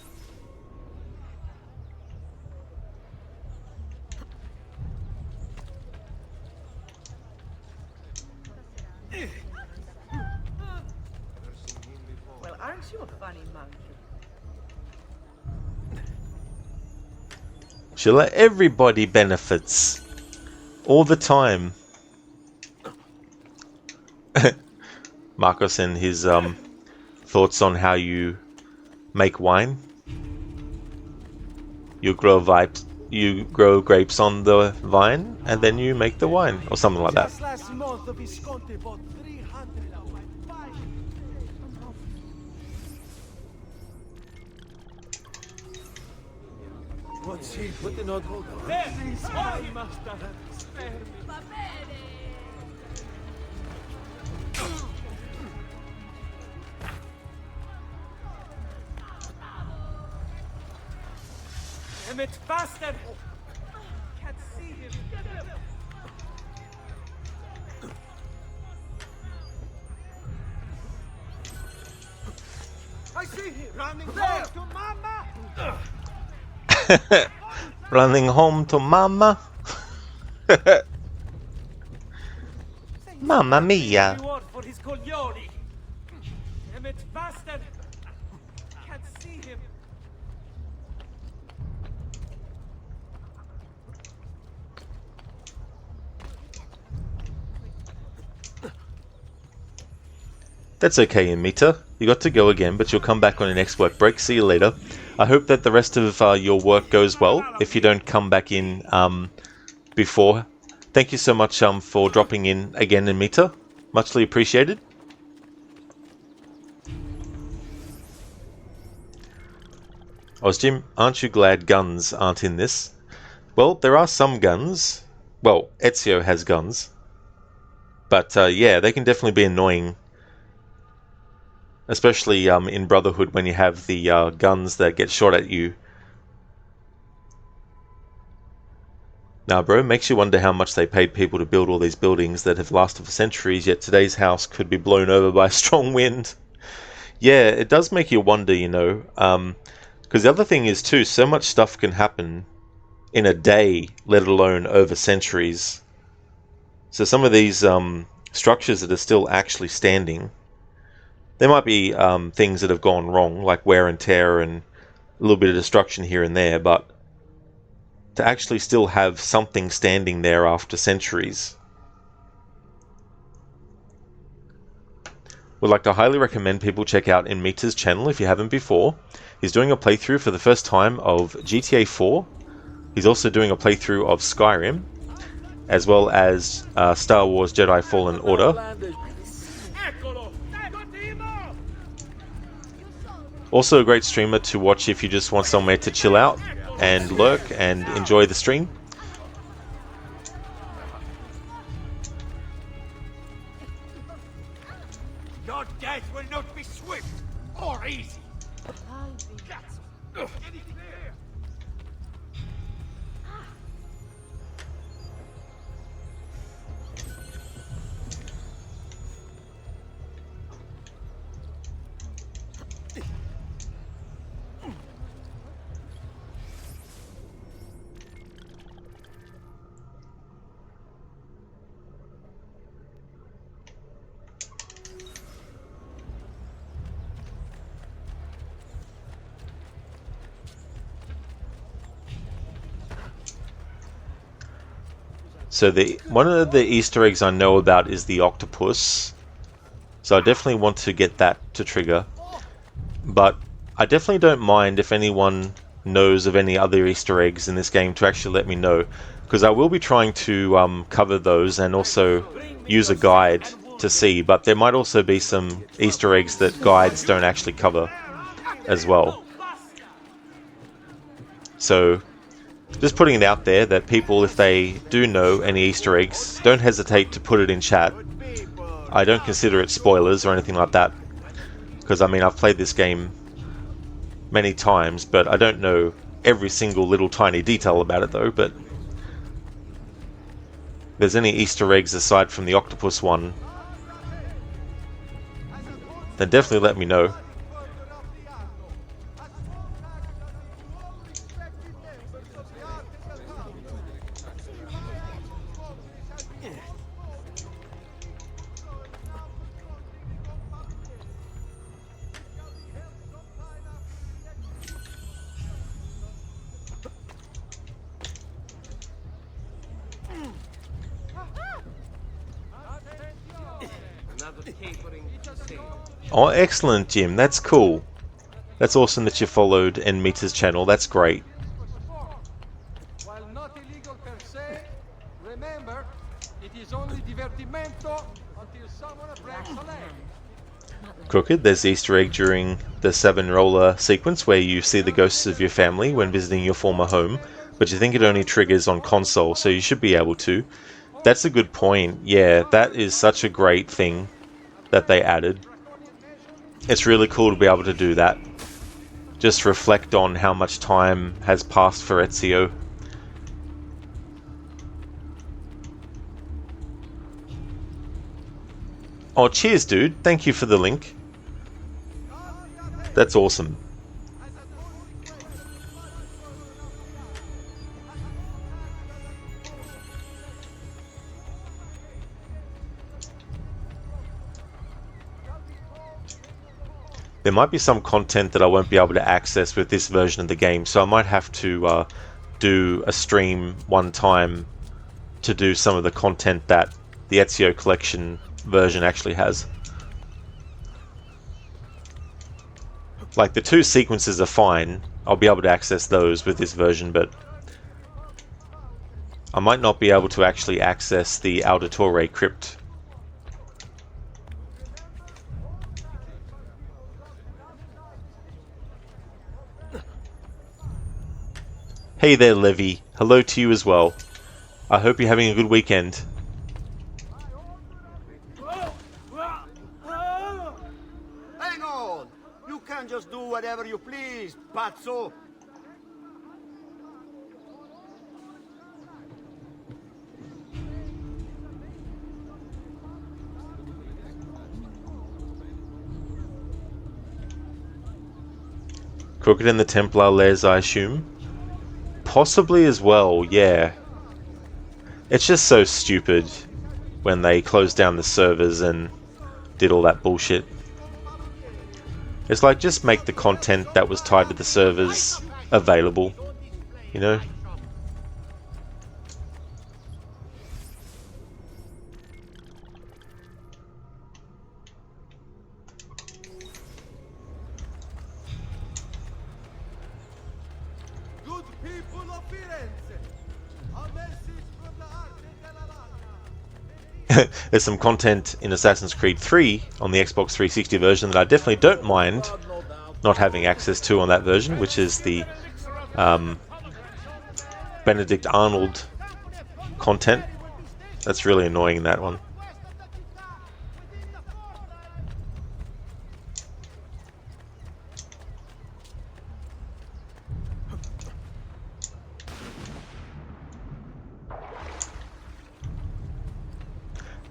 Well, aren't you a funny monkey? She'll let everybody benefits. All the time. Marcos and his thoughts on how you make wine. You grow grapes on the vine, and then you make the wine, or something like that. Just last month, the Visconti bought 300. What's he putting on hold? Sorry, master. Spare me. Damn it, bastard! Can't see him. I see him running home to mama. Running home to mama. Mamma mia. Reward for his coglioni. Damn it, bastard! Can't see him. That's okay, Amita. You got to go again, but you'll come back on your next work break. See you later. I hope that the rest of your work goes well. If you don't come back in before, thank you so much for dropping in again, Amita. Muchly appreciated. Jim, aren't you glad guns aren't in this? Well, there are some guns. Well, Ezio has guns. But yeah, they can definitely be annoying. Especially in Brotherhood when you have the guns that get shot at you. Now, bro, makes you wonder how much they paid people to build all these buildings that have lasted for centuries, yet today's house could be blown over by a strong wind. Yeah, it does make you wonder, you know. Because the other thing is, too, so much stuff can happen in a day, let alone over centuries. So some of these structures that are still actually standing, there might be things that have gone wrong, like wear and tear and a little bit of destruction here and there, but to actually still have something standing there after centuries. Would like to highly recommend people check out Enmita's channel if you haven't before. He's doing a playthrough for the first time of GTA 4. He's also doing a playthrough of Skyrim, as well as Star Wars Jedi Fallen Order. Also a great streamer to watch if you just want somewhere to chill out and lurk and enjoy the stream. Your death will not be swift or easy. So one of the Easter eggs I know about is the octopus. So I definitely want to get that to trigger. But I definitely don't mind if anyone knows of any other Easter eggs in this game to actually let me know. Because I will be trying to cover those and also use a guide to see. But there might also be some Easter eggs that guides don't actually cover as well. So just putting it out there that people, if they do know any Easter eggs, don't hesitate to put it in chat. I don't consider it spoilers or anything like that, because I mean I've played this game many times, but I don't know every single little tiny detail about it though. But if there's any Easter eggs aside from the octopus one, then definitely let me know. Oh, excellent, Jim. That's cool. That's awesome that you followed Enmita's channel. That's great. While not illegal per se, remember, it is only divertimento until someone breaks a leg. Crooked, there's the Easter egg during the 7 roller sequence where you see the ghosts of your family when visiting your former home, but you think it only triggers on console, so you should be able to. That's a good point. Yeah, that is such a great thing that they added. It's really cool to be able to do that. Just reflect on how much time has passed for Ezio. Oh, cheers, dude. Thank you for the link. That's awesome. There might be some content that I won't be able to access with this version of the game, so I might have to do a stream one time to do some of the content that the Ezio Collection version actually has. Like, the 2 sequences are fine, I'll be able to access those with this version, but I might not be able to actually access the Auditore Crypt. Hey there, Levy. Hello to you as well. I hope you're having a good weekend. Hang on! You can't just do whatever you please, pazzo! Crooked and the Templar Lairs, I assume? Possibly as well, yeah. It's just so stupid when they closed down the servers and did all that bullshit. It's like, just make the content that was tied to the servers available, you know? Good people of Firenze, a message from the Arte della Lana. There's some content in Assassin's Creed 3 on the Xbox 360 version that I definitely don't mind not having access to on that version, which is the Benedict Arnold content. That's really annoying in that one.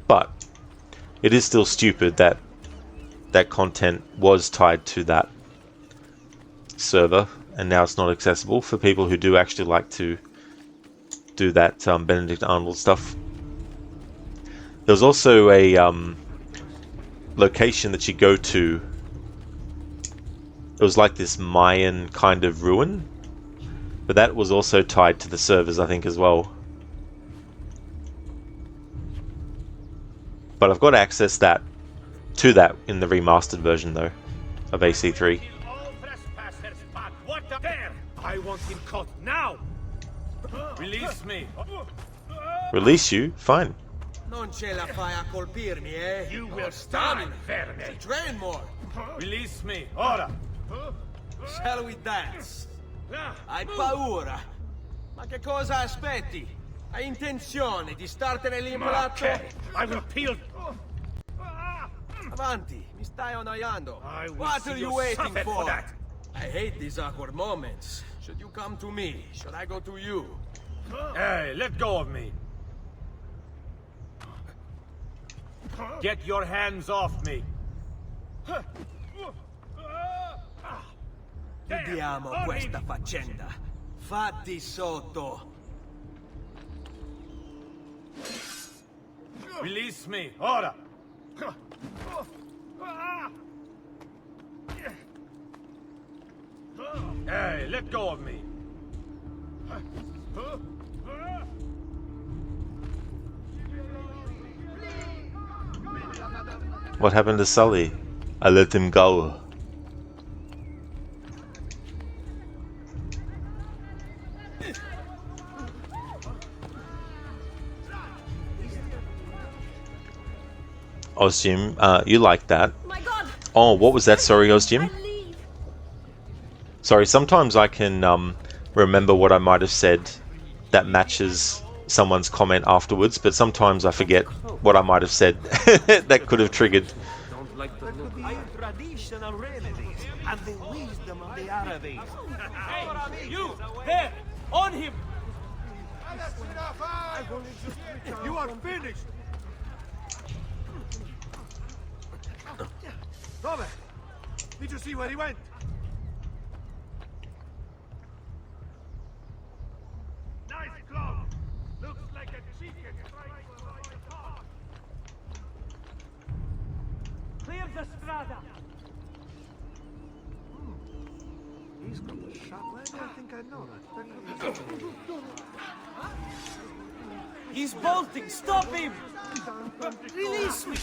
But it is still stupid that that content was tied to that server and now it's not accessible for people who do actually like to do that Benedict Arnold stuff. There's also a location that you go to. It was like this Mayan kind of ruin, but that was also tied to the servers, I think, as well. But I've got access to that in the remastered version, though, of AC3. I want him caught now. Release me. Release you? Fine. Non ce la fai a colpirmi, eh? You will stand, verme. Train more. Release me. Ora. Shall we dance? Hai paura? Ma che cosa aspetti? Hai intenzione di startene lì imbolato? Okay. I will peel. Avanti, mi stai annoiando. What What are you waiting for? That. I hate these awkward moments. Should you come to me? Should I go to you? Hey, let go of me. Get your hands off me. Vediamo questa faccenda. Fatti sotto. Release me, ora. Hey, let go of me. What happened to Sully? I let him go. Ozjim, you like that. Oh, what was that? Sorry, Ozjim? Sorry, sometimes I can remember what I might have said that matches someone's comment afterwards, but sometimes I forget what I might have said that could have triggered. Don't like the look. Traditional remedies and the wisdom of the Arabs. Hey, you! There! On him! You are finished! Robert, did you see where he went? Nice cloak! Looks like a chicken trying to ride a car. Clear the strada! He's got the shot. Why do I think I know that? He's bolting! Stop him! Release me!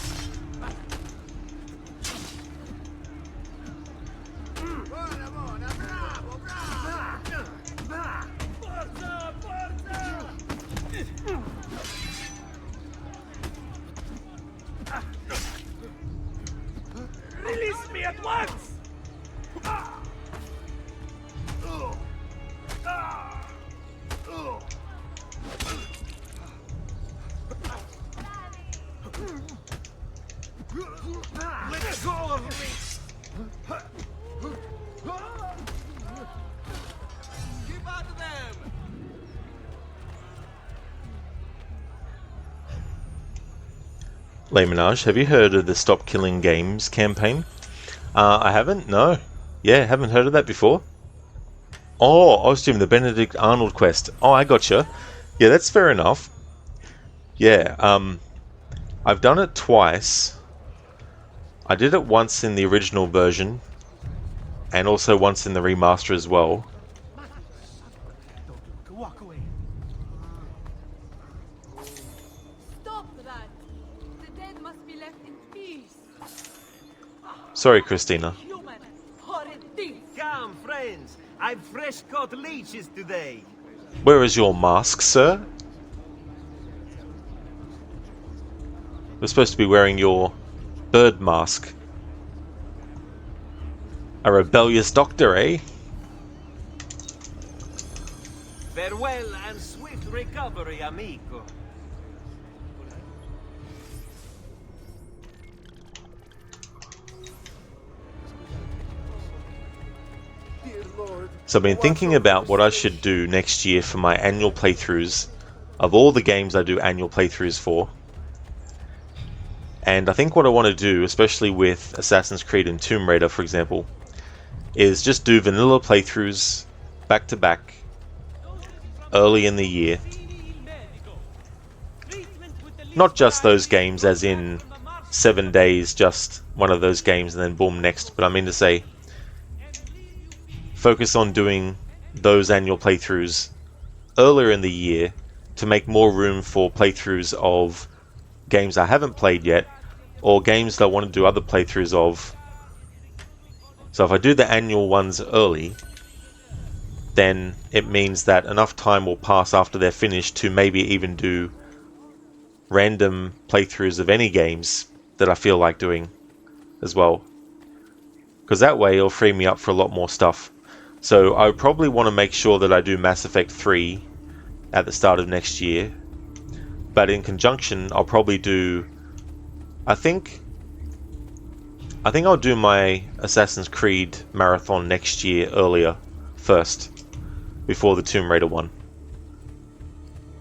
Release me at once! Let go of me! Keep out of them! Laymanage, have you heard of the Stop Killing Games campaign? I haven't, no. Yeah, haven't heard of that before. Oh, I was doing the Benedict Arnold quest. Oh, I gotcha. Yeah, that's fair enough. Yeah, I've done it twice. I did it once in the original version, and also once in the remaster as well. Walk away. Stop that! The dead must be left in peace. Sorry, Christina. Human, horrid things. Come, friends. I've fresh caught leeches today. Where is your mask, sir? We're supposed to be wearing your bird mask. A rebellious doctor, eh? Farewell and swift recovery, amico. So I've been thinking about what I should do next year for my annual playthroughs of all the games I do annual playthroughs for. And I think what I want to do, especially with Assassin's Creed and Tomb Raider, for example, is just do vanilla playthroughs back to back early in the year. Not just those games as in 7 days, just one of those games and then boom, next. But I mean to say, focus on doing those annual playthroughs earlier in the year to make more room for playthroughs of games I haven't played yet, or games that I want to do other playthroughs of. So if I do the annual ones early, then it means that enough time will pass after they're finished to maybe even do random playthroughs of any games that I feel like doing as well. Because that way it'll free me up for a lot more stuff. So I would probably want to make sure that I do Mass Effect 3 at the start of next year. But in conjunction, I'll probably do... I think I'll do my Assassin's Creed marathon next year earlier, first, before the Tomb Raider one.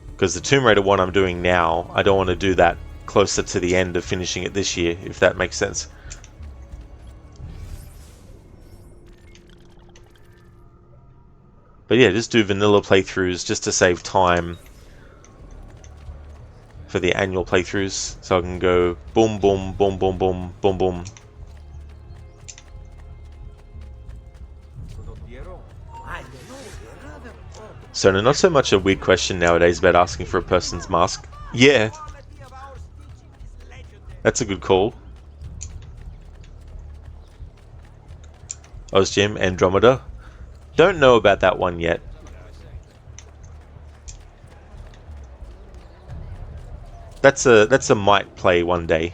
Because the Tomb Raider one I'm doing now, I don't want to do that closer to the end of finishing it this year, if that makes sense. But yeah, just do vanilla playthroughs just to save time for the annual playthroughs, so I can go boom, boom, boom, boom, boom, boom, boom. So no, not so much a weird question nowadays about asking for a person's mask. Yeah, that's a good call. Ozgym, Andromeda. Don't know about that one yet. That's a might play one day.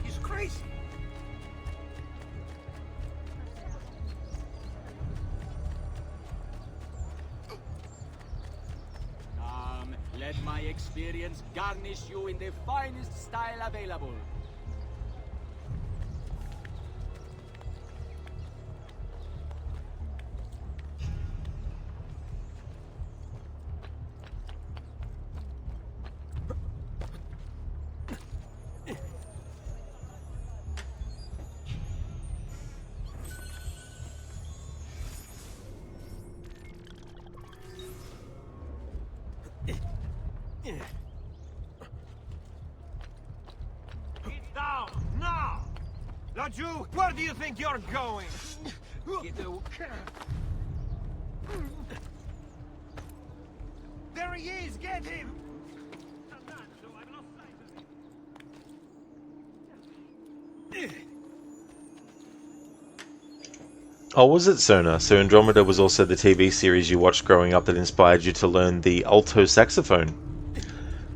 He's crazy. Let my experience garnish you in the finest style available. Get down, now! Laju, where do you think you're going? There he is! Get him! Oh, was it Sona? So Andromeda was also the TV series you watched growing up that inspired you to learn the alto saxophone.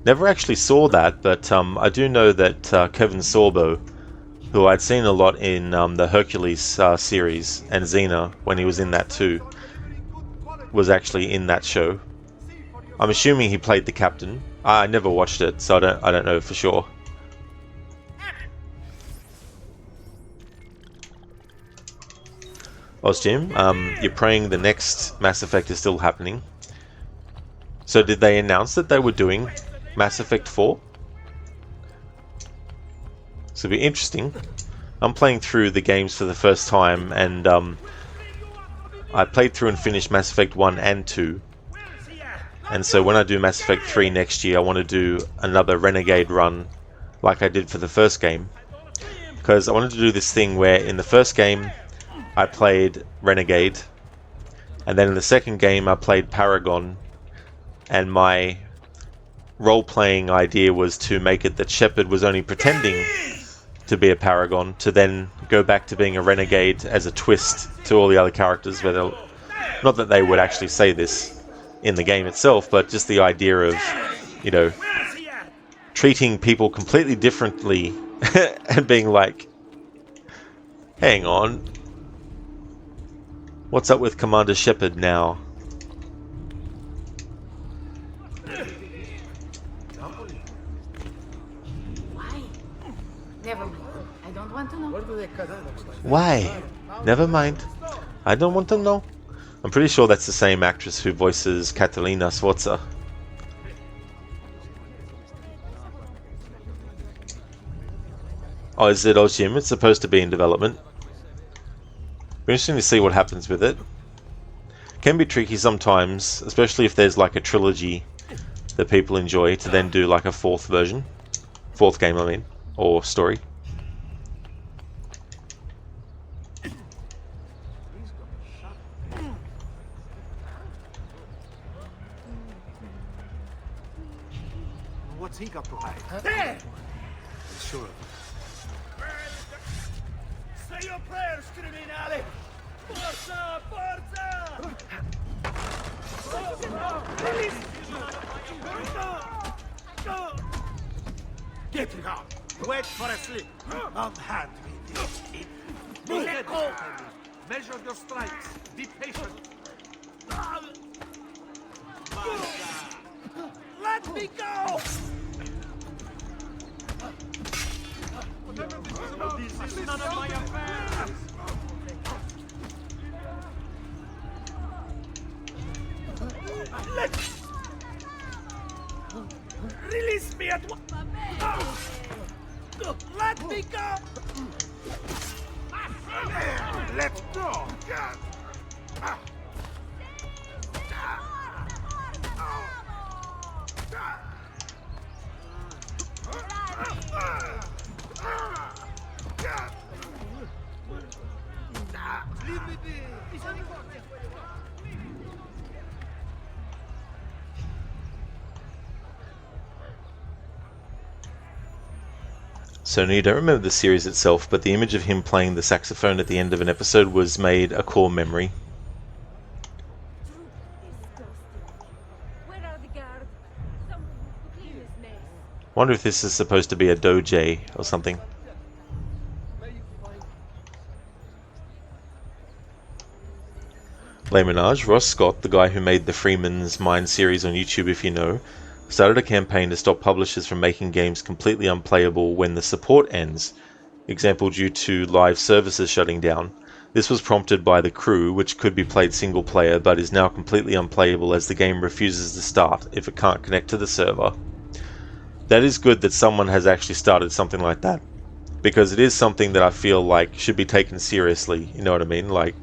Never actually saw that, but I do know that Kevin Sorbo, who I'd seen a lot in the Hercules series, and Xena, when he was in that too, was actually in that show. I'm assuming he played the captain. I never watched it, so I don't know for sure. Ozjim, you're praying the next Mass Effect is still happening. So did they announce that they were doing Mass Effect 4? So it'll be interesting. I'm playing through the games for the first time, and I played through and finished Mass Effect 1 and 2. And so when I do Mass Effect 3 next year, I want to do another Renegade run like I did for the first game. Because I wanted to do this thing where in the first game I played Renegade, and then in the second game I played Paragon, and my role-playing idea was to make it that Shepard was only pretending to be a Paragon, to then go back to being a Renegade as a twist to all the other characters. Where not that they would actually say this in the game itself, but just the idea of, you know, treating people completely differently and being like, hang on, what's up with Commander Shepard now? Never mind. I don't want to know. Why? Never mind. I don't want to know. I'm pretty sure that's the same actress who voices Catalina Sforza. Oh, is it Ozjim? It's supposed to be in development. Be interesting to see what happens with it. Can be tricky sometimes, especially if there's like a trilogy that people enjoy, to then do like a fourth version. Fourth game, I mean. Or story. What's he got to hide? There! Sure. Say your prayers, criminale! Forza! Forza! Get it out! Wait for a slip! Unhand me! Let go! Measure your strikes! Be patient! Let me go! This is none of my affairs! Release me at once! Let me go! Let's go! Leave me be! So you don't remember the series itself, but the image of him playing the saxophone at the end of an episode was made a core memory. Where are the guards? Someone to clean this mess. Wonder if this is supposed to be a doje or something. Laymanage, Ross Scott, the guy who made the Freeman's Mind series on YouTube if you know, started a campaign to stop publishers from making games completely unplayable when the support ends, example due to live services shutting down. This was prompted by The Crew, which could be played single player but is now completely unplayable as the game refuses to start if it can't connect to the server. That is good that someone has actually started something like that, because it is something that I feel like should be taken seriously, you know what I mean? Like,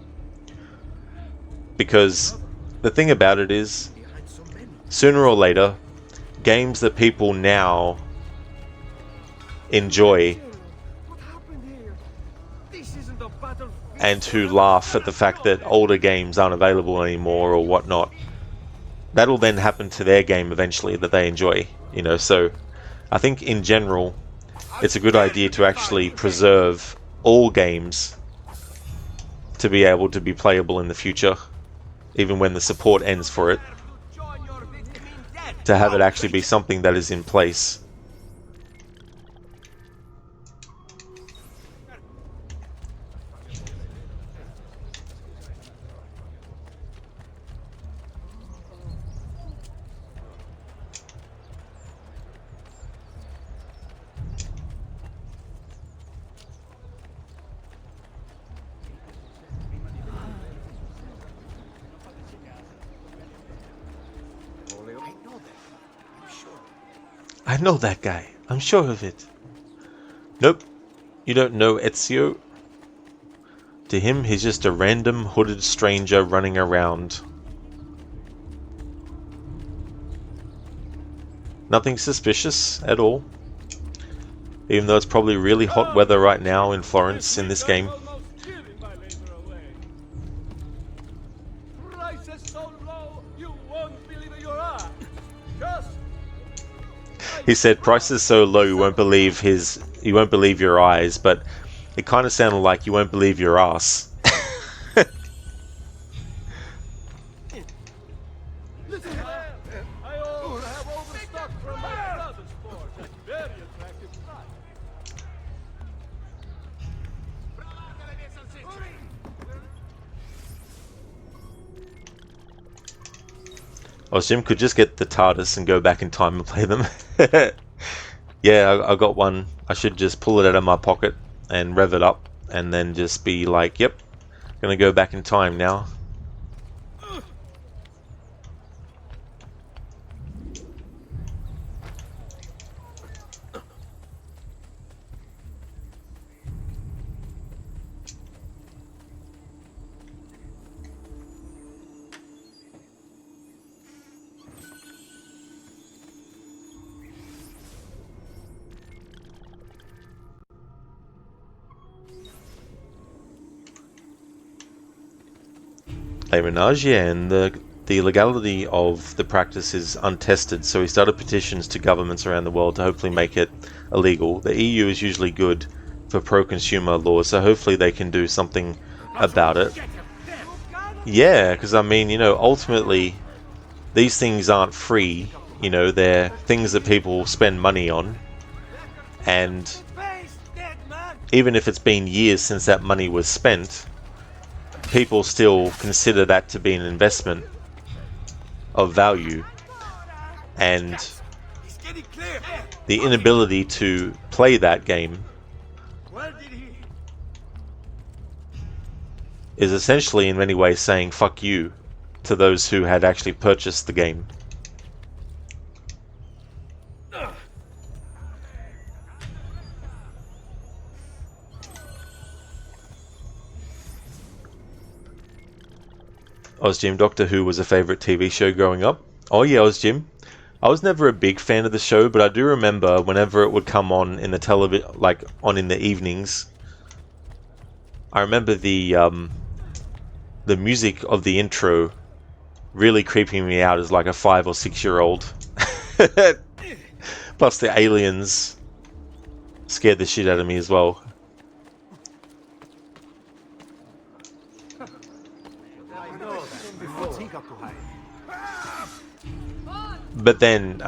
because the thing about it is, sooner or later, games that people now enjoy and who laugh at the fact that older games aren't available anymore or whatnot, that'll then happen to their game eventually that they enjoy, you know. So I think in general it's a good idea to actually preserve all games to be able to be playable in the future, even when the support ends for it, to have it actually be something that is in place. I know that guy. I'm sure of it. Nope. You don't know Ezio? To him, he's just a random hooded stranger running around. Nothing suspicious at all. Even though it's probably really hot weather right now in Florence in this game. He said prices so low you won't believe your eyes, but it kind of sounded like you won't believe your ass. Oh, Jim could just get the TARDIS and go back in time and play them. Yeah, I got one. I should just pull it out of my pocket and rev it up and then just be like, yep, gonna go back in time now. Menage, yeah, and the legality of the practice is untested, so he started petitions to governments around the world to hopefully make it illegal. The EU is usually good for pro-consumer laws, so hopefully they can do something about it. Yeah, because I mean, you know, ultimately these things aren't free, you know, they're things that people spend money on, and even if it's been years since that money was spent, people still consider that to be an investment of value, and the inability to play that game is essentially in many ways saying fuck you to those who had actually purchased the game. Ozjim, Doctor Who was a favourite TV show growing up. Oh yeah, Ozjim. I was never a big fan of the show, but I do remember whenever it would come on in the television, like on in the evenings. I remember the music of the intro really creeping me out as like a 5 or 6 year old. Plus the aliens scared the shit out of me as well. But then,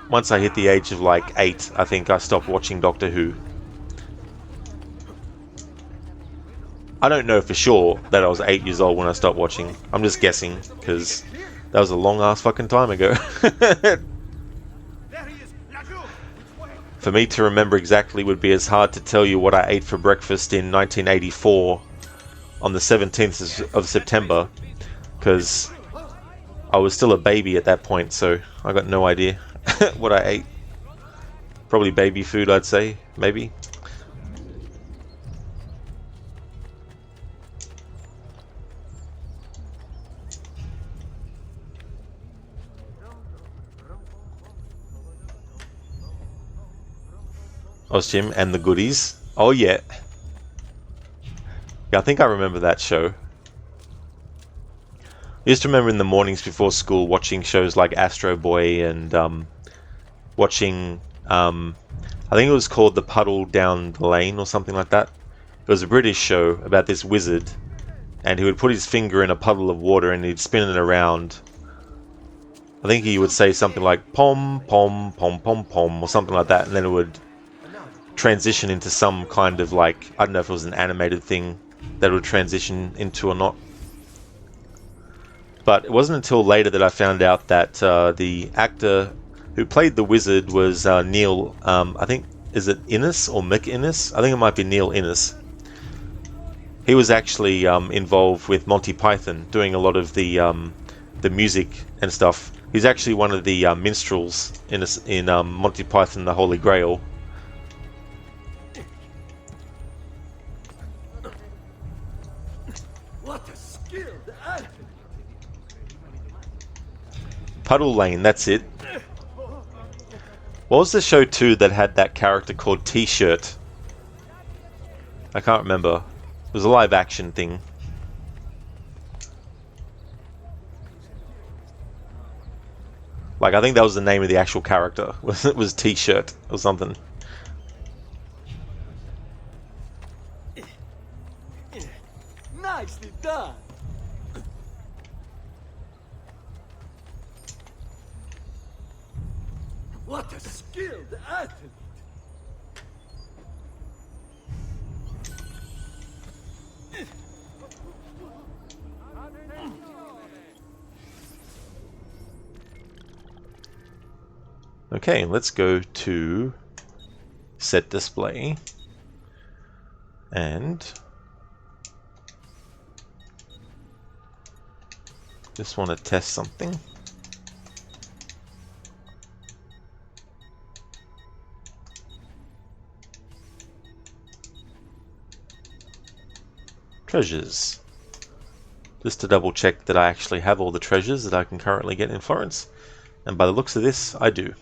once I hit the age of like 8, I think I stopped watching Doctor Who. I don't know for sure that I was 8 years old when I stopped watching. I'm just guessing, because that was a long ass fucking time ago. For me to remember exactly would be as hard to tell you what I ate for breakfast in 1984 on the 17th of September, because I was still a baby at that point, so I got no idea what I ate. Probably baby food, I'd say, maybe. Jim and the Goodies. Oh yeah. Yeah, I think I remember that show. I used to remember in the mornings before school watching shows like Astro Boy and watching, I think it was called The Puddle Down the Lane or something like that. It was a British show about this wizard, and he would put his finger in a puddle of water and he'd spin it around. I think he would say something like pom pom pom pom pom or something like that, and then it would transition into some kind of like, I don't know if it was an animated thing that would transition into or not. But it wasn't until later that I found out that the actor who played the wizard was Neil, I think, is it Innes or Mick Innes? I think it might be Neil Innes. He was actually involved with Monty Python, doing a lot of the music and stuff He's actually one of the minstrels in Monty Python the Holy Grail. What a skilled athlete! Puddle Lane, that's it. What was the show too that had that character called T-Shirt? I can't remember. It was a live action thing. Like, I think that was the name of the actual character. It was T-Shirt or something. Nicely done! What a skilled athlete! Okay, let's go to set display and just want to test something. Treasures. Just to double check that I actually have all the treasures that I can currently get in Florence. And by the looks of this, I do.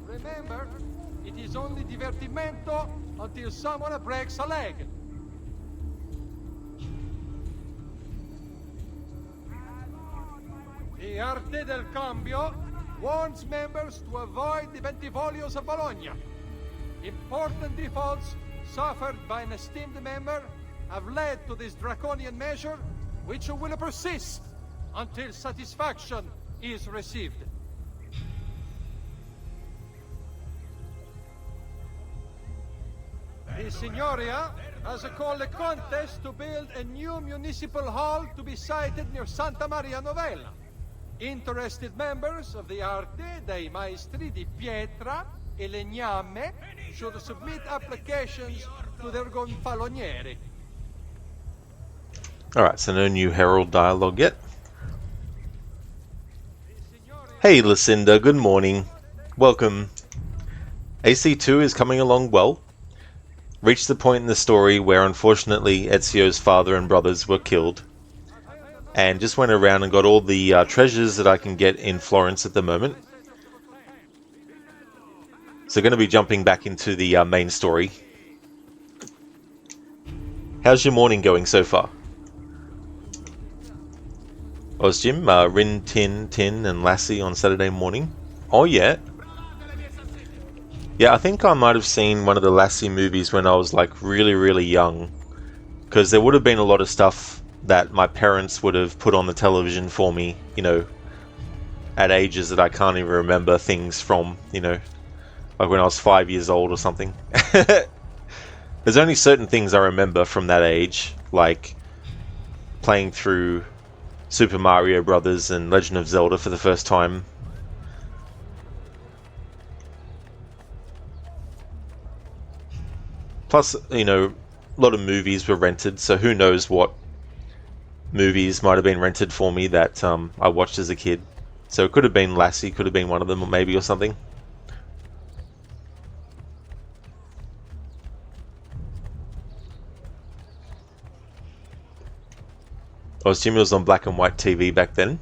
Remember, it is only divertimento until someone breaks a leg. The Arte del Cambio warns members to avoid the Bentivolios of Bologna. Important defaults suffered by an esteemed member have led to this draconian measure, which will persist until satisfaction is received. The Signoria has called a contest to build a new municipal hall to be sited near Santa Maria Novella. Interested members of the Arte dei Maestri di Pietra e Legname should submit applications to their gonfalonieri. Alright, so no new Herald dialogue yet. Hey Lucinda, good morning. Welcome. AC2 is coming along well. Reached the point in the story where unfortunately Ezio's father and brothers were killed. And just went around and got all the treasures that I can get in Florence at the moment. So going to be jumping back into the main story. How's your morning going so far? Was Jim, Rin, Tin, and Lassie on Saturday morning? Oh yeah. Yeah, I think I might have seen one of the Lassie movies when I was like really young. Because there would have been a lot of stuff that my parents would have put on the television for me, you know, at ages that I can't even remember things from, you know, like when I was 5 years old or something. There's only certain things I remember from that age, like playing through Super Mario Brothers and Legend of Zelda for the first time. Plus, you know, a lot of movies were rented, so who knows what movies might have been rented for me that I watched as a kid. So it could have been Lassie, could have been one of them maybe or something. I assume it was on black and white TV back then.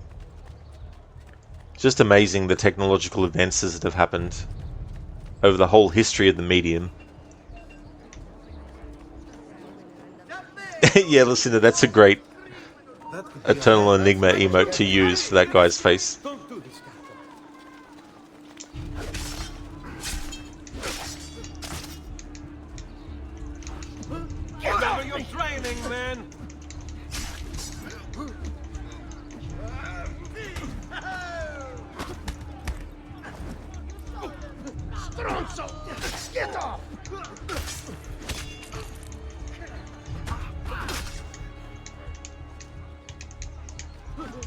Just amazing the technological advances that have happened over the whole history of the medium. Yeah, Lucinda, that's a great Eternal Enigma emote to use for that guy's face. Remember your training, man! Stronzo! Get off!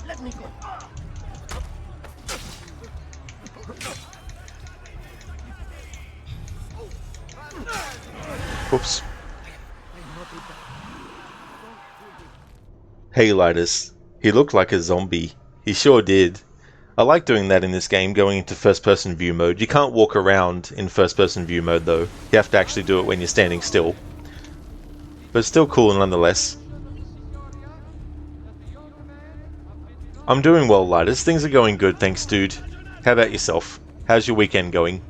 Let me go. Oops. Hey, Lairs. He looked like a zombie. He sure did. I like doing that in this game, going into first-person view mode. You can't walk around in first-person view mode, though. You have to actually do it when you're standing still. But it's still cool nonetheless. I'm doing well, Lairs. Things are going good, thanks, dude. How about yourself? How's your weekend going?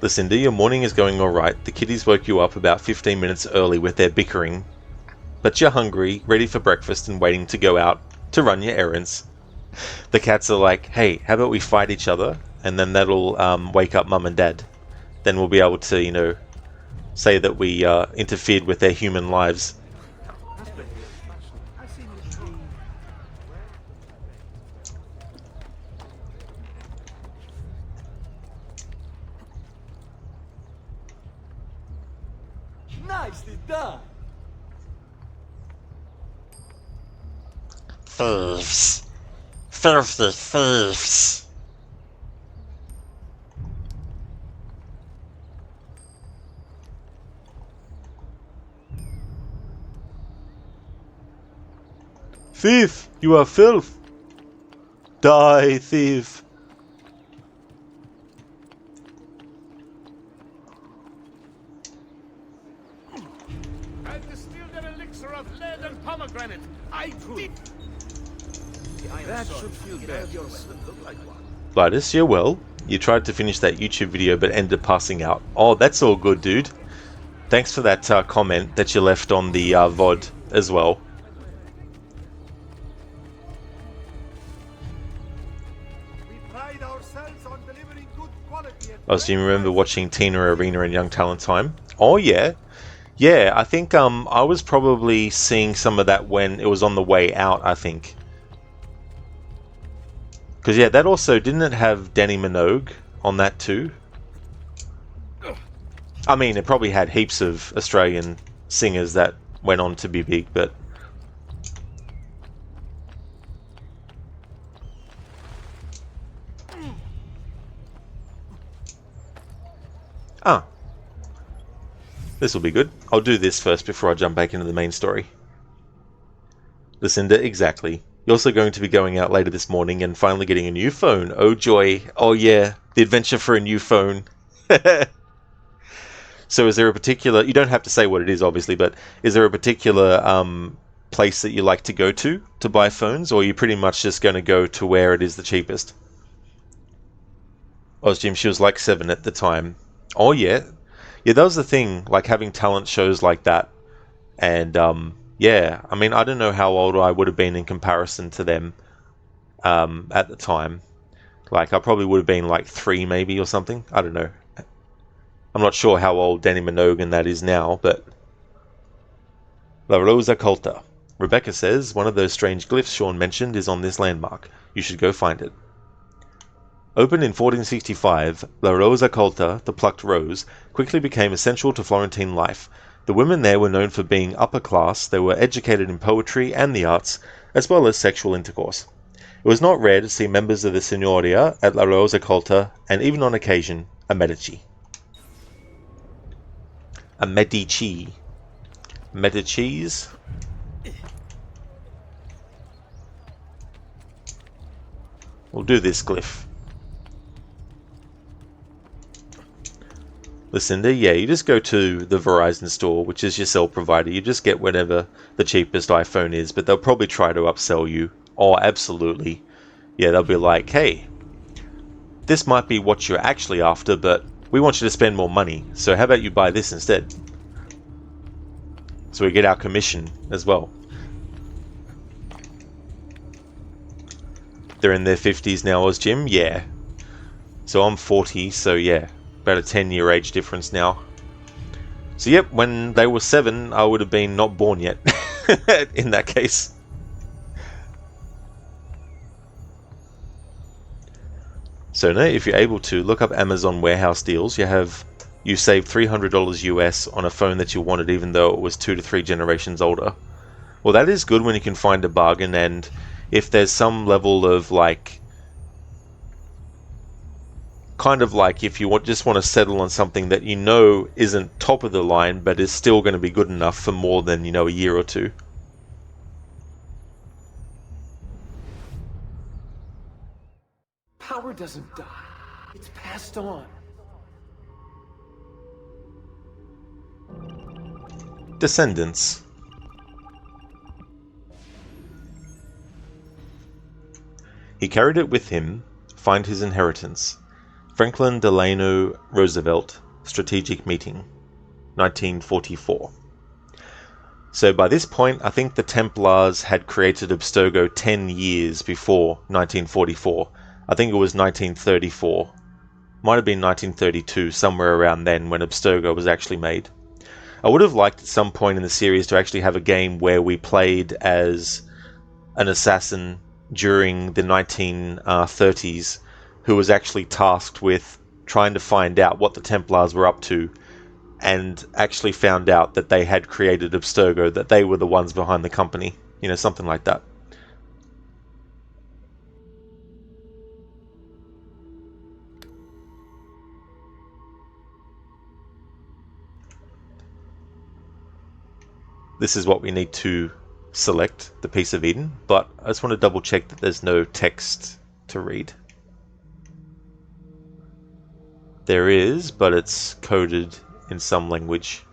Lucinda, your morning is going alright. The kiddies woke you up about 15 minutes early with their bickering. But you're hungry, ready for breakfast and waiting to go out to run your errands. The cats are like, hey, how about we fight each other? And then that'll wake up mum and dad. Then we'll be able to, you know, say that we interfered with their human lives. Nicely done! Thieves. Filthy thieves. Thief! You are filth! Die, thief! I've distilled an elixir of lead and pomegranate. I did. That should feel better. Lairs, you're well. You tried to finish that YouTube video but ended up passing out. Oh, that's all good, dude. Thanks for that comment that you left on the VOD as well. Oh, so you remember watching Tina Arena and Young Talent Time? Oh, yeah. Yeah, I think I was probably seeing some of that when it was on the way out, I think. Because, yeah, that also... Didn't it have Danny Minogue on that too? I mean, it probably had heaps of Australian singers that went on to be big, but... Ah. This will be good. I'll do this first before I jump back into the main story. Lucinda, exactly. You're also going to be going out later this morning and finally getting a new phone. Oh joy. Oh yeah. The adventure for a new phone. So is there a particular... You don't have to say what it is, obviously, but is there a particular place that you like to go to buy phones? Or are you pretty much just going to go to where it is the cheapest? Oh, Jim, she was like 7 at the time. Oh yeah. Yeah, that was the thing, like having talent shows like that. And, yeah, I mean, I don't know how old I would have been in comparison to them at the time. Like, I probably would have been like 3 maybe or something. I don't know. I'm not sure how old Danny Minogue and that is now, but... La Rosa Colta. Rebecca says, one of those strange glyphs Sean mentioned is on this landmark. You should go find it. Opened in 1465, La Rosa Colta, the plucked rose, quickly became essential to Florentine life. The women there were known for being upper class, they were educated in poetry and the arts, as well as sexual intercourse. It was not rare to see members of the Signoria at La Rosa Colta, and even on occasion, a Medici. A Medici. Medicis? We'll do this glyph. Lucinda, yeah, you just go to the Verizon store, which is your cell provider. You just get whatever the cheapest iPhone is, but they'll probably try to upsell you. Oh, absolutely. Yeah, they'll be like, hey, this might be what you're actually after, but we want you to spend more money, so how about you buy this instead? So we get our commission as well. They're in their 50s now, as Jim? Yeah. So I'm 40, so yeah, about a 10-year age difference now. So yep, when they were 7, I would have been not born yet, in that case. So now, if you're able to, look up Amazon warehouse deals. You save $300 US on a phone that you wanted, even though it was 2 to 3 generations older. Well, that is good when you can find a bargain, and if there's some level of like, kind of like if you just want to settle on something that you know isn't top of the line, but is still going to be good enough for more than, a year or two. Power doesn't die. It's passed on. Descendants. He carried it with him, find his inheritance. Franklin Delano Roosevelt, Strategic Meeting, 1944. So by this point, I think the Templars had created Abstergo 10 years before 1944. I think it was 1934. Might have been 1932, somewhere around then, when Abstergo was actually made. I would have liked at some point in the series to actually have a game where we played as an assassin during the 1930s who was actually tasked with trying to find out what the Templars were up to, and actually found out that they had created Abstergo, that they were the ones behind the company. Something like that. This is what we need to select, the piece of Eden, but I just want to double check that there's no text to read. There is, but it's coded in some language.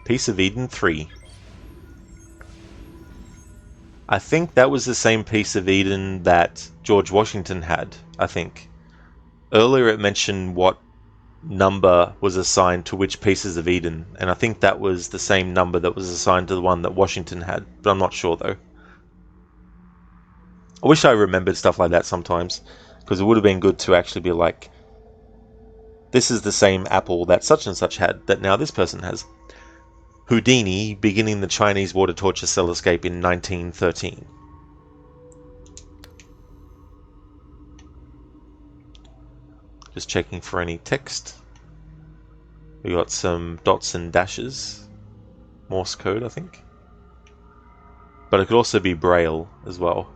Piece of Eden 3. I think that was the same piece of Eden that George Washington had, I think. Earlier it mentioned what number was assigned to which pieces of Eden, and I think that was the same number that was assigned to the one that Washington had, but I'm not sure though. I wish I remembered stuff like that sometimes, because it would have been good to actually be like, this is the same apple that such and such had, that now this person has. Houdini beginning the Chinese water torture cell escape in 1913. Just checking for any text. We got some dots and dashes. Morse code, I think. But it could also be Braille as well,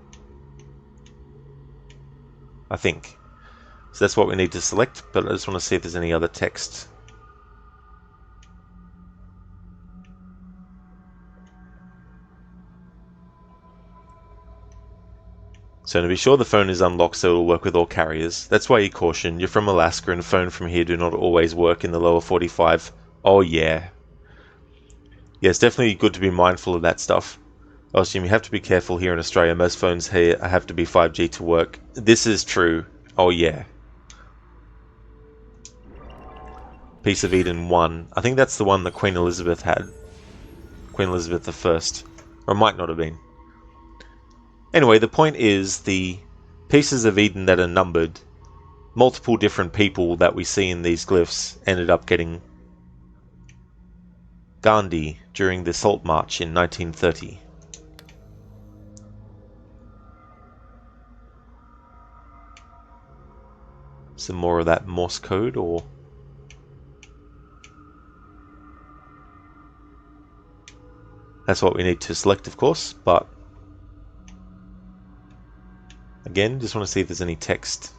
I think. So that's what we need to select, but I just want to see if there's any other text. So to be sure, the phone is unlocked so it'll work with all carriers. That's why you caution. You're from Alaska and a phone from here do not always work in the lower 45. Oh yeah. Yeah, it's definitely good to be mindful of that stuff. I assume you have to be careful here in Australia. Most phones here have to be 5G to work. This is true. Oh yeah. Piece of Eden 1. I think that's the one that Queen Elizabeth had. Queen Elizabeth I. Or it might not have been. Anyway, the point is the pieces of Eden that are numbered, multiple different people that we see in these glyphs ended up getting Gandhi during the Salt March in 1930. Some more of that Morse code, or... That's what we need to select, of course, but... Again, just want to see if there's any text.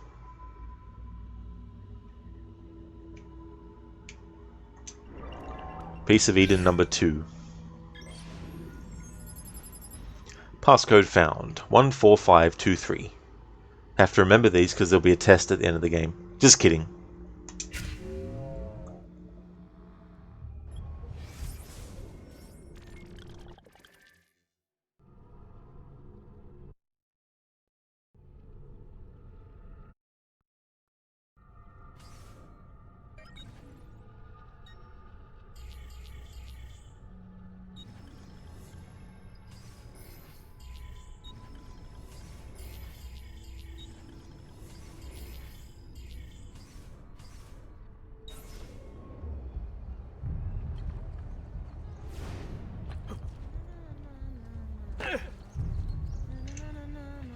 Piece of Eden number 2. Passcode found 14523. Have to remember these because there'll be a test at the end of the game. Just kidding.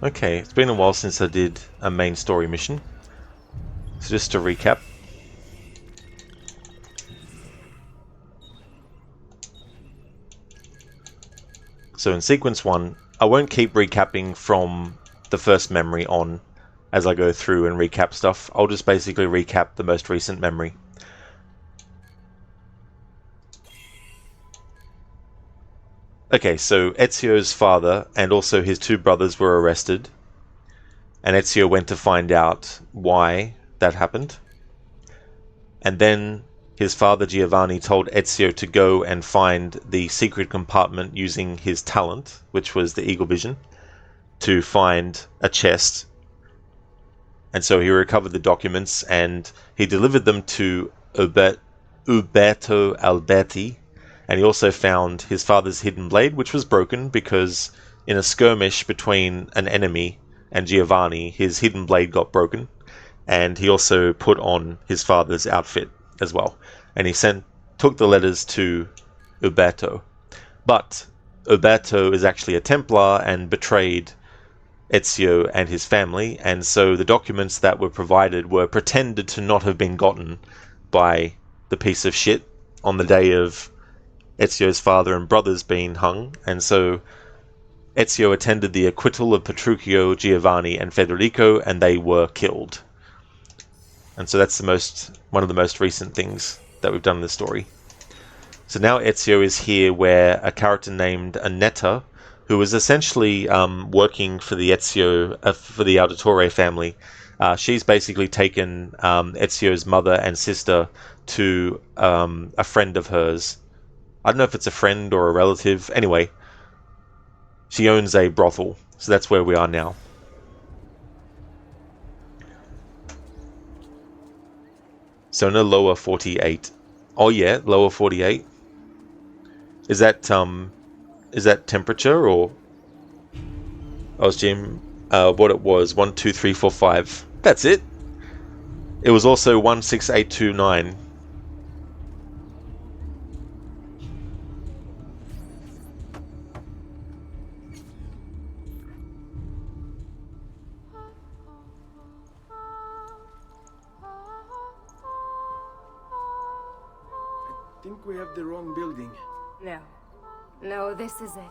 Okay, it's been a while since I did a main story mission. So just to recap. So in sequence 1, I won't keep recapping from the first memory on as I go through and recap stuff. I'll just basically recap the most recent memory. Okay, so Ezio's father and also his 2 brothers were arrested. And Ezio went to find out why that happened. And then his father Giovanni told Ezio to go and find the secret compartment using his talent, which was the Eagle Vision, to find a chest. And so he recovered the documents and he delivered them to Uberto Alberti. And he also found his father's hidden blade, which was broken because in a skirmish between an enemy and Giovanni, his hidden blade got broken. And he also put on his father's outfit as well. And he took the letters to Uberto. But Uberto is actually a Templar and betrayed Ezio and his family. And so the documents that were provided were pretended to not have been gotten by the piece of shit on the day of Ezio's father and brothers being hung. And so Ezio attended the acquittal of Petruchio, Giovanni, and Federico, and they were killed. And so that's one of the most recent things that we've done in the story. So now Ezio is here where a character named Annetta, who was essentially working for the for the Auditore family, she's basically taken Ezio's mother and sister to a friend of hers. I don't know if it's a friend or a relative. Anyway, she owns a brothel, so that's where we are now. So no lower 48. Oh yeah, lower 48. Is that temperature or? I was Jim. What it was 1, 2, 3, 4, 5. That's it. It was also 1, 6, 8, 2, 9. I think we have the wrong building. No. No, this is it.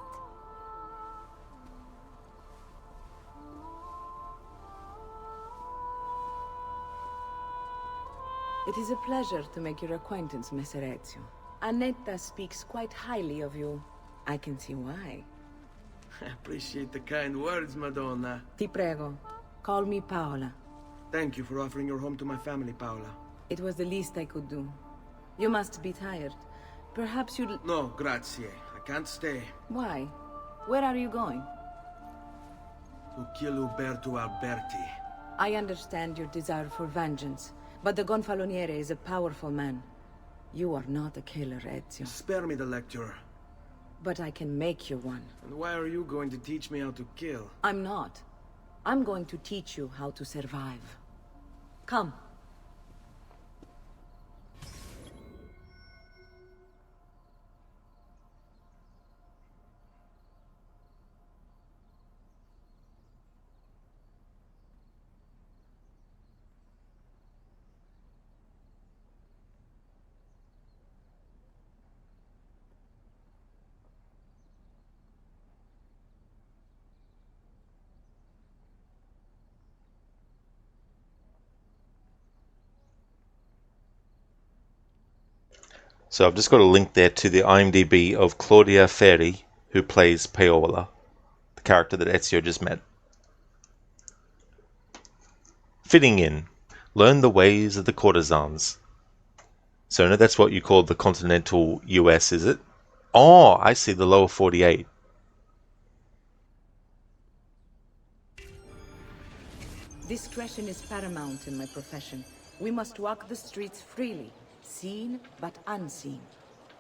It is a pleasure to make your acquaintance, Messer Ezio. Annetta speaks quite highly of you. I can see why. I appreciate the kind words, Madonna. Ti prego. Call me Paola. Thank you for offering your home to my family, Paola. It was the least I could do. You must be tired. Perhaps you'd... No, grazie. I can't stay. Why? Where are you going? To kill Uberto Alberti. I understand your desire for vengeance, but the Gonfaloniere is a powerful man. You are not a killer, Ezio. Spare me the lecture. But I can make you one. And why are you going to teach me how to kill? I'm not. I'm going to teach you how to survive. Come. So I've just got a link there to the IMDb of Claudia Ferri, who plays Paola, the character that Ezio just met. Fitting in. Learn the ways of the courtesans. So no, that's what you call the continental US, is it? Oh, I see, the lower 48. Discretion is paramount in my profession. We must walk the streets freely, seen but unseen.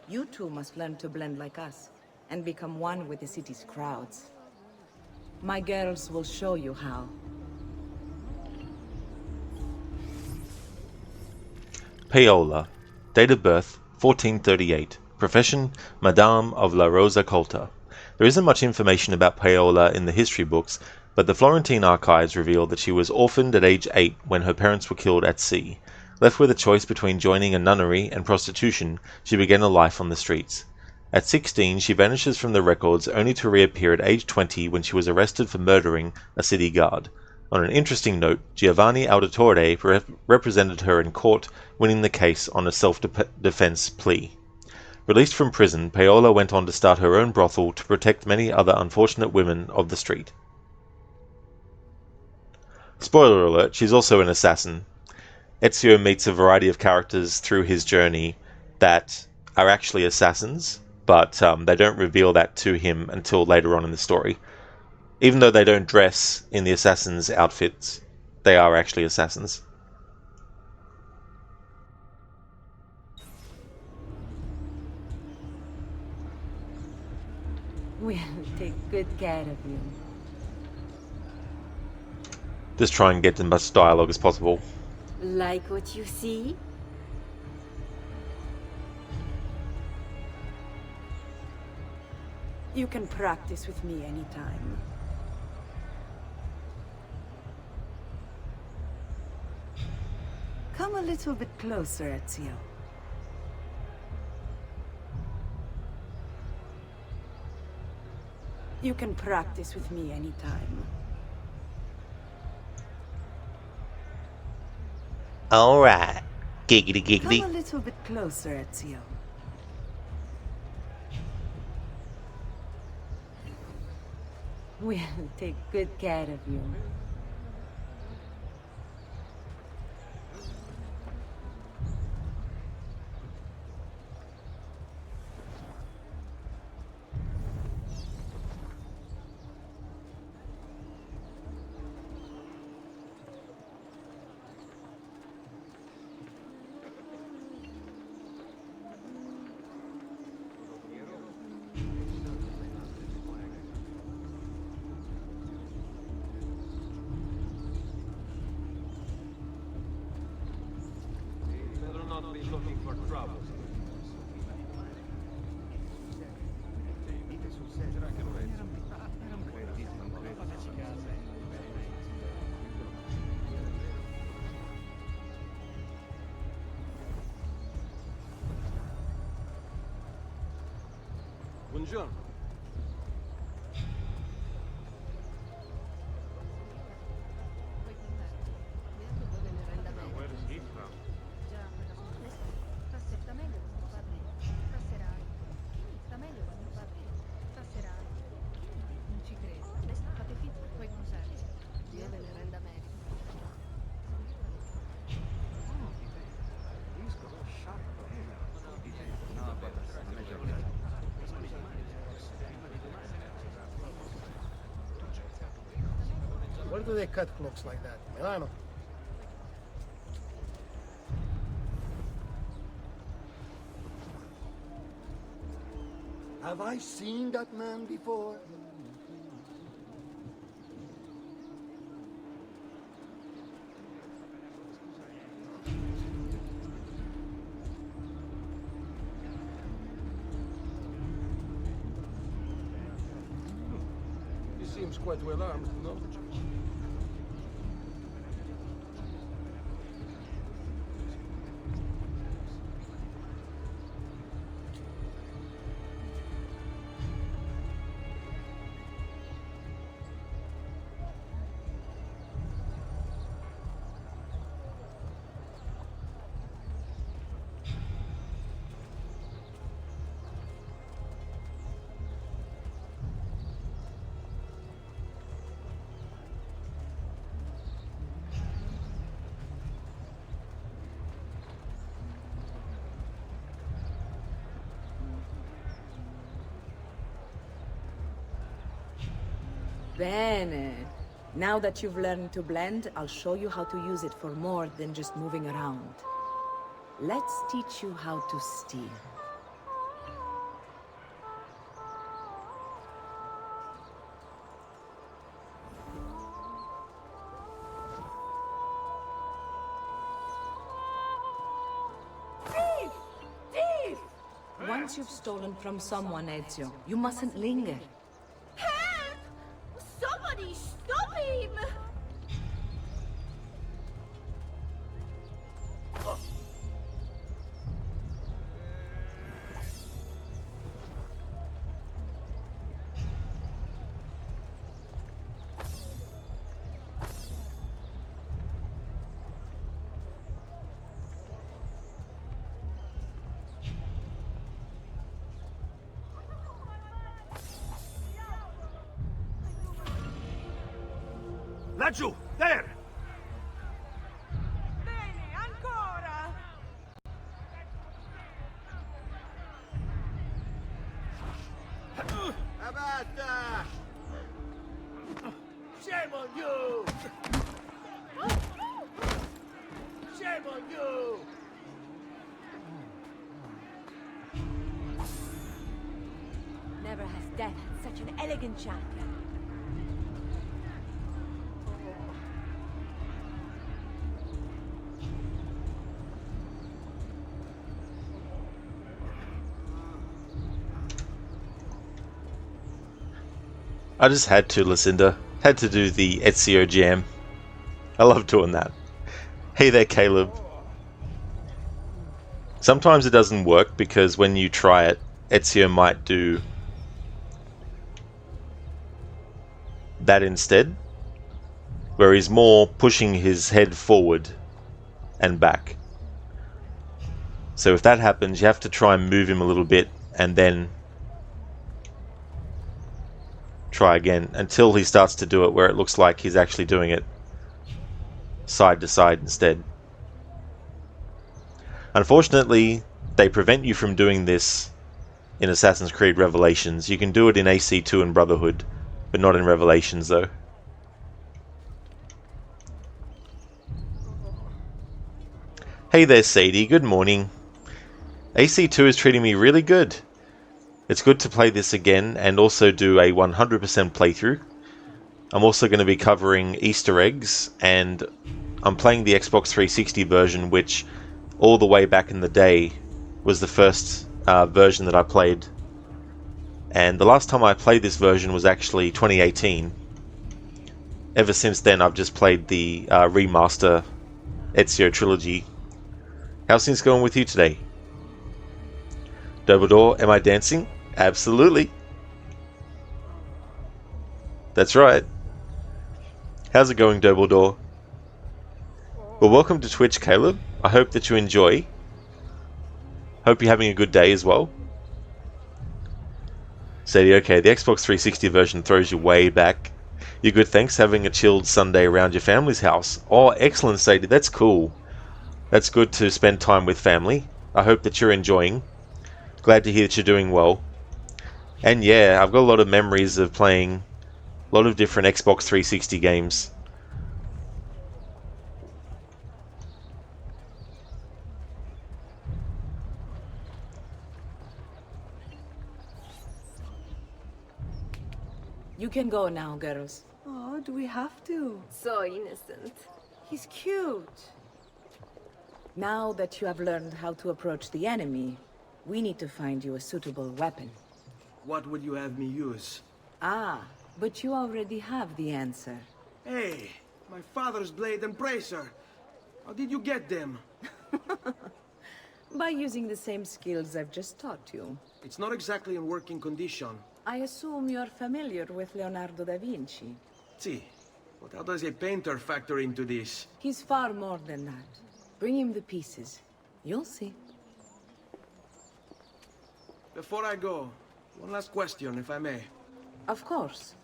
You too must learn to blend like us, and become one with the city's crowds. My girls will show you how. Paola. Date of birth, 1438. Profession, Madame of La Rosa Colta. There isn't much information about Paola in the history books, but the Florentine archives reveal that she was orphaned at age 8 when her parents were killed at sea. Left with a choice between joining a nunnery and prostitution, she began a life on the streets. At 16, she vanishes from the records, only to reappear at age 20 when she was arrested for murdering a city guard. On an interesting note, Giovanni Auditore represented her in court, winning the case on a self-defense plea. Released from prison, Paola went on to start her own brothel to protect many other unfortunate women of the street. Spoiler alert, she's also an assassin. Ezio meets a variety of characters through his journey that are actually assassins, but they don't reveal that to him until later on in the story. Even though they don't dress in the assassins' outfits, they are actually assassins. We'll take good care of you. Just try and get as much dialogue as possible. Like what you see? You can practice with me anytime. Come a little bit closer, Ezio. You can practice with me anytime. Alright. Giggity giggity. Come a little bit closer, Ezio. We'll take good care of you. Buongiorno. Where do they cut cloaks like that? Milano. Have I seen that man before? He seems quite well armed, no? Bene. Now that you've learned to blend, I'll show you how to use it for more than just moving around. Let's teach you how to steal. Thief! Thief! Once you've stolen from someone, Ezio, you mustn't linger. Help! Somebody stop him! Laggiù! There! Bene, ancora! Abatta! Shame on you! Shame on you! Never has death had such an elegant champion. I just had to, Lucinda. Had to do the Ezio jam. I love doing that. Hey there, Caleb. Sometimes it doesn't work because when you try it, Ezio might do that instead, where he's more pushing his head forward and back. So if that happens, you have to try and move him a little bit and then try again until he starts to do it where it looks like he's actually doing it side to side instead. Unfortunately, they prevent you from doing this in Assassin's Creed Revelations. You can do it in AC2 and Brotherhood, but not in Revelations though. Hey there, Sadie. Good morning. AC2 is treating me really good. It's good to play this again and also do a 100% playthrough. I'm also going to be covering Easter eggs, and I'm playing the Xbox 360 version, which all the way back in the day was the first version that I played. And the last time I played this version was actually 2018. Ever since then I've just played the Remaster Ezio trilogy. How's things going with you today? Dobledore, am I dancing? Absolutely. That's right. How's it going, Dobledore? Well, welcome to Twitch, Caleb. I hope that you enjoy. Hope you're having a good day as well. Sadie, okay, the Xbox 360 version throws you way back. You're good, thanks. Having a chilled Sunday around your family's house. Oh, excellent, Sadie. That's cool. That's good to spend time with family. I hope that you're enjoying. Glad to hear that you're doing well. And yeah, I've got a lot of memories of playing a lot of different Xbox 360 games. You can go now, girls. Oh, do we have to? So innocent. He's cute. Now that you have learned how to approach the enemy, we need to find you a suitable weapon. What would you have me use? Ah, but you already have the answer. Hey, my father's blade and bracer. How did you get them? By using the same skills I've just taught you. It's not exactly in working condition. I assume you're familiar with Leonardo da Vinci. See, but how does a painter factor into this? He's far more than that. Bring him the pieces. You'll see. Before I go, one last question, if I may. Of course.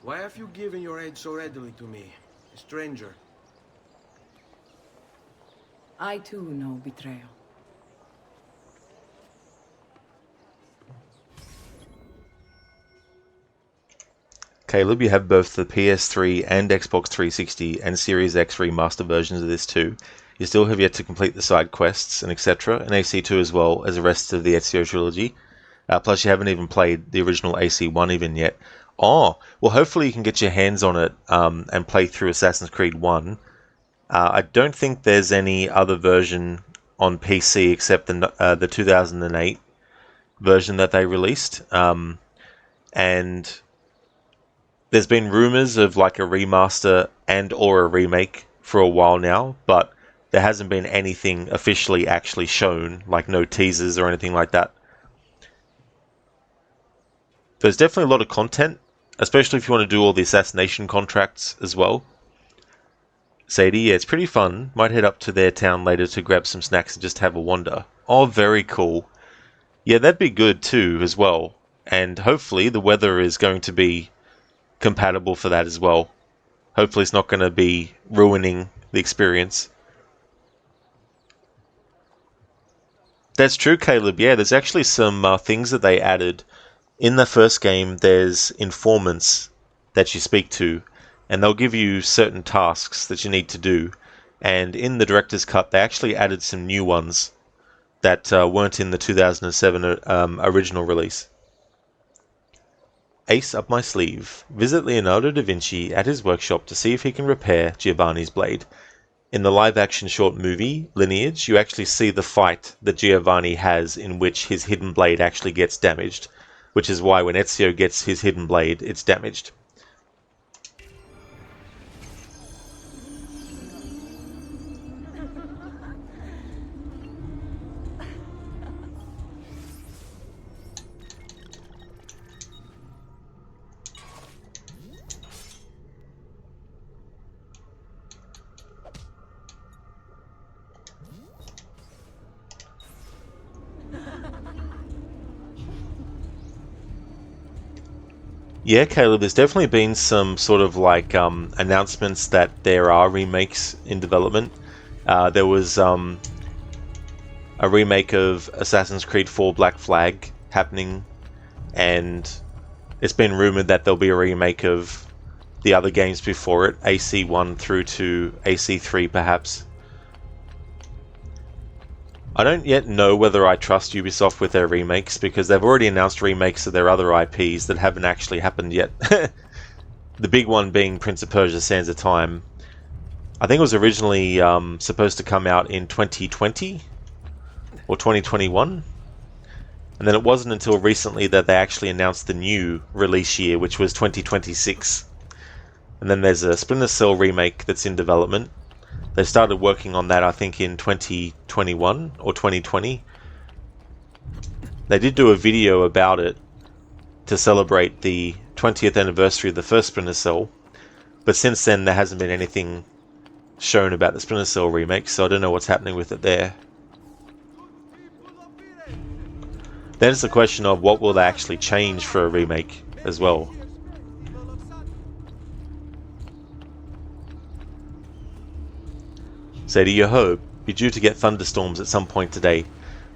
Why have you given your aid so readily to me, a stranger? I too know betrayal. Caleb, you have both the PS3 and Xbox 360 and Series X remaster versions of this too. You still have yet to complete the side quests and etc. and AC2 as well as the rest of the Ezio trilogy. Plus you haven't even played the original AC1 even yet. Oh, well hopefully you can get your hands on it and play through Assassin's Creed 1. I don't think there's any other version on PC except the 2008 version that they released. And there's been rumors of like a remaster and or a remake for a while now, but there hasn't been anything officially actually shown, like no teasers or anything like that. There's definitely a lot of content, especially if you want to do all the assassination contracts as well. Sadie, yeah, it's pretty fun. Might head up to their town later to grab some snacks and just have a wander. Oh, very cool. Yeah, that'd be good too as well. And hopefully the weather is going to be compatible for that as well. Hopefully it's not going to be ruining the experience. That's true, Caleb. Yeah, there's actually some things that they added. In the first game, there's informants that you speak to, and they'll give you certain tasks that you need to do. And in the director's cut, they actually added some new ones that weren't in the 2007 original release. Ace up my sleeve. Visit Leonardo da Vinci at his workshop to see if he can repair Giovanni's blade. In the live-action short movie, Lineage, you actually see the fight that Giovanni has in which his hidden blade actually gets damaged, which is why when Ezio gets his hidden blade, it's damaged. Yeah, Caleb, there's definitely been some sort of like announcements that there are remakes in development. There was a remake of Assassin's Creed 4 Black Flag happening, and it's been rumored that there'll be a remake of the other games before it, AC1 through to AC3 perhaps. I don't yet know whether I trust Ubisoft with their remakes, because they've already announced remakes of their other IPs that haven't actually happened yet. The big one being Prince of Persia: Sands of Time. I think it was originally supposed to come out in 2020 or 2021, and then it wasn't until recently that they actually announced the new release year, which was 2026. And then there's a Splinter Cell remake that's in development. They started working on that, I think, in 2021 or 2020. They did do a video about it to celebrate the 20th anniversary of the first Splinter Cell, but since then there hasn't been anything shown about the Splinter Cell remake, so I don't know what's happening with it there. Then it's the question of what will they actually change for a remake as well. Say to your hope, you're due to get thunderstorms at some point today.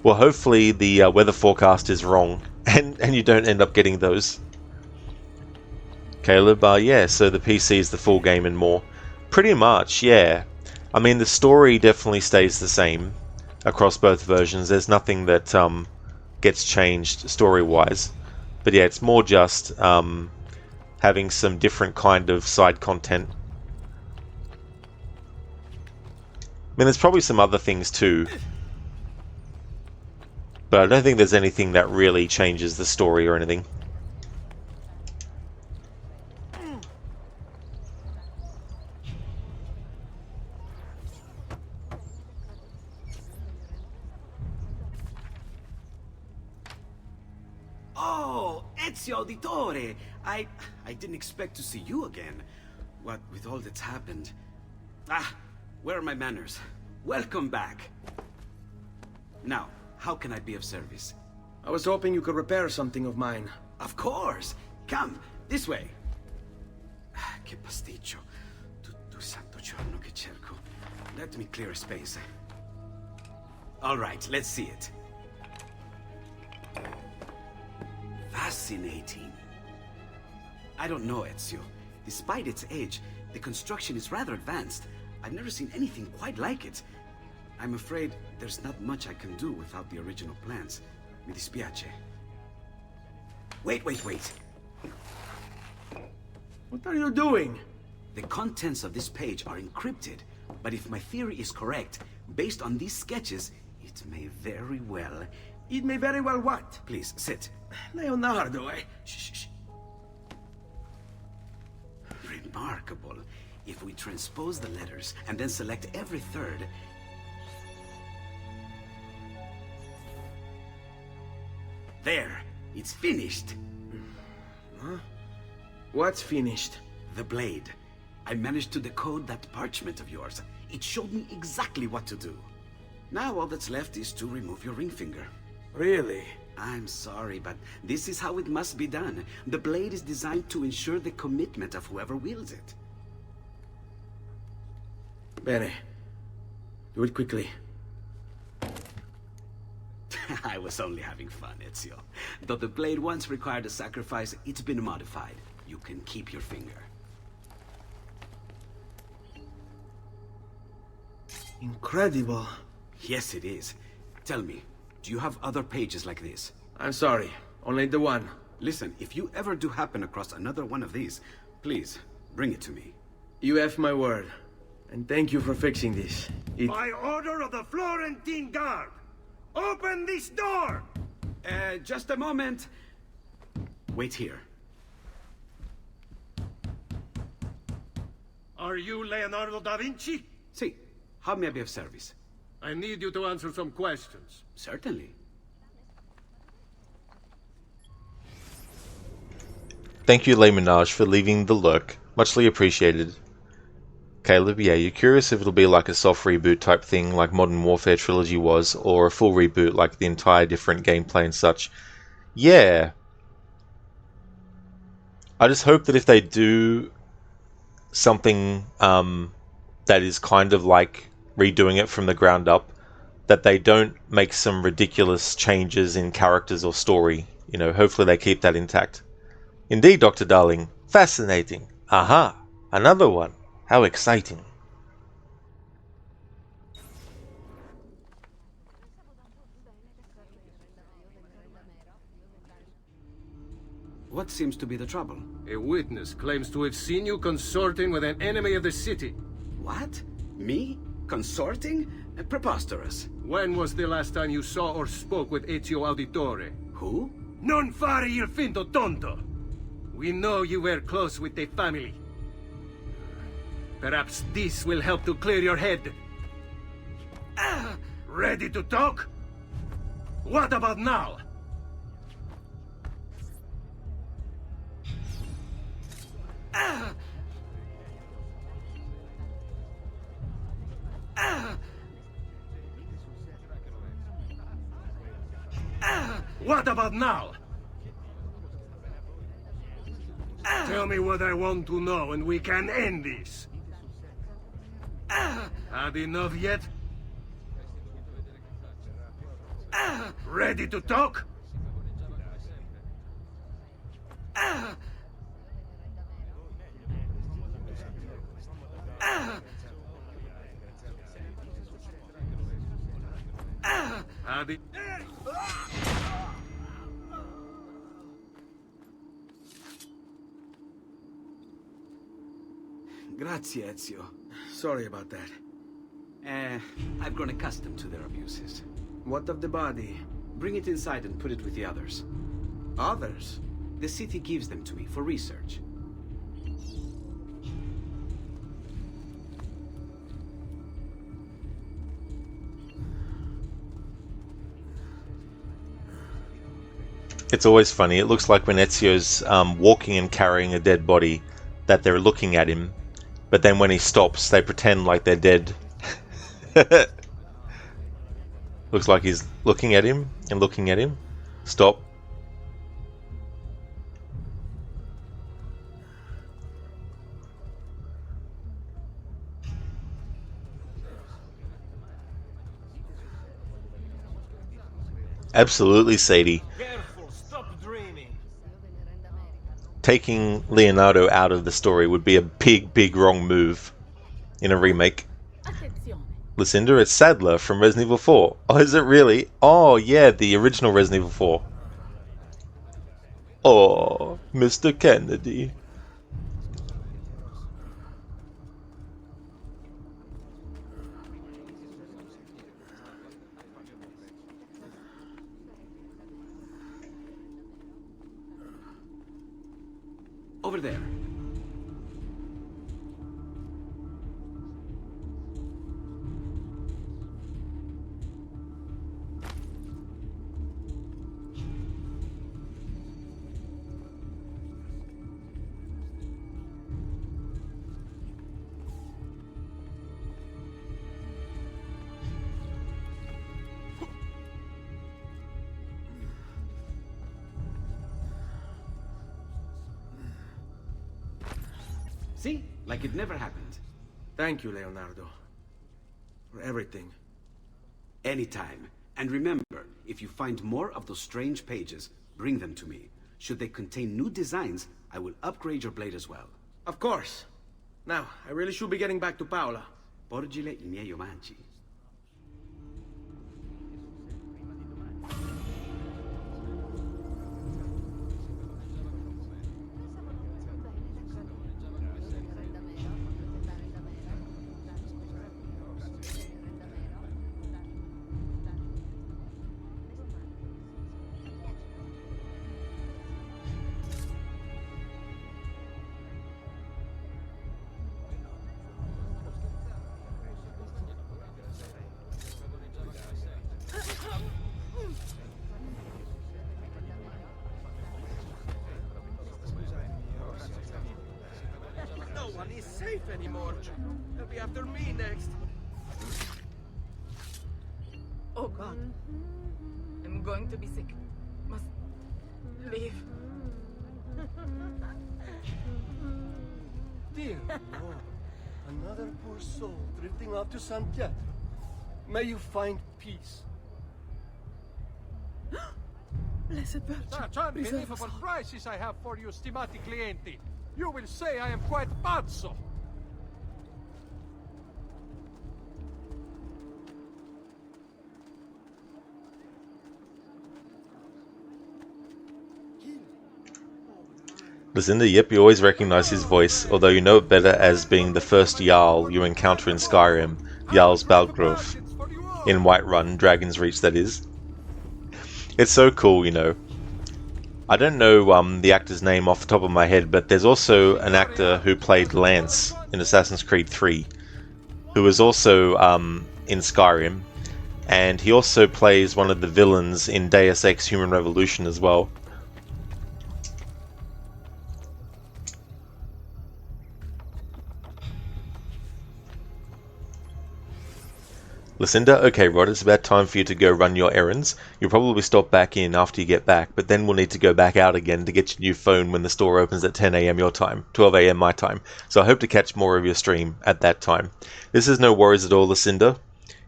Well, hopefully the weather forecast is wrong, and you don't end up getting those. Caleb, yeah, so the PC is the full game and more. Pretty much, yeah. I mean, the story definitely stays the same across both versions. There's nothing that gets changed story-wise. But yeah, it's more just having some different kind of side content. I mean, there's probably some other things too, but I don't think there's anything that really changes the story or anything. Oh, Ezio Auditore! I didn't expect to see you again. What with all that's happened. Where are my manners? Welcome back. Now, how can I be of service? I was hoping you could repair something of mine. Of course! Come, this way! Che pasticcio. Tutto santo giorno che cerco. Let me clear a space. Alright, let's see it. Fascinating. I don't know, Ezio. Despite its age, the construction is rather advanced. I've never seen anything quite like it. I'm afraid there's not much I can do without the original plans. Mi dispiace. Wait. What are you doing? The contents of this page are encrypted, but if my theory is correct, based on these sketches, it may very well... It may very well what? Please, sit. Leonardo, Shh. Remarkable. If we transpose the letters and then select every third... There! It's finished! Huh? What's finished? The blade. I managed to decode that parchment of yours. It showed me exactly what to do. Now all that's left is to remove your ring finger. Really? I'm sorry, but this is how it must be done. The blade is designed to ensure the commitment of whoever wields it. Bene. Do it quickly. I was only having fun, Ezio. Though the blade once required a sacrifice, it's been modified. You can keep your finger. Incredible. Yes, it is. Tell me, do you have other pages like this? I'm sorry, only the one. Listen, if you ever do happen across another one of these, please, bring it to me. You have my word. And thank you for fixing this. By order of the Florentine Guard! Open this door! Just a moment. Wait here. Are you Leonardo da Vinci? Si. How may I be of service? I need you to answer some questions. Certainly. Thank you, Le Menage, for leaving the lurk. Muchly appreciated. Caleb, yeah, you're curious if it'll be like a soft reboot type thing like Modern Warfare Trilogy was, or a full reboot like the entire different gameplay and such. Yeah. I just hope that if they do something that is kind of like redoing it from the ground up, that they don't make some ridiculous changes in characters or story. You know, hopefully they keep that intact. Indeed, Dr. Darling. Fascinating. Aha! Another one. How exciting. What seems to be the trouble? A witness claims to have seen you consorting with an enemy of the city. What? Me? Consorting? Preposterous. When was the last time you saw or spoke with Ezio Auditore? Who? Non fare il finto tonto! We know you were close with the family. Perhaps this will help to clear your head. Ready to talk? What about now? What about now? Tell me what I want to know and we can end this. Had enough yet? Ready to talk? Grazie, Ezio. Sorry about that. I've grown accustomed to their abuses. What of the body? Bring it inside and put it with the others. Others? The city gives them to me for research. It's always funny. It looks like when Ezio's walking and carrying a dead body that they're looking at him, but then when he stops, they pretend like they're dead. Looks like he's looking at him and looking at him. Stop. Absolutely, Sadie. Careful, stop dreaming. taking Leonardo out of the story would be a big wrong move in a remake. Lucinda, it's Sadler from Resident Evil 4. Oh, is it really? Oh, yeah, the original Resident Evil 4. Oh, Mr. Kennedy. Over there. See? Like it never happened. Thank you, Leonardo. For everything. Anytime. And remember, if you find more of those strange pages, bring them to me. Should they contain new designs, I will upgrade your blade as well. Of course. Now, I really should be getting back to Paola. Porgile I miei omaggi. No one is safe anymore. They'll be after me next. Oh God. I'm going to be sick. Must leave. Dear Lord, another poor soul drifting off to San Pietro. May you find peace. Blessed Virgin. Such unbelievable prices I have for you, stimati clienti. You will say I am quite pazzo. Lucinda, yep, you always recognize his voice, although you know it better as being the first Jarl you encounter in Skyrim, Jarl's Balgrove, in Whiterun, Dragon's Reach that is. It's so cool, you know. I don't know the actor's name off the top of my head, but there's also an actor who played Lance in Assassin's Creed 3, who was also in Skyrim, and he also plays one of the villains in Deus Ex Human Revolution as well. Lucinda, okay Rod, it's about time for you to go run your errands. You'll probably stop back in after you get back, but then we'll need to go back out again to get your new phone when the store opens at 10 AM your time, 12 AM my time. So I hope to catch more of your stream at that time. This is no worries at all, Lucinda.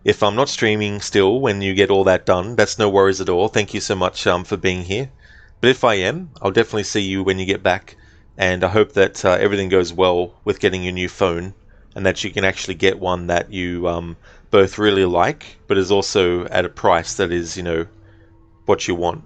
If I'm not streaming still when you get all that done, that's no worries at all. Thank you so much for being here. But if I am, I'll definitely see you when you get back, and I hope that everything goes well with getting your new phone, and that you can actually get one that you both really like, but is also at a price that is, you know, what you want.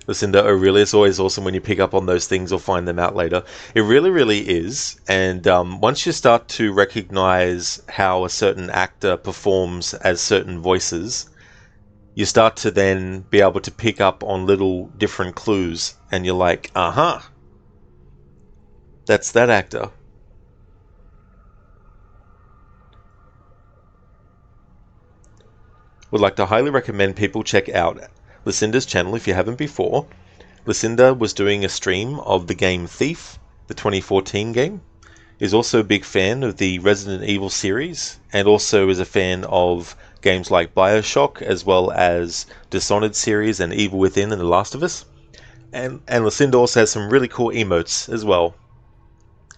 Lucinda, oh really? It's always awesome when you pick up on those things or find them out later. It really is, and once you start to recognize how a certain actor performs as certain voices, you start to then be able to pick up on little different clues, and you're like, aha, that's that actor. Would like to highly recommend people check out Lucinda's channel if you haven't before. Lucinda was doing a stream of the game Thief, the 2014 game. Is also a big fan of the Resident Evil series, and also is a fan of games like Bioshock, as well as Dishonored series and Evil Within and The Last of Us. And Lucinda also has some really cool emotes as well.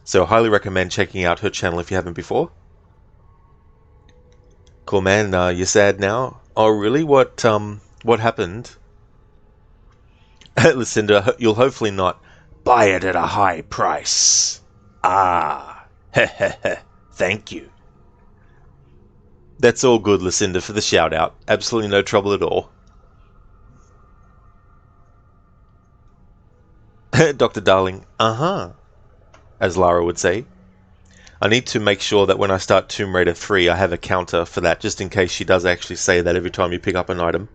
So I highly recommend checking out her channel if you haven't before. Cool man, you're sad now? Oh really? What happened? Lucinda, you'll hopefully not buy it at a high price. Ah, heh. Thank you. That's all good, Lucinda, for the shout out. Absolutely no trouble at all. Dr. Darling, as Lara would say. I need to make sure that when I start Tomb Raider 3, I have a counter for that, just in case she does actually say that every time you pick up an item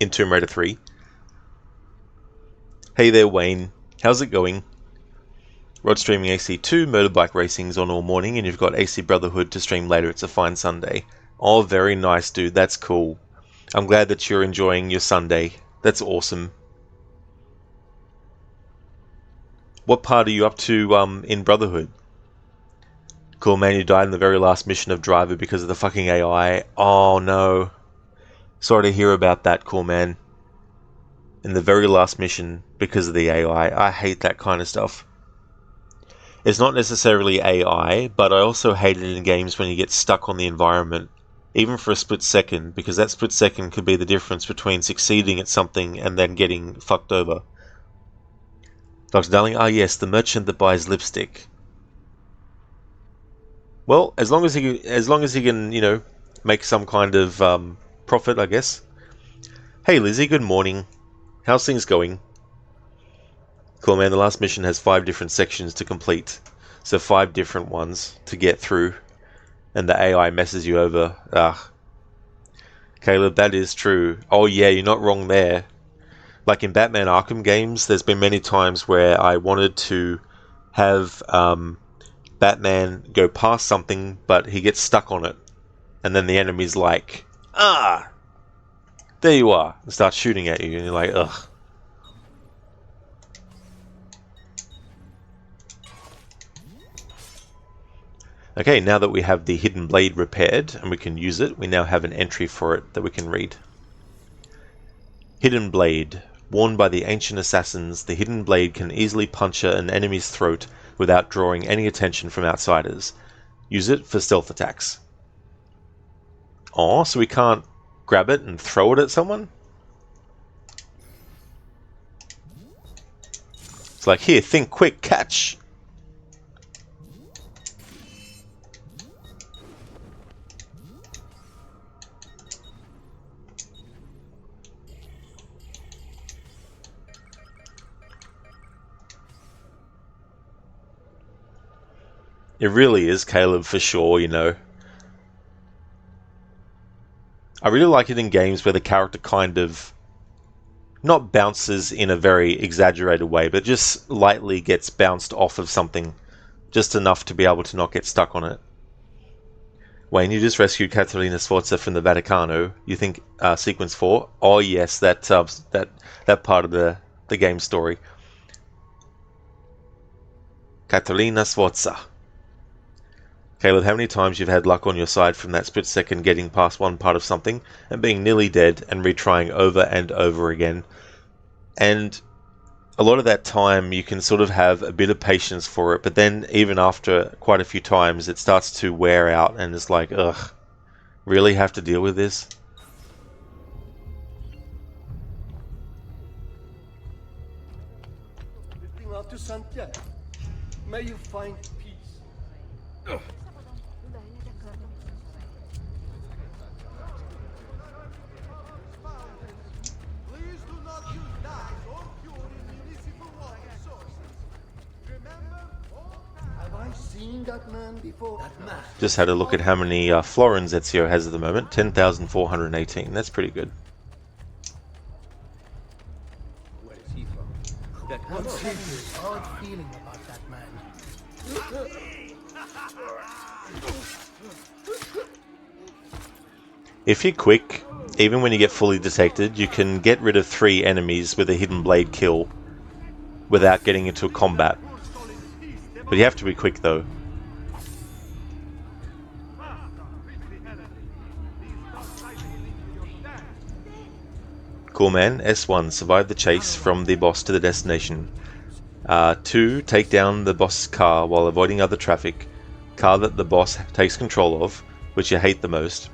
in Tomb Raider 3. Hey there, Wayne. How's it going? Rod streaming AC2, motorbike racing's on all morning, and you've got AC Brotherhood to stream later. It's a fine Sunday. Oh, very nice, dude. That's cool. I'm glad that you're enjoying your Sunday. That's awesome. What part are you up to in Brotherhood? Cool, man, you died in the very last mission of Driver because of the fucking AI. Oh, no. Sorry to hear about that, cool, man. In the very last mission because of the AI. I hate that kind of stuff. It's not necessarily AI, but I also hate it in games when you get stuck on the environment, even for a split second, because that split second could be the difference between succeeding at something and then getting fucked over. Dr. Darling, ah yes, the merchant that buys lipstick. Well, as long as he can, you know, make some kind of profit, I guess. Hey Lizzie, good morning. How's things going? Cool, man, the last mission has 5 different sections to complete. So 5 different ones to get through. And the AI messes you over. Ah. Caleb, that is true. Oh yeah, you're not wrong there. Like in Batman Arkham games, there's been many times where I wanted to have Batman go past something, but he gets stuck on it. And then the enemy's like, ah! There you are. And starts shooting at you, and you're like, ugh. Okay, now that we have the hidden blade repaired and we can use it, we now have an entry for it that we can read. Hidden blade. Worn by the ancient assassins, the hidden blade can easily puncture an enemy's throat without drawing any attention from outsiders. Use it for stealth attacks. Oh, so we can't grab it and throw it at someone? It's like, here, think quick, catch! It really is, Caleb, for sure, you know. I really like it in games where the character kind of not bounces in a very exaggerated way, but just lightly gets bounced off of something. Just enough to be able to not get stuck on it. Wayne, you just rescued Catalina Sforza from the Vaticano. You think Sequence 4? Oh yes, that part of the game story. Catalina Sforza. Caleb, how many times you've had luck on your side from that split second getting past one part of something and being nearly dead and retrying over and over again? And a lot of that time you can sort of have a bit of patience for it, but then even after quite a few times it starts to wear out and it's like, ugh, really have to deal with this? Lifting off to Santiago. May you find peace. Ugh. That man before. Just had a look at how many florins Ezio has at the moment. 10,418. That's pretty good. Where is he from? That what's his odd feeling about that man? If you're quick, even when you get fully detected, you can get rid of 3 enemies with a hidden blade kill without getting into a combat. But you have to be quick though. Cool, man. S1, survive the chase from the boss to the destination. 2, take down the boss's car while avoiding other traffic. Car that the boss takes control of, which you hate the most.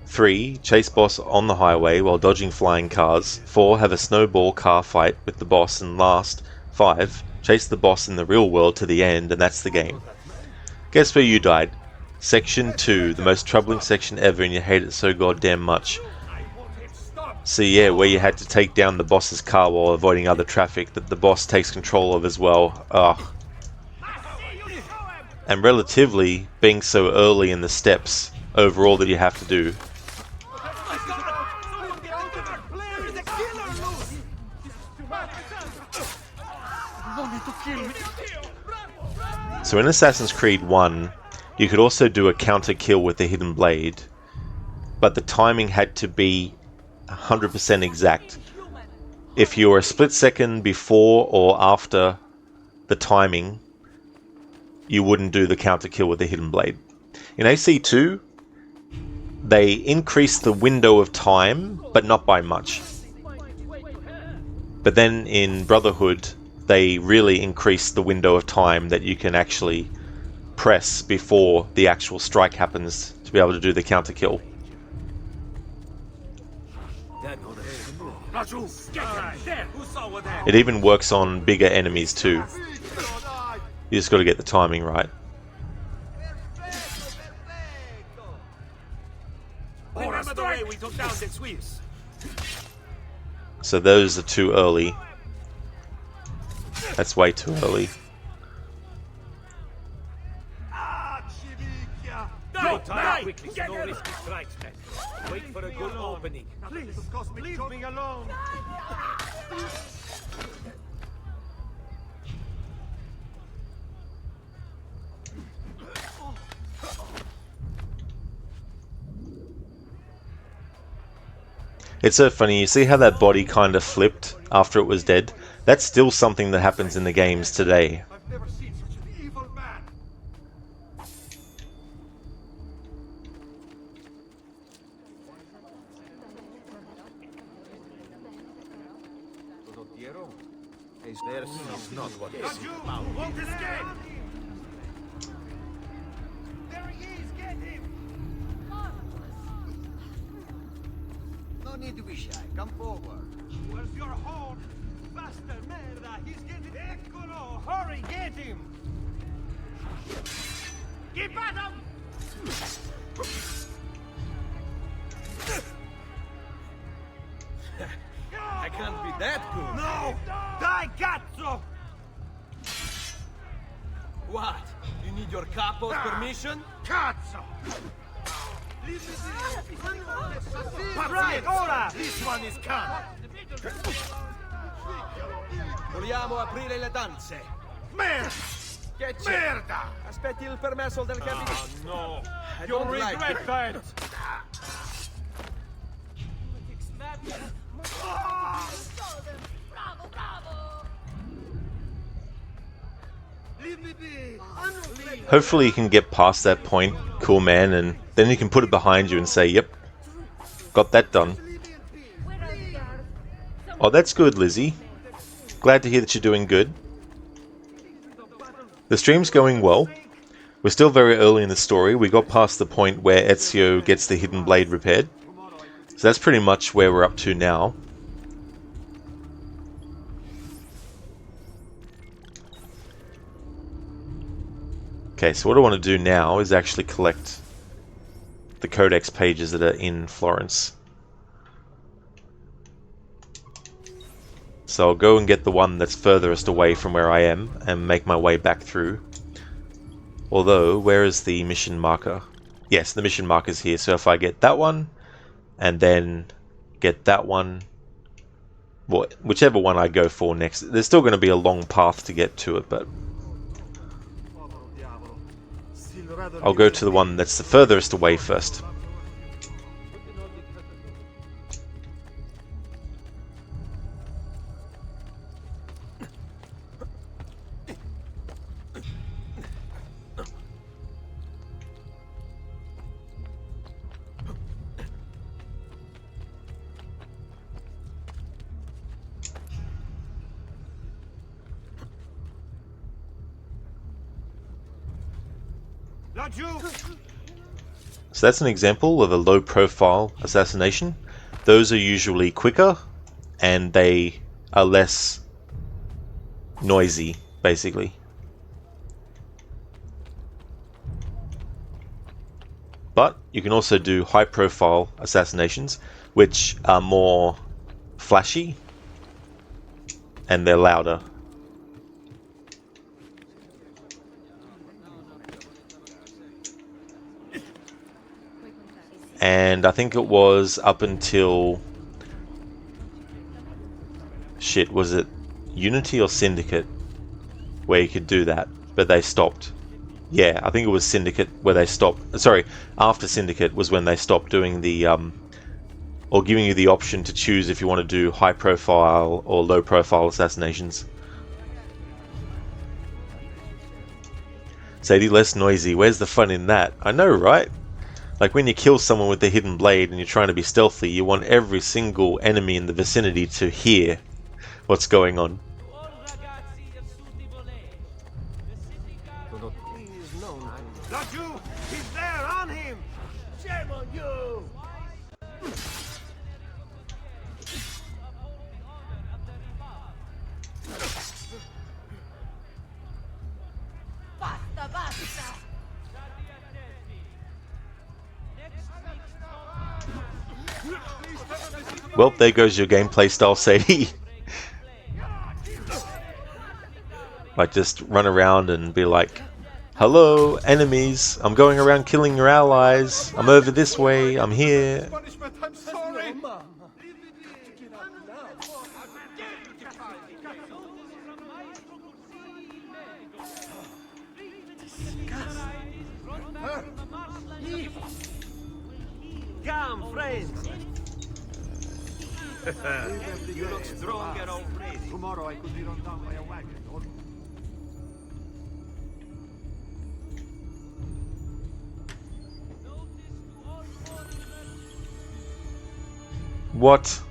3. Chase boss on the highway while dodging flying cars. 4. Have a snowball car fight with the boss. And last, 5. Chase the boss in the real world to the end, and that's the game. Guess where you died? Section 2, the most troubling section ever, and you hate it so goddamn much. So yeah, where you had to take down the boss's car while avoiding other traffic that the boss takes control of as well. Ugh. And relatively, being so early in the steps over all that you have to do. So in Assassin's Creed 1, you could also do a counter kill with the hidden blade, but the timing had to be 100% exact. If you were a split second before or after the timing, you wouldn't do the counter kill with the hidden blade. In AC2, they increased the window of time, but not by much. But then in Brotherhood, they really increased the window of time that you can actually press before the actual strike happens to be able to do the counter kill. It even works on bigger enemies too. You just got to get the timing right. So those are too early. That's way too early. Wait for a good opening. Please, leave me alone. It's so funny, you see how that body kind of flipped after it was dead? That's still something that happens in the games today. I've never seen such an evil man. There's not what is Won't escape. There he is. Get him. No need to be shy. Come forward. Where's your horn? Faster, merda! He's getting... Eccolo! Hurry, get him! Keep at him! I can't be that good. No! Die, cazzo! What? You need your capo's permission? Cazzo! Right, ora! This one is come! Vogliamo aprire le danze. Merda! Che c'è? Merda! Aspetti il permesso del capitano. No! I You'll don't like regret it. that! Leave me be! Hopefully you can get past that point, cool man, and then you can put it behind you and say, yep, got that done. Oh, that's good, Lizzie. Glad to hear that you're doing good. The stream's going well. We're still very early in the story. We got past the point where Ezio gets the hidden blade repaired. So that's pretty much where we're up to now. Okay, so what I want to do now is actually collect the Codex pages that are in Florence. So I'll go and get the one that's furthest away from where I am and make my way back through. Although, where is the mission marker? Yes, the mission marker's here. So if I get that one, and then get that one, well, whichever one I go for next, there's still going to be a long path to get to it, but I'll go to the one that's the furthest away first. So that's an example of a low-profile assassination. Those are usually quicker, and they are less noisy, basically. But you can also do high-profile assassinations, which are more flashy, and they're louder. And I think it was up until... shit, was it Unity or Syndicate where you could do that, but they stopped. Yeah, I think it was Syndicate where they stopped. Sorry, after Syndicate was when they stopped doing the or giving you the option to choose if you want to do high profile or low profile assassinations. Sadie, less noisy. Where's the fun in that? I know, right? Like when you kill someone with the hidden blade and you're trying to be stealthy, you want every single enemy in the vicinity to hear what's going on. Not you! He's there on him! Shame on you! Basta, basta! Well, there goes your gameplay style, Sadie. Like, just run around and be like, hello, enemies, I'm going around killing your allies, I'm over this way, I'm here. I'm sorry. Come, friends! You look stronger already. Tomorrow I could be run down by a wagon. What?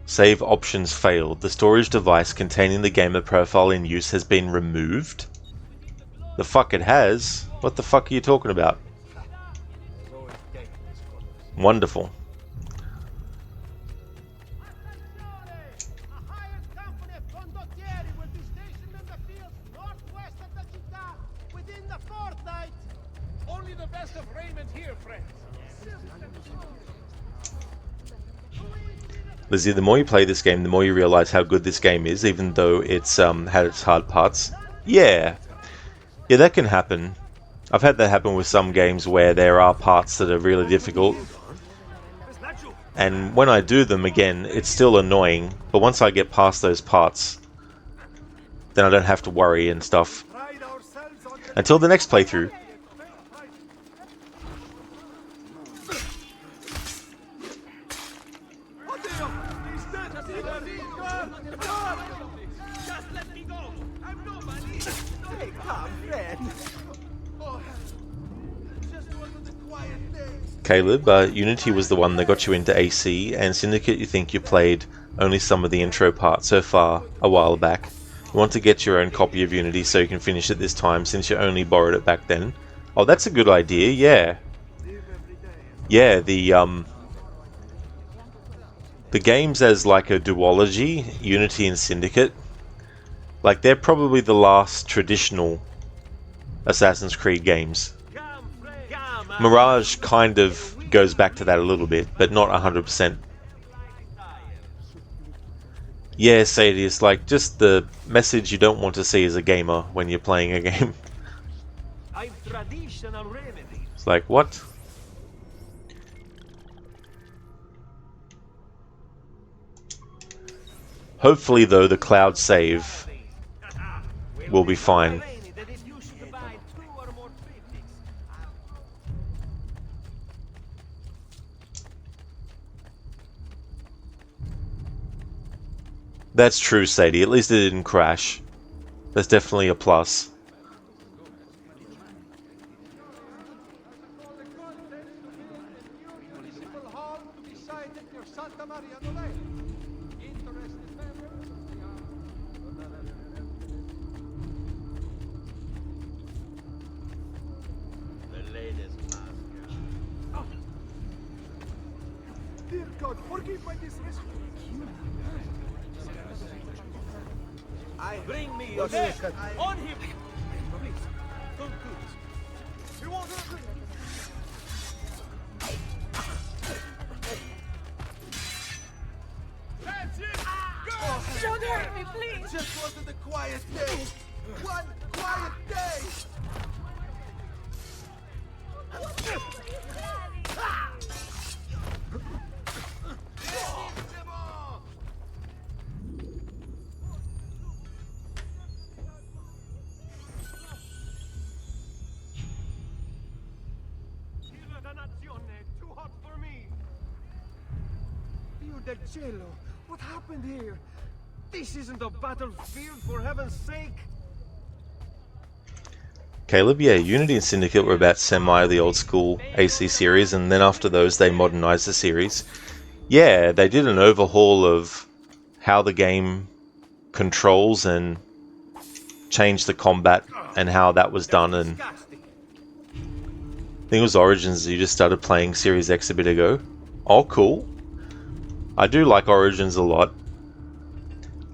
Save options failed. The storage device containing the gamer profile in use has been removed? The fuck it has? What the fuck are you talking about? Wonderful. A hired company of condottieri will be stationed in the fields northwest of the città within the fortnight. Only the best of raiment here, friends. Lizzie, the more you play this game, the more you realize how good this game is, even though it's had its hard parts. Yeah, that can happen. I've had that happen with some games where there are parts that are really difficult, and when I do them again, it's still annoying, but once I get past those parts, then I don't have to worry and stuff. Until the next playthrough. Caleb, Unity was the one that got you into AC, and Syndicate you think you played only some of the intro parts so far a while back. You want to get your own copy of Unity so you can finish it this time since you only borrowed it back then. Oh, that's a good idea, yeah. Yeah, the games as like a duology, Unity and Syndicate, like they're probably the last traditional Assassin's Creed games. Mirage kind of goes back to that a little bit, but not 100%. Yeah, Sadie, it's like just the message you don't want to see as a gamer when you're playing a game. It's like, what? Hopefully, though, the cloud save will be fine. That's true, Sadie. At least it didn't crash. That's definitely a plus. I bring me your death on him. Please, don't do this. You won't hurt me. That's it. Don't hurt me, please. Just wanted a quiet day. One quiet day. Too hot for me. Dio del cielo, what happened here? This isn't a battlefield, for heaven's sake. Caleb, yeah, Unity and Syndicate were about semi the old school AC series, and then after those they modernized the series. Yeah, they did an overhaul of how the game controls and changed the combat and how that was done, and I think it was Origins you just started playing Series X a bit ago. Oh, cool. I do like Origins a lot.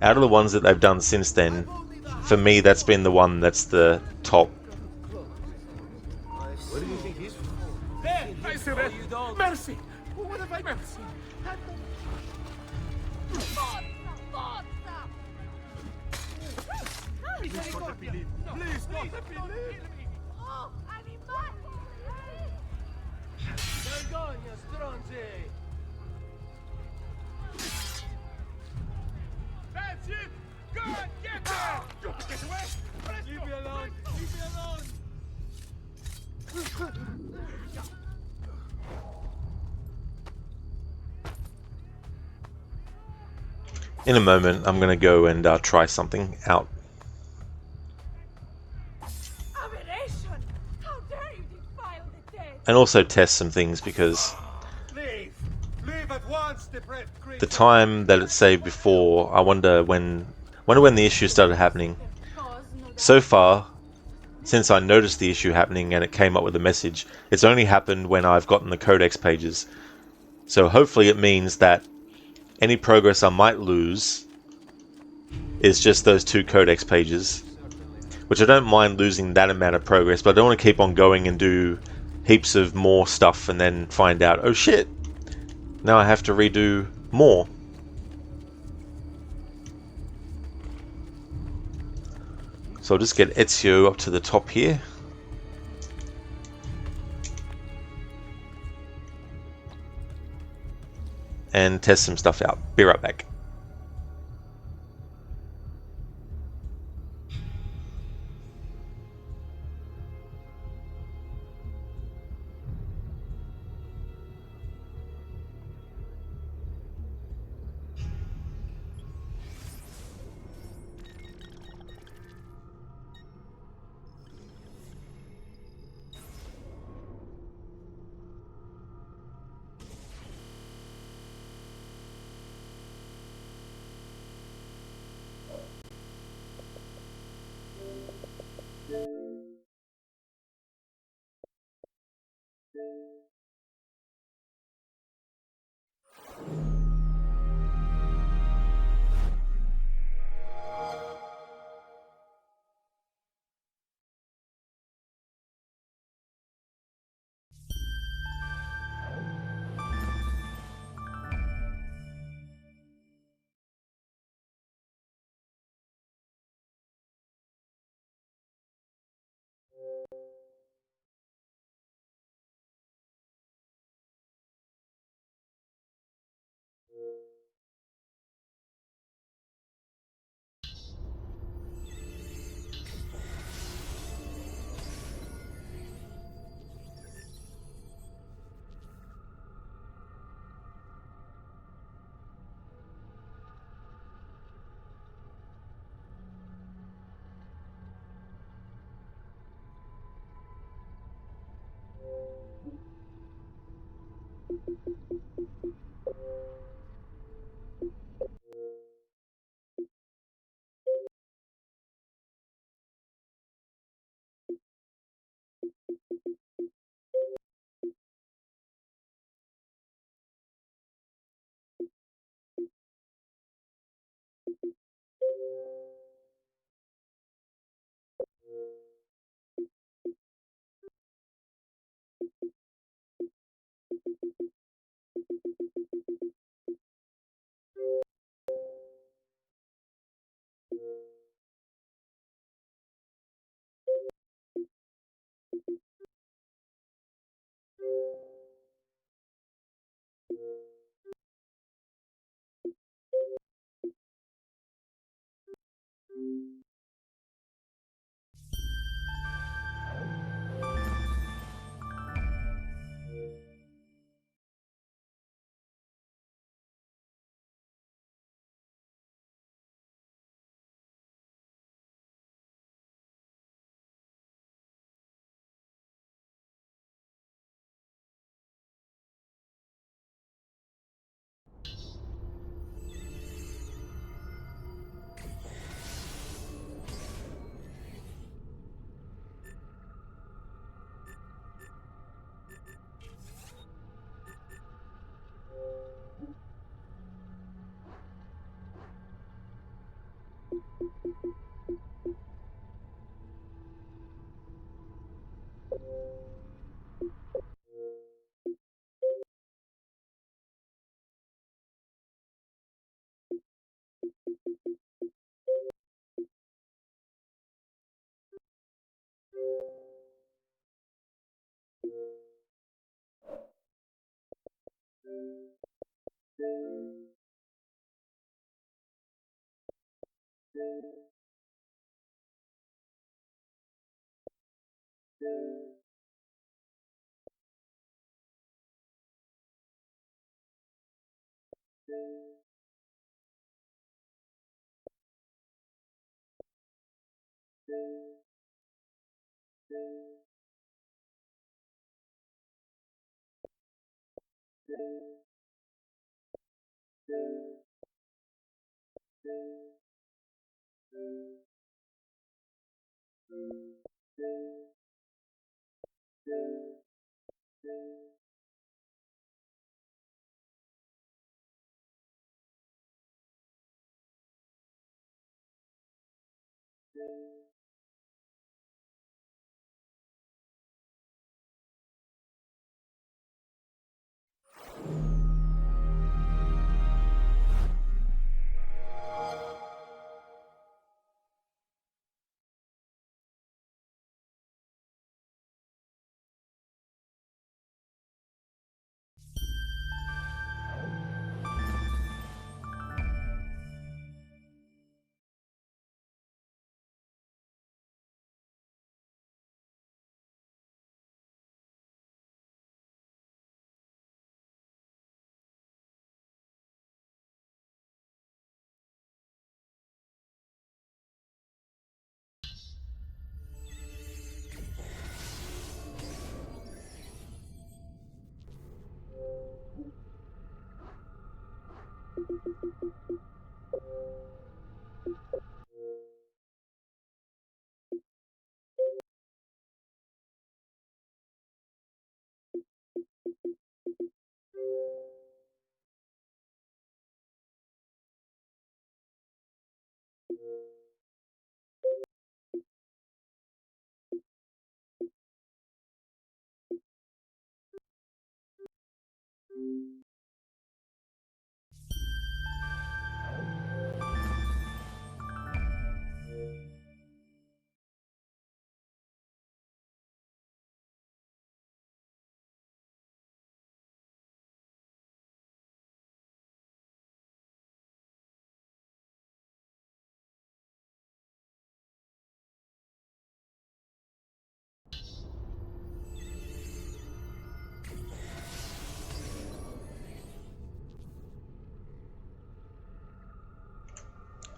Out of the ones that they've done since then, for me that's been the one that's the top. What do you think he's for? Mercy! What have I mercy? Please don't believe. Please don't believe. Oh, animal! Vergogna, stronzi! That's it! Go on, get there! Get away! Leave me alone! Leave me alone! In a moment I'm gonna go and try something out. Aberration! How dare you defile the dead? And also test some things, because Leave! Leave at once, depraved creature! the time that it saved before, I wonder when the issue started happening. So far, since I noticed the issue happening and it came up with a message, it's only happened when I've gotten the Codex pages. So hopefully it means that any progress I might lose is just those 2 Codex pages. Which I don't mind losing that amount of progress, but I don't want to keep on going and do heaps of more stuff and then find out, oh shit, now I have to redo more. So I'll just get Ezio up to the top here. And test some stuff out. Be right back.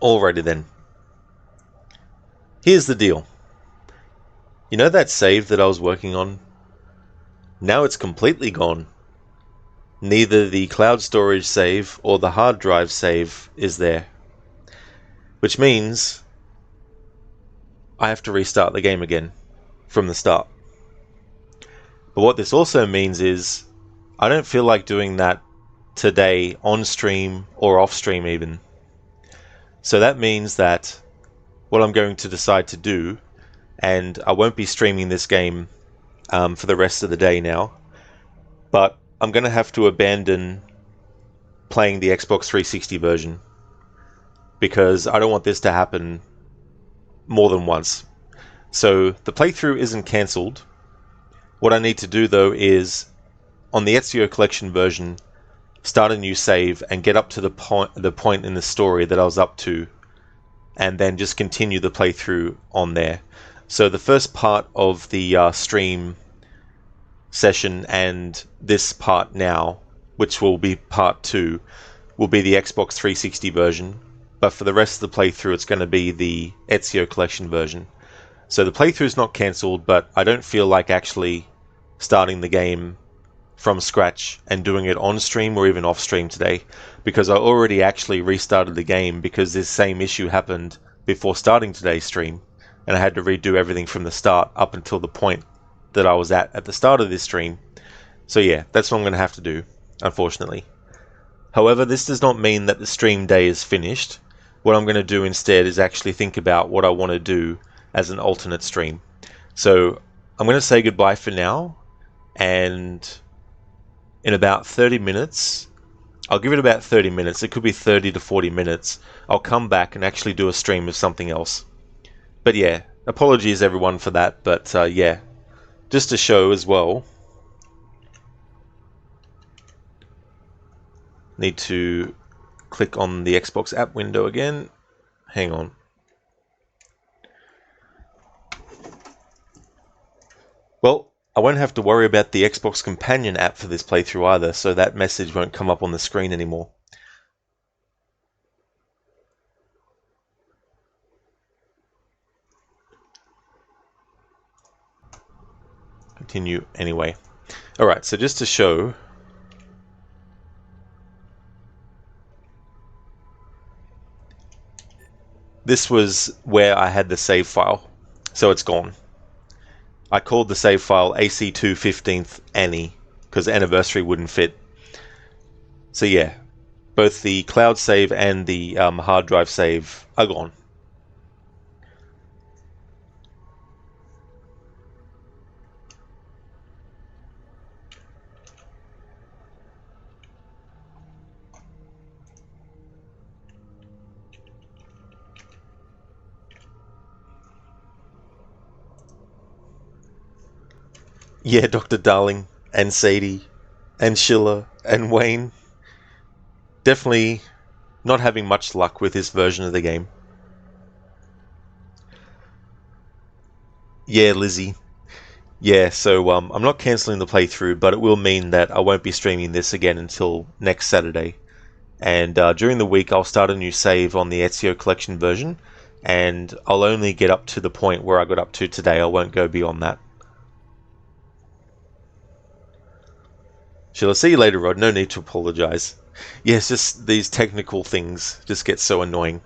Alrighty then. Here's the deal. You know that save that I was working on? Now it's completely gone. Neither the cloud storage save or the hard drive save is there. Which means I have to restart the game again from the start. But what this also means is I don't feel like doing that today on stream or off stream even. So that means that what I'm going to decide to do, and I won't be streaming this game for the rest of the day now, but I'm going to have to abandon playing the Xbox 360 version because I don't want this to happen more than once. So the playthrough isn't cancelled. What I need to do though is, on the Ezio Collection version, start a new save and get up to the point in the story that I was up to, and then just continue the playthrough on there. So the first part of the stream session and this part now, which will be part 2, will be the Xbox 360 version, but for the rest of the playthrough it's going to be the Ezio Collection version. So the playthrough is not cancelled, but I don't feel like actually starting the game from scratch and doing it on stream or even off stream today, because I already actually restarted the game because this same issue happened before starting today's stream, and I had to redo everything from the start up until the point that I was at the start of this stream. So yeah, that's what I'm going to have to do, unfortunately. However, this does not mean that the stream day is finished. What I'm going to do instead is actually think about what I want to do as an alternate stream. So I'm going to say goodbye for now, and in about 30 minutes, I'll give it about 30 minutes, it could be 30 to 40 minutes, I'll come back and actually do a stream of something else. But yeah, apologies everyone for that, but yeah, just to show as well, need to click on the Xbox app window again, hang on, Well, I won't have to worry about the Xbox Companion app for this playthrough either, so that message won't come up on the screen anymore. Continue anyway. Alright, so just to show, this was where I had the save file, so it's gone. I called the save file AC2 15th Annie, because anniversary wouldn't fit. So yeah, both the cloud save and the hard drive save are gone. Yeah, Dr. Darling, and Sadie, and Schiller, and Wayne. Definitely not having much luck with this version of the game. Yeah, Lizzie. Yeah, so I'm not cancelling the playthrough, but it will mean that I won't be streaming this again until next Saturday. And during the week, I'll start a new save on the Ezio collection version, and I'll only get up to the point where I got up to today. I won't go beyond that. Shall I see you later, Rod? No need to apologise. Yes, just these technical things just get so annoying.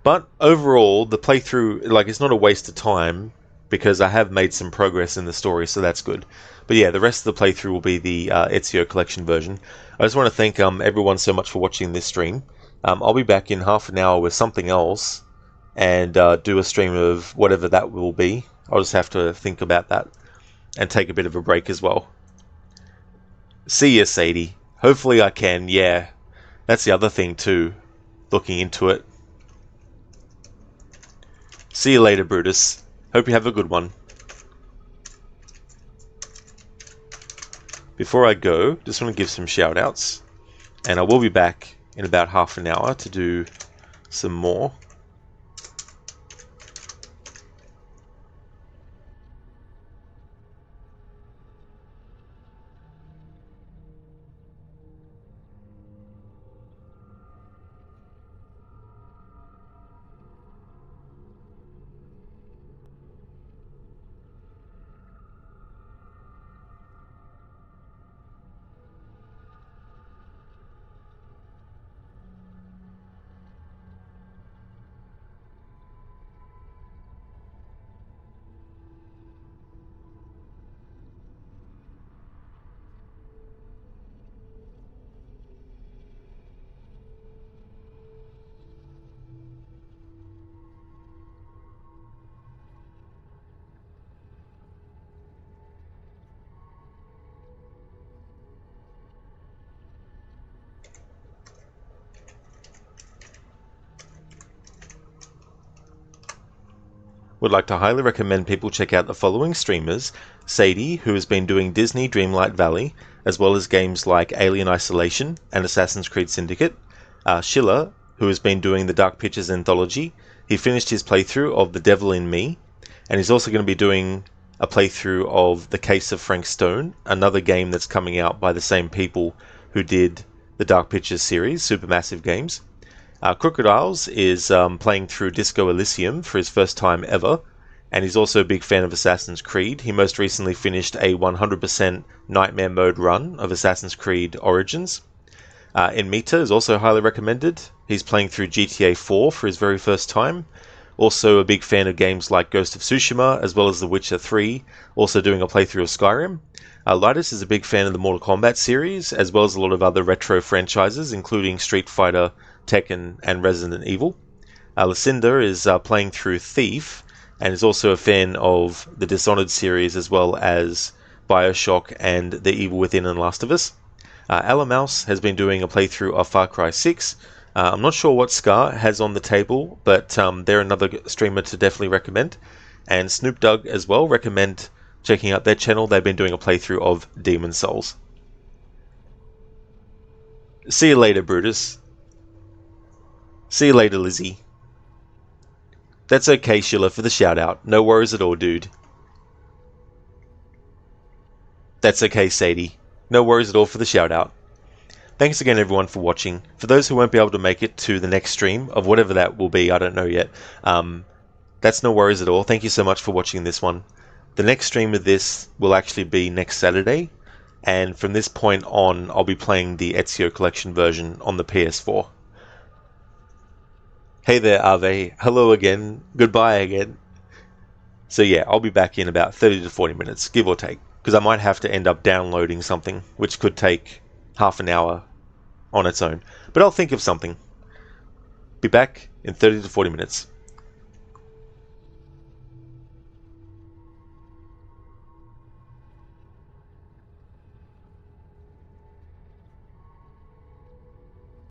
But overall, the playthrough, like, it's not a waste of time, because I have made some progress in the story, so that's good. But yeah, the rest of the playthrough will be the Ezio collection version. I just want to thank everyone so much for watching this stream. I'll be back in half an hour with something else, and do a stream of whatever that will be. I'll just have to think about that, and take a bit of a break as well. See ya, Sadie. Hopefully I can, yeah. That's the other thing too, looking into it. See you later, Brutus. Hope you have a good one. Before I go, just want to give some shout outs. And I will be back in about half an hour to do some more. Would like to highly recommend people check out the following streamers: Sadie, who has been doing Disney Dreamlight Valley, as well as games like Alien Isolation and Assassin's Creed Syndicate. Schiller, who has been doing the Dark Pictures Anthology. He finished his playthrough of The Devil in Me, and he's also going to be doing a playthrough of The Case of Frank Stone, another game that's coming out by the same people who did the Dark Pictures series, Supermassive Games. Crocodiles is playing through Disco Elysium for his first time ever, and he's also a big fan of Assassin's Creed. He most recently finished a 100% Nightmare Mode run of Assassin's Creed Origins. Inmita is also highly recommended. He's playing through GTA 4 for his very first time. Also a big fan of games like Ghost of Tsushima, as well as The Witcher 3, also doing a playthrough of Skyrim. Lairs is a big fan of the Mortal Kombat series, as well as a lot of other retro franchises, including Street Fighter, Tekken, and Resident Evil. Lucinda is playing through Thief, and is also a fan of the Dishonored series, as well as Bioshock and The Evil Within and Last of Us. Alamouse has been doing a playthrough of Far Cry 6. I'm not sure what Scar has on the table, but they're another streamer to definitely recommend. And Snoop Dogg as well, recommend checking out their channel. They've been doing a playthrough of Demon Souls. See you later, Brutus. See you later, Lizzie. That's okay, Sheila, for the shout out. No worries at all, dude. That's okay, Sadie. No worries at all for the shout out. Thanks again everyone for watching. For those who won't be able to make it to the next stream, of whatever that will be, I don't know yet, that's no worries at all. Thank you so much for watching this one. The next stream of this will actually be next Saturday, and from this point on, I'll be playing the Ezio Collection version on the PS4. Hey there, Ave. Hello again. Goodbye again. So yeah, I'll be back in about 30 to 40 minutes, give or take, because I might have to end up downloading something, which could take half an hour on its own. But I'll think of something. Be back in 30 to 40 minutes.